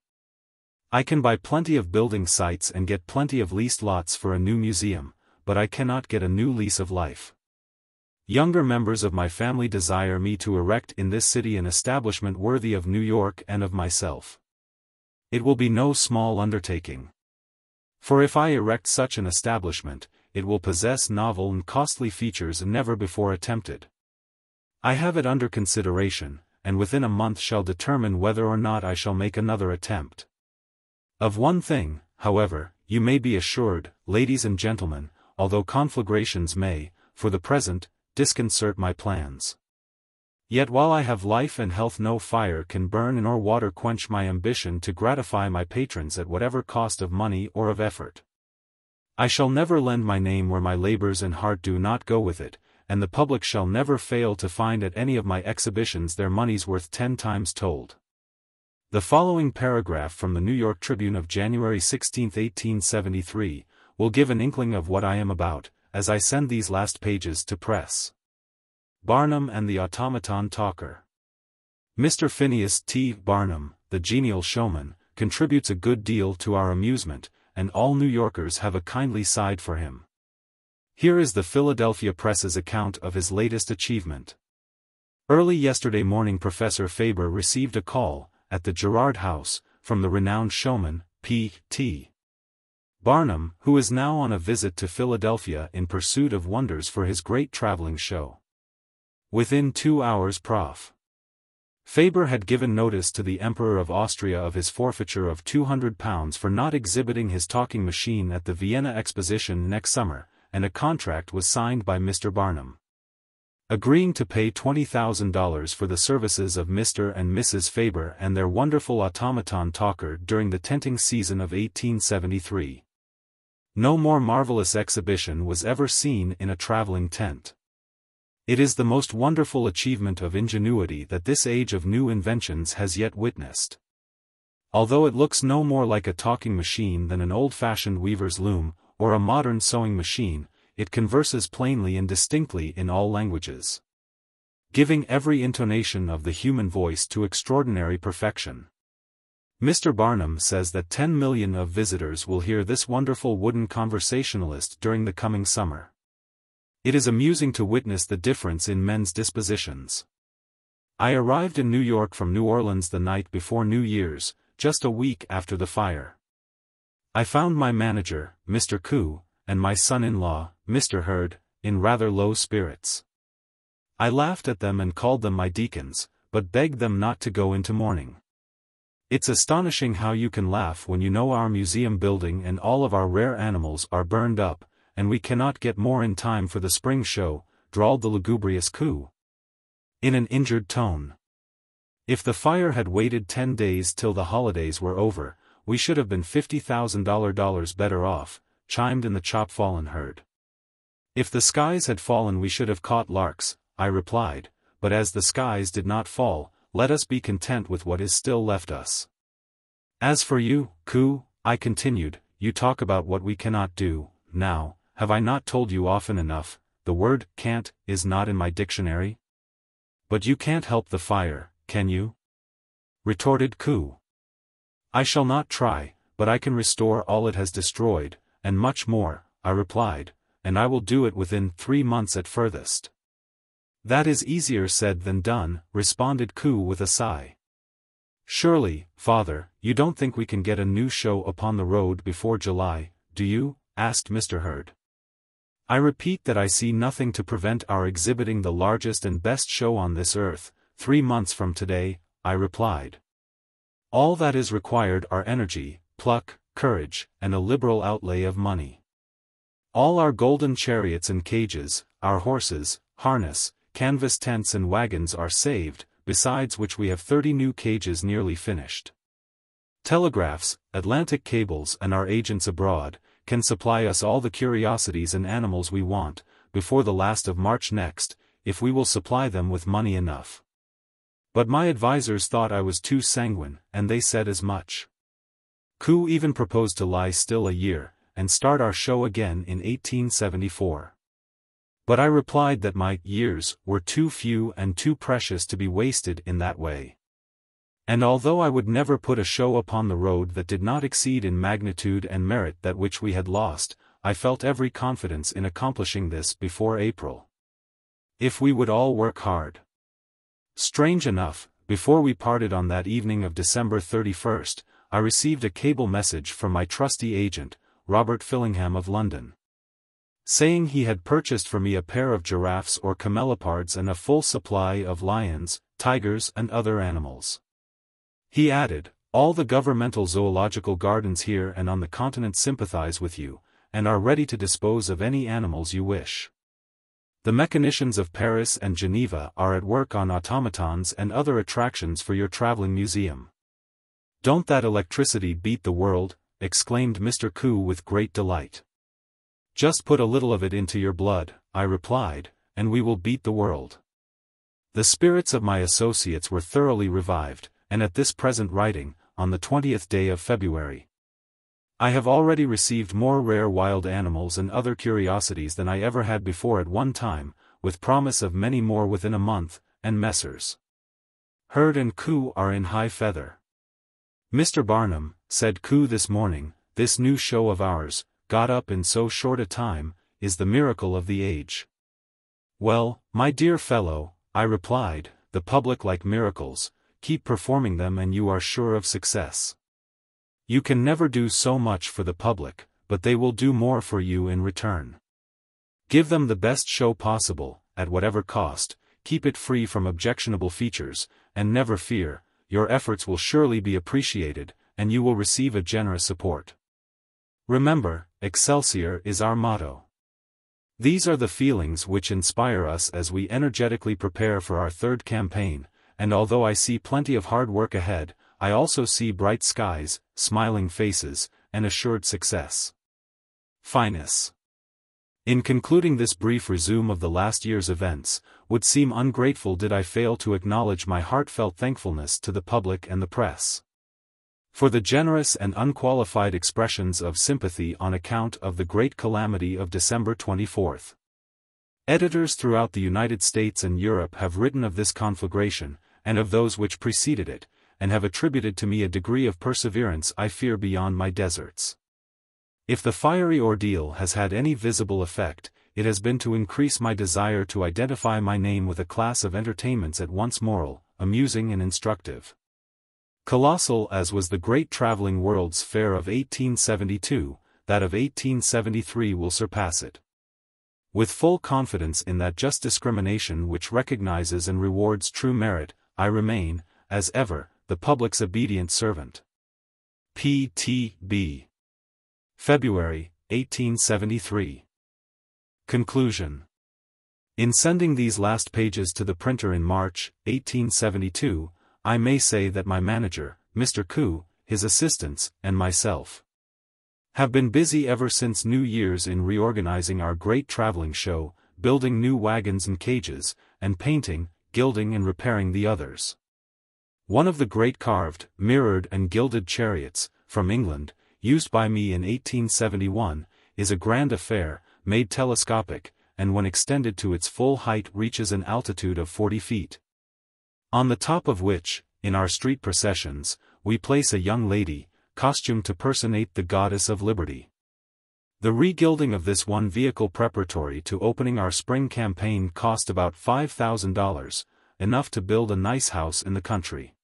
I can buy plenty of building sites and get plenty of leased lots for a new museum, but I cannot get a new lease of life. Younger members of my family desire me to erect in this city an establishment worthy of New York and of myself. It will be no small undertaking. For if I erect such an establishment, it will possess novel and costly features never before attempted. I have it under consideration, and within a month shall determine whether or not I shall make another attempt. Of one thing, however, you may be assured, ladies and gentlemen, although conflagrations may, for the present, disconcert my plans. Yet while I have life and health no fire can burn nor water quench my ambition to gratify my patrons at whatever cost of money or of effort. I shall never lend my name where my labors and heart do not go with it, and the public shall never fail to find at any of my exhibitions their money's worth 10 times told. The following paragraph from the New York Tribune of January 16, 1873, will give an inkling of what I am about, as I send these last pages to press. Barnum and the Automaton Talker. Mr. Phineas T. Barnum, the genial showman, contributes a good deal to our amusement, and all New Yorkers have a kindly side for him. Here is the Philadelphia Press's account of his latest achievement. Early yesterday morning Professor Faber received a call, at the Girard House, from the renowned showman, P.T. Barnum, who is now on a visit to Philadelphia in pursuit of wonders for his great traveling show. Within 2 hours Prof. Faber had given notice to the Emperor of Austria of his forfeiture of £200 for not exhibiting his talking machine at the Vienna Exposition next summer, and a contract was signed by Mr. Barnum, agreeing to pay $20,000 for the services of Mr. and Mrs. Faber and their wonderful automaton talker during the tenting season of 1873. No more marvelous exhibition was ever seen in a traveling tent. It is the most wonderful achievement of ingenuity that this age of new inventions has yet witnessed. Although it looks no more like a talking machine than an old-fashioned weaver's loom, or a modern sewing machine, it converses plainly and distinctly in all languages, giving every intonation of the human voice to extraordinary perfection. Mr. Barnum says that 10 million of visitors will hear this wonderful wooden conversationalist during the coming summer. It is amusing to witness the difference in men's dispositions. I arrived in New York from New Orleans the night before New Year's, just a week after the fire. I found my manager, Mr. Koo, and my son-in-law, Mr. Hurd, in rather low spirits. I laughed at them and called them my deacons, but begged them not to go into mourning. It's astonishing how you can laugh when you know our museum building and all of our rare animals are burned up, and we cannot get more in time for the spring show, drawled the lugubrious Koo, in an injured tone. If the fire had waited 10 days till the holidays were over, we should have been $50,000 better off, chimed in the chop-fallen Hurd. If the skies had fallen we should have caught larks, I replied, but as the skies did not fall, let us be content with what is still left us. As for you, Koo, I continued, you talk about what we cannot do. Now, have I not told you often enough, the word can't is not in my dictionary? But you can't help the fire, can you? Retorted Koo. I shall not try, but I can restore all it has destroyed, and much more, I replied, and I will do it within 3 months at furthest. That is easier said than done, responded Koo with a sigh. Surely, father, you don't think we can get a new show upon the road before July, do you? Asked Mr. Hurd. I repeat that I see nothing to prevent our exhibiting the largest and best show on this earth, 3 months from today, I replied. All that is required are energy, pluck, courage, and a liberal outlay of money. All our golden chariots and cages, our horses, harness, canvas tents and wagons are saved, besides which we have 30 new cages nearly finished. Telegraphs, Atlantic cables and our agents abroad, can supply us all the curiosities and animals we want, before the last of March next, if we will supply them with money enough. But my advisers thought I was too sanguine, and they said as much. Koo even proposed to lie still a year, and start our show again in 1874. But I replied that my years were too few and too precious to be wasted in that way. And although I would never put a show upon the road that did not exceed in magnitude and merit that which we had lost, I felt every confidence in accomplishing this before April, if we would all work hard. Strange enough, before we parted on that evening of December 31st, I received a cable message from my trusty agent, Robert Fillingham of London, saying he had purchased for me a pair of giraffes or camelopards and a full supply of lions, tigers and other animals. He added, all the governmental zoological gardens here and on the continent sympathize with you, and are ready to dispose of any animals you wish. The mechanicians of Paris and Geneva are at work on automatons and other attractions for your traveling museum. Don't that electricity beat the world? Exclaimed Mr. Koo with great delight. Just put a little of it into your blood, I replied, and we will beat the world. The spirits of my associates were thoroughly revived, and at this present writing, on the 20th day of February, I have already received more rare wild animals and other curiosities than I ever had before at one time, with promise of many more within a month, and Messrs. Hurd and Koo are in high feather. Mr. Barnum, said Koo this morning, this new show of ours, got up in so short a time, is the miracle of the age. Well, my dear fellow, I replied, the public like miracles, keep performing them and you are sure of success. You can never do so much for the public, but they will do more for you in return. Give them the best show possible, at whatever cost, keep it free from objectionable features, and never fear, your efforts will surely be appreciated, and you will receive a generous support. Remember, Excelsior is our motto. These are the feelings which inspire us as we energetically prepare for our third campaign, and although I see plenty of hard work ahead, I also see bright skies, smiling faces, and assured success. Phineas. In concluding this brief resume of the last year's events, would seem ungrateful did I fail to acknowledge my heartfelt thankfulness to the public and the press. for the generous and unqualified expressions of sympathy on account of the great calamity of December 24. Editors throughout the United States and Europe have written of this conflagration, and of those which preceded it, and have attributed to me a degree of perseverance I fear beyond my deserts. If the fiery ordeal has had any visible effect, it has been to increase my desire to identify my name with a class of entertainments at once moral, amusing and instructive. Colossal as was the great traveling World's Fair of 1872, that of 1873 will surpass it. With full confidence in that just discrimination which recognizes and rewards true merit, I remain, as ever, the public's obedient servant. P.T.B. February, 1873. Conclusion. In sending these last pages to the printer in March, 1872, I may say that my manager, Mr. Koo, his assistants, and myself have been busy ever since New Year's in reorganizing our great traveling show, building new wagons and cages, and painting, gilding and repairing the others. One of the great carved, mirrored and gilded chariots, from England, used by me in 1871, is a grand affair, made telescopic, and when extended to its full height reaches an altitude of 40 feet. On the top of which, in our street processions, we place a young lady, costumed to personate the goddess of liberty. The regilding of this one vehicle preparatory to opening our spring campaign cost about $5,000, enough to build a nice house in the country.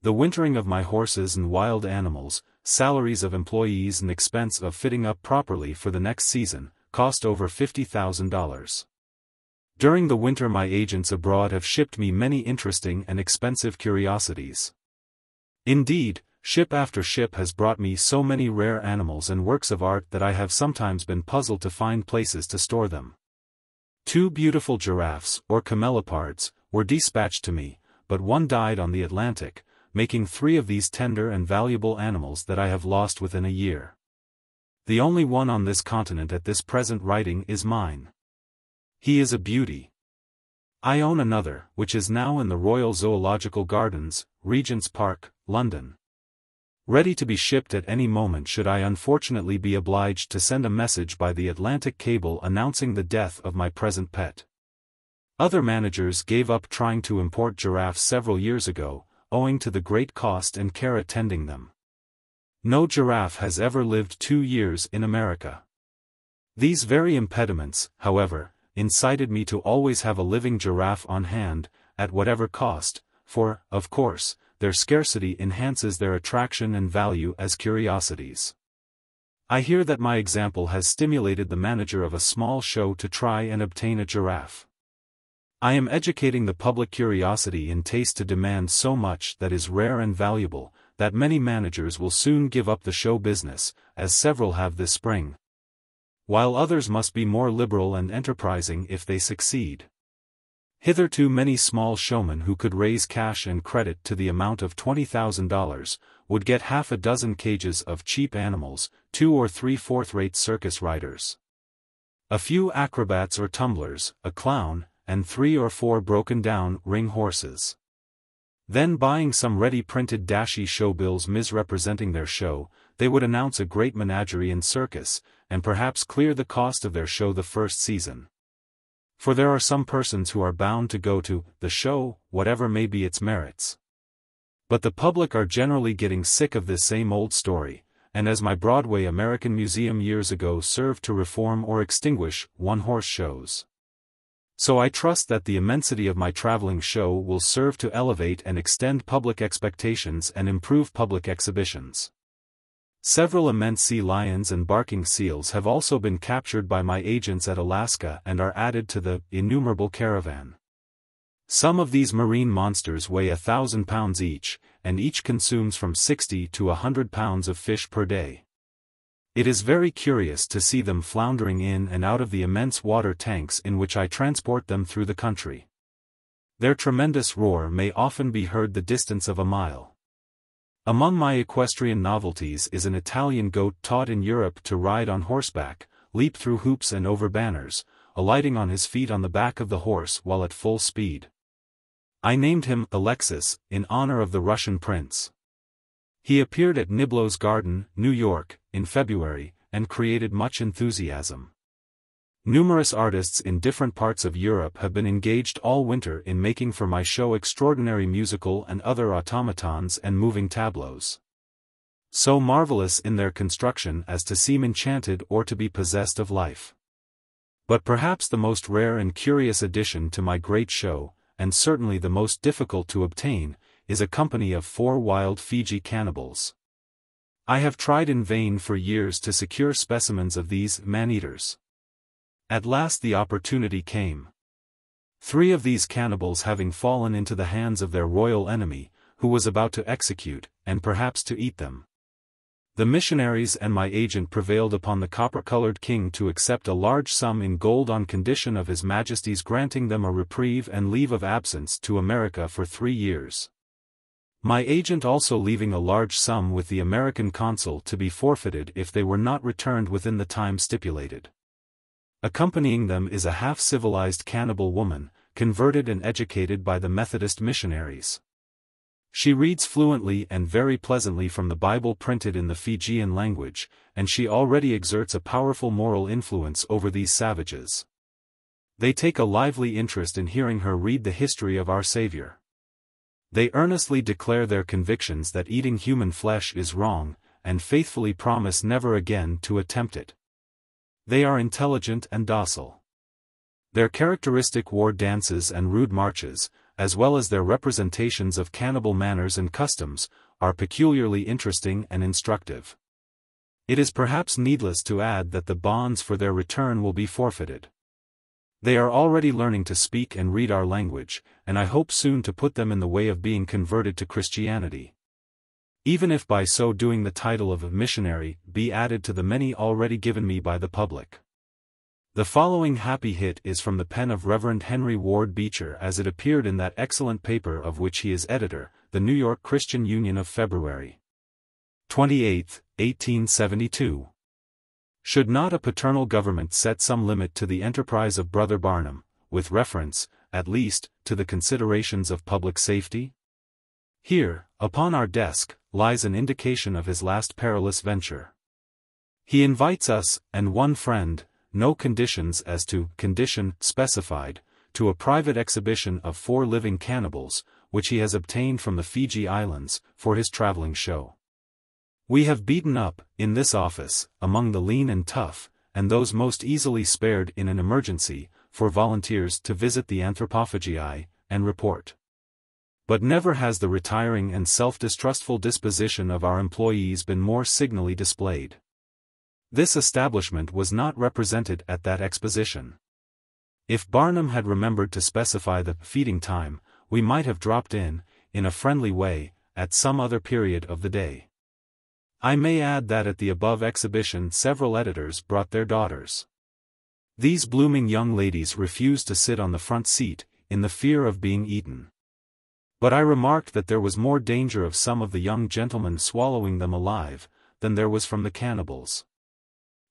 The wintering of my horses and wild animals, salaries of employees and expense of fitting up properly for the next season, cost over $50,000. During the winter my agents abroad have shipped me many interesting and expensive curiosities. Indeed, ship after ship has brought me so many rare animals and works of art that I have sometimes been puzzled to find places to store them. 2 beautiful giraffes, or camelopards, were dispatched to me, but one died on the Atlantic, making 3 of these tender and valuable animals that I have lost within a year. The only one on this continent at this present writing is mine. He is a beauty. I own another, which is now in the Royal Zoological Gardens, Regent's Park, London, ready to be shipped at any moment should I unfortunately be obliged to send a message by the Atlantic cable announcing the death of my present pet. Other managers gave up trying to import giraffes several years ago, owing to the great cost and care attending them. No giraffe has ever lived 2 years in America. These very impediments, however, incited me to always have a living giraffe on hand, at whatever cost, for, of course, their scarcity enhances their attraction and value as curiosities. I hear that my example has stimulated the manager of a small show to try and obtain a giraffe. I am educating the public curiosity in taste to demand so much that is rare and valuable, that many managers will soon give up the show business, as several have this spring, while others must be more liberal and enterprising if they succeed. Hitherto many small showmen who could raise cash and credit to the amount of $20,000, would get half a dozen cages of cheap animals, 2 or 3 fourth-rate circus riders, a few acrobats or tumblers, a clown, and 3 or 4 broken-down ring horses. Then buying some ready-printed dashy showbills misrepresenting their show, they would announce a great menagerie and circus, and perhaps clear the cost of their show the first season. For there are some persons who are bound to go to the show, whatever may be its merits. But the public are generally getting sick of this same old story, and as my Broadway American Museum years ago served to reform or extinguish one-horse shows, so I trust that the immensity of my traveling show will serve to elevate and extend public expectations and improve public exhibitions. Several immense sea lions and barking seals have also been captured by my agents at Alaska and are added to the innumerable caravan. Some of these marine monsters weigh 1,000 pounds each, and each consumes from 60 to 100 pounds of fish per day. It is very curious to see them floundering in and out of the immense water tanks in which I transport them through the country. Their tremendous roar may often be heard the distance of a mile. Among my equestrian novelties is an Italian goat taught in Europe to ride on horseback, leap through hoops and over banners, alighting on his feet on the back of the horse while at full speed. I named him Alexis, in honor of the Russian prince. He appeared at Niblo's Garden, New York, in February, and created much enthusiasm. Numerous artists in different parts of Europe have been engaged all winter in making for my show extraordinary musical and other automatons and moving tableaus, so marvelous in their construction as to seem enchanted or to be possessed of life. But perhaps the most rare and curious addition to my great show, and certainly the most difficult to obtain, is a company of 4 wild Fiji cannibals. I have tried in vain for years to secure specimens of these man-eaters. At last the opportunity came. 3 of these cannibals having fallen into the hands of their royal enemy, who was about to execute, and perhaps to eat them. The missionaries and my agent prevailed upon the copper-colored king to accept a large sum in gold on condition of His Majesty's granting them a reprieve and leave of absence to America for 3 years. My agent also leaving a large sum with the American consul to be forfeited if they were not returned within the time stipulated. Accompanying them is a half-civilized cannibal woman, converted and educated by the Methodist missionaries. She reads fluently and very pleasantly from the Bible printed in the Fijian language, and she already exerts a powerful moral influence over these savages. They take a lively interest in hearing her read the history of our Savior. They earnestly declare their convictions that eating human flesh is wrong, and faithfully promise never again to attempt it. They are intelligent and docile. Their characteristic war dances and rude marches, as well as their representations of cannibal manners and customs, are peculiarly interesting and instructive. It is perhaps needless to add that the bonds for their return will be forfeited. They are already learning to speak and read our language, and I hope soon to put them in the way of being converted to Christianity. Even if by so doing the title of a missionary be added to the many already given me by the public. The following happy hit is from the pen of Reverend Henry Ward Beecher as it appeared in that excellent paper of which he is editor, the New York Christian Union of February 28, 1872. Should not a paternal government set some limit to the enterprise of Brother Barnum, with reference, at least, to the considerations of public safety? Here, upon our desk, lies an indication of his last perilous venture. He invites us, and one friend, no conditions as to condition specified, to a private exhibition of 4 living cannibals, which he has obtained from the Fiji Islands, for his traveling show. We have beaten up, in this office, among the lean and tough, and those most easily spared in an emergency, for volunteers to visit the anthropophagi, and report. But never has the retiring and self-distrustful disposition of our employees been more signally displayed. This establishment was not represented at that exposition. If Barnum had remembered to specify the feeding time, we might have dropped in a friendly way, at some other period of the day. I may add that at the above exhibition several editors brought their daughters. These blooming young ladies refused to sit on the front seat, in the fear of being eaten. But I remarked that there was more danger of some of the young gentlemen swallowing them alive, than there was from the cannibals.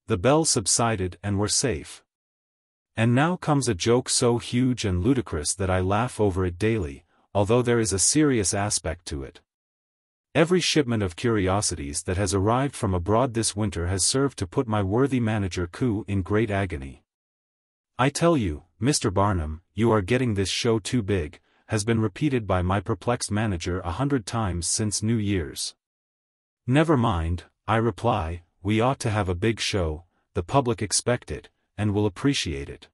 The bells subsided and were safe. And now comes a joke so huge and ludicrous that I laugh over it daily, although there is a serious aspect to it. Every shipment of curiosities that has arrived from abroad this winter has served to put my worthy manager Koo in great agony. I tell you, Mr. Barnum, you are getting this show too big, has been repeated by my perplexed manager 100 times since New Year's. Never mind, I reply, we ought to have a big show, the public expect it, and will appreciate it.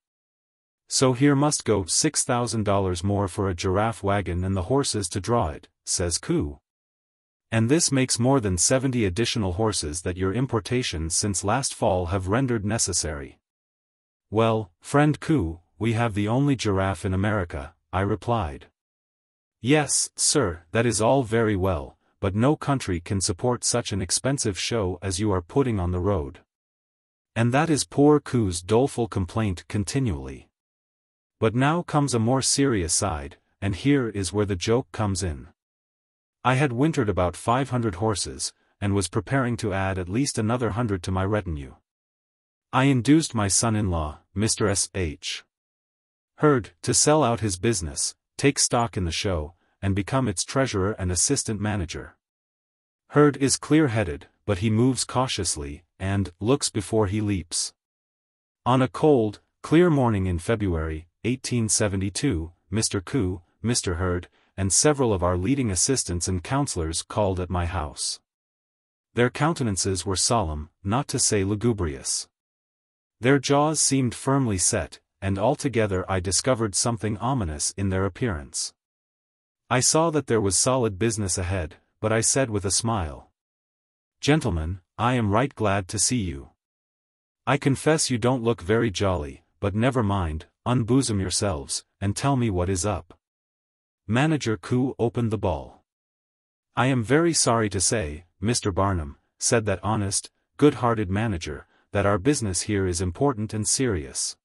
So here must go $6,000 more for a giraffe wagon and the horses to draw it, says Koo. And this makes more than 70 additional horses that your importations since last fall have rendered necessary. Well, friend Koo, we have the only giraffe in America, I replied. Yes, sir, that is all very well, but no country can support such an expensive show as you are putting on the road. And that is poor Koo's doleful complaint continually. But now comes a more serious side, and here is where the joke comes in. I had wintered about 500 horses, and was preparing to add at least another 100 to my retinue. I induced my son-in-law, Mr. S.H. Hurd, to sell out his business, take stock in the show, and become its treasurer and assistant manager. Herd is clear-headed, but he moves cautiously, and looks before he leaps. On a cold, clear morning in February, 1872, Mr. Koo, Mr. Herd, and several of our leading assistants and counselors called at my house. Their countenances were solemn, not to say lugubrious. Their jaws seemed firmly set, and altogether I discovered something ominous in their appearance. I saw that there was solid business ahead, but I said with a smile, "Gentlemen, I am right glad to see you. I confess you don't look very jolly, but never mind, unbosom yourselves, and tell me what is up." Manager Koo opened the ball. "I am very sorry to say, Mr. Barnum," said that honest, good-hearted manager, "that our business here is important and serious.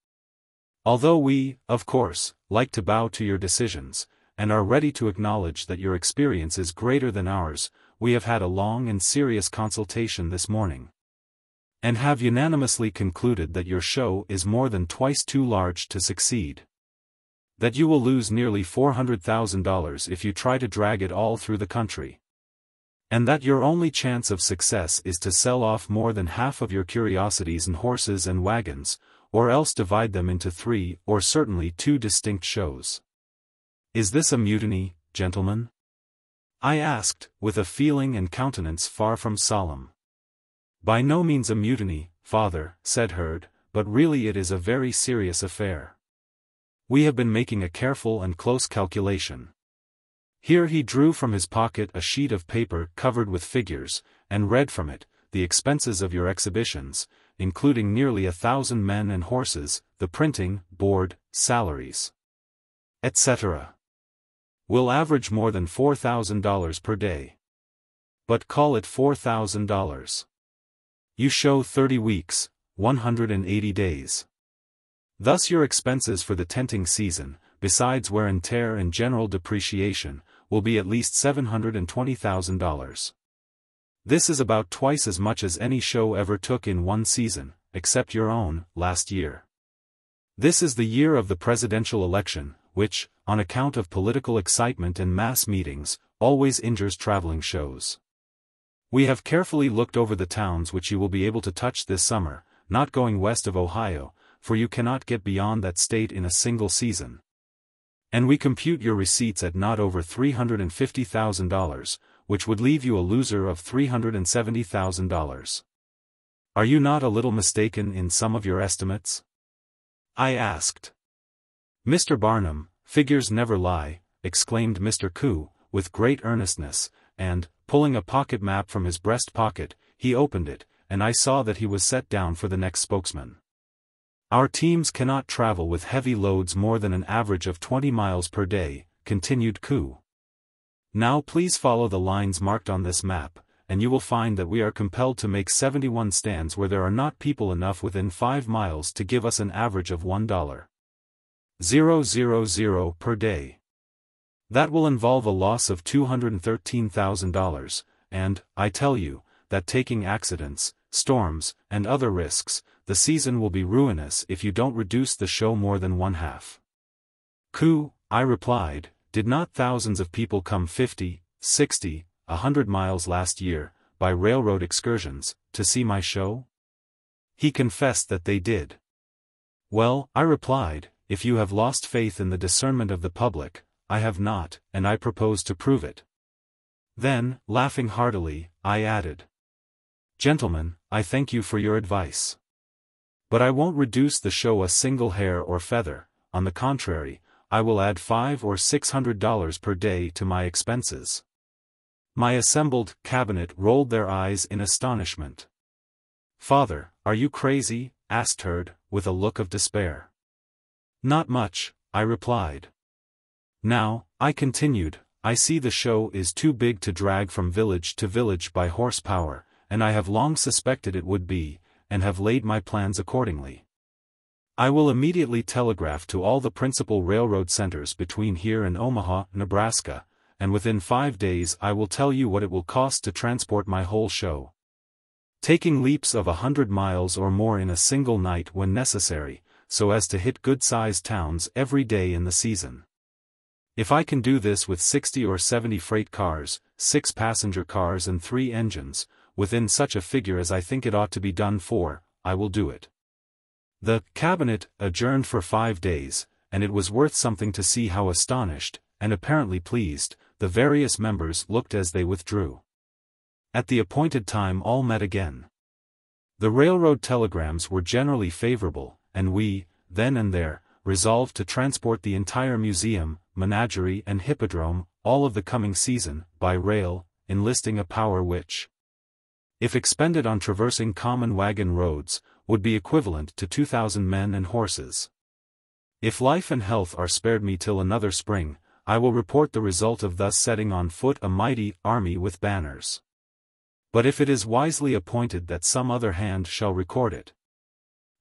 Although we, of course, like to bow to your decisions, and are ready to acknowledge that your experience is greater than ours, we have had a long and serious consultation this morning, and have unanimously concluded that your show is more than twice too large to succeed. That you will lose nearly $400,000 if you try to drag it all through the country. And that your only chance of success is to sell off more than half of your curiosities and horses and wagons, or else divide them into 3 or certainly 2 distinct shows. Is this a mutiny, gentlemen?" I asked, with a feeling and countenance far from solemn. "By no means a mutiny, father," said Herd, "but really it is a very serious affair. We have been making a careful and close calculation." Here he drew from his pocket a sheet of paper covered with figures, and read from it, "The expenses of your exhibitions, including nearly 1,000 men and horses, the printing, board, salaries, etc., will average more than $4,000 per day. But call it $4,000. You show 30 weeks, 180 days. Thus your expenses for the tenting season, besides wear and tear and general depreciation, will be at least $720,000. This is about twice as much as any show ever took in one season, except your own, last year. This is the year of the presidential election, which, on account of political excitement and mass meetings, always injures traveling shows. We have carefully looked over the towns which you will be able to touch this summer, not going west of Ohio, for you cannot get beyond that state in a single season. And we compute your receipts at not over $350,000, which would leave you a loser of $370,000. Are you not a little mistaken in some of your estimates?" I asked. "Mr. Barnum, figures never lie," exclaimed Mr. Koo, with great earnestness, and, pulling a pocket map from his breast pocket, he opened it, and I saw that he was set down for the next spokesman. "Our teams cannot travel with heavy loads more than an average of 20 miles per day," continued Koo. "Now please follow the lines marked on this map, and you will find that we are compelled to make 71 stands where there are not people enough within 5 miles to give us an average of $1,000 per day. That will involve a loss of $213,000, and, I tell you, that taking accidents, storms, and other risks, the season will be ruinous if you don't reduce the show more than one-half." "Koo," I replied, "did not thousands of people come 50, 60, 100 miles last year, by railroad excursions, to see my show?" He confessed that they did. "Well," I replied, "if you have lost faith in the discernment of the public, I have not, and I propose to prove it." Then, laughing heartily, I added, "Gentlemen, I thank you for your advice. But I won't reduce the show a single hair or feather, on the contrary, I will add $500 or $600 per day to my expenses." My assembled cabinet rolled their eyes in astonishment. "Father, are you crazy?" asked Herd, with a look of despair. "Not much," I replied. "Now," I continued, "I see the show is too big to drag from village to village by horsepower, and I have long suspected it would be, and have laid my plans accordingly. I will immediately telegraph to all the principal railroad centers between here and Omaha, Nebraska, and within 5 days I will tell you what it will cost to transport my whole show. Taking leaps of 100 miles or more in a single night when necessary, so as to hit good-sized towns every day in the season. If I can do this with 60 or 70 freight cars, 6 passenger cars and 3 engines, within such a figure as I think it ought to be done for, I will do it. The cabinet adjourned for 5 days, and it was worth something to see how astonished, and apparently pleased, the various members looked as they withdrew. At the appointed time all met again. The railroad telegrams were generally favorable, and we, then and there, resolved to transport the entire museum, menagerie and hippodrome, all of the coming season, by rail, enlisting a power which, if expended on traversing common wagon roads, would be equivalent to 2,000 men and horses. If life and health are spared me till another spring, I will report the result of thus setting on foot a mighty army with banners. But if it is wisely appointed that some other hand shall record it,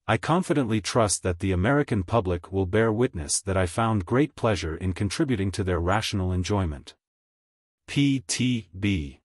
I confidently trust that the American public will bear witness that I found great pleasure in contributing to their rational enjoyment. P.T.B.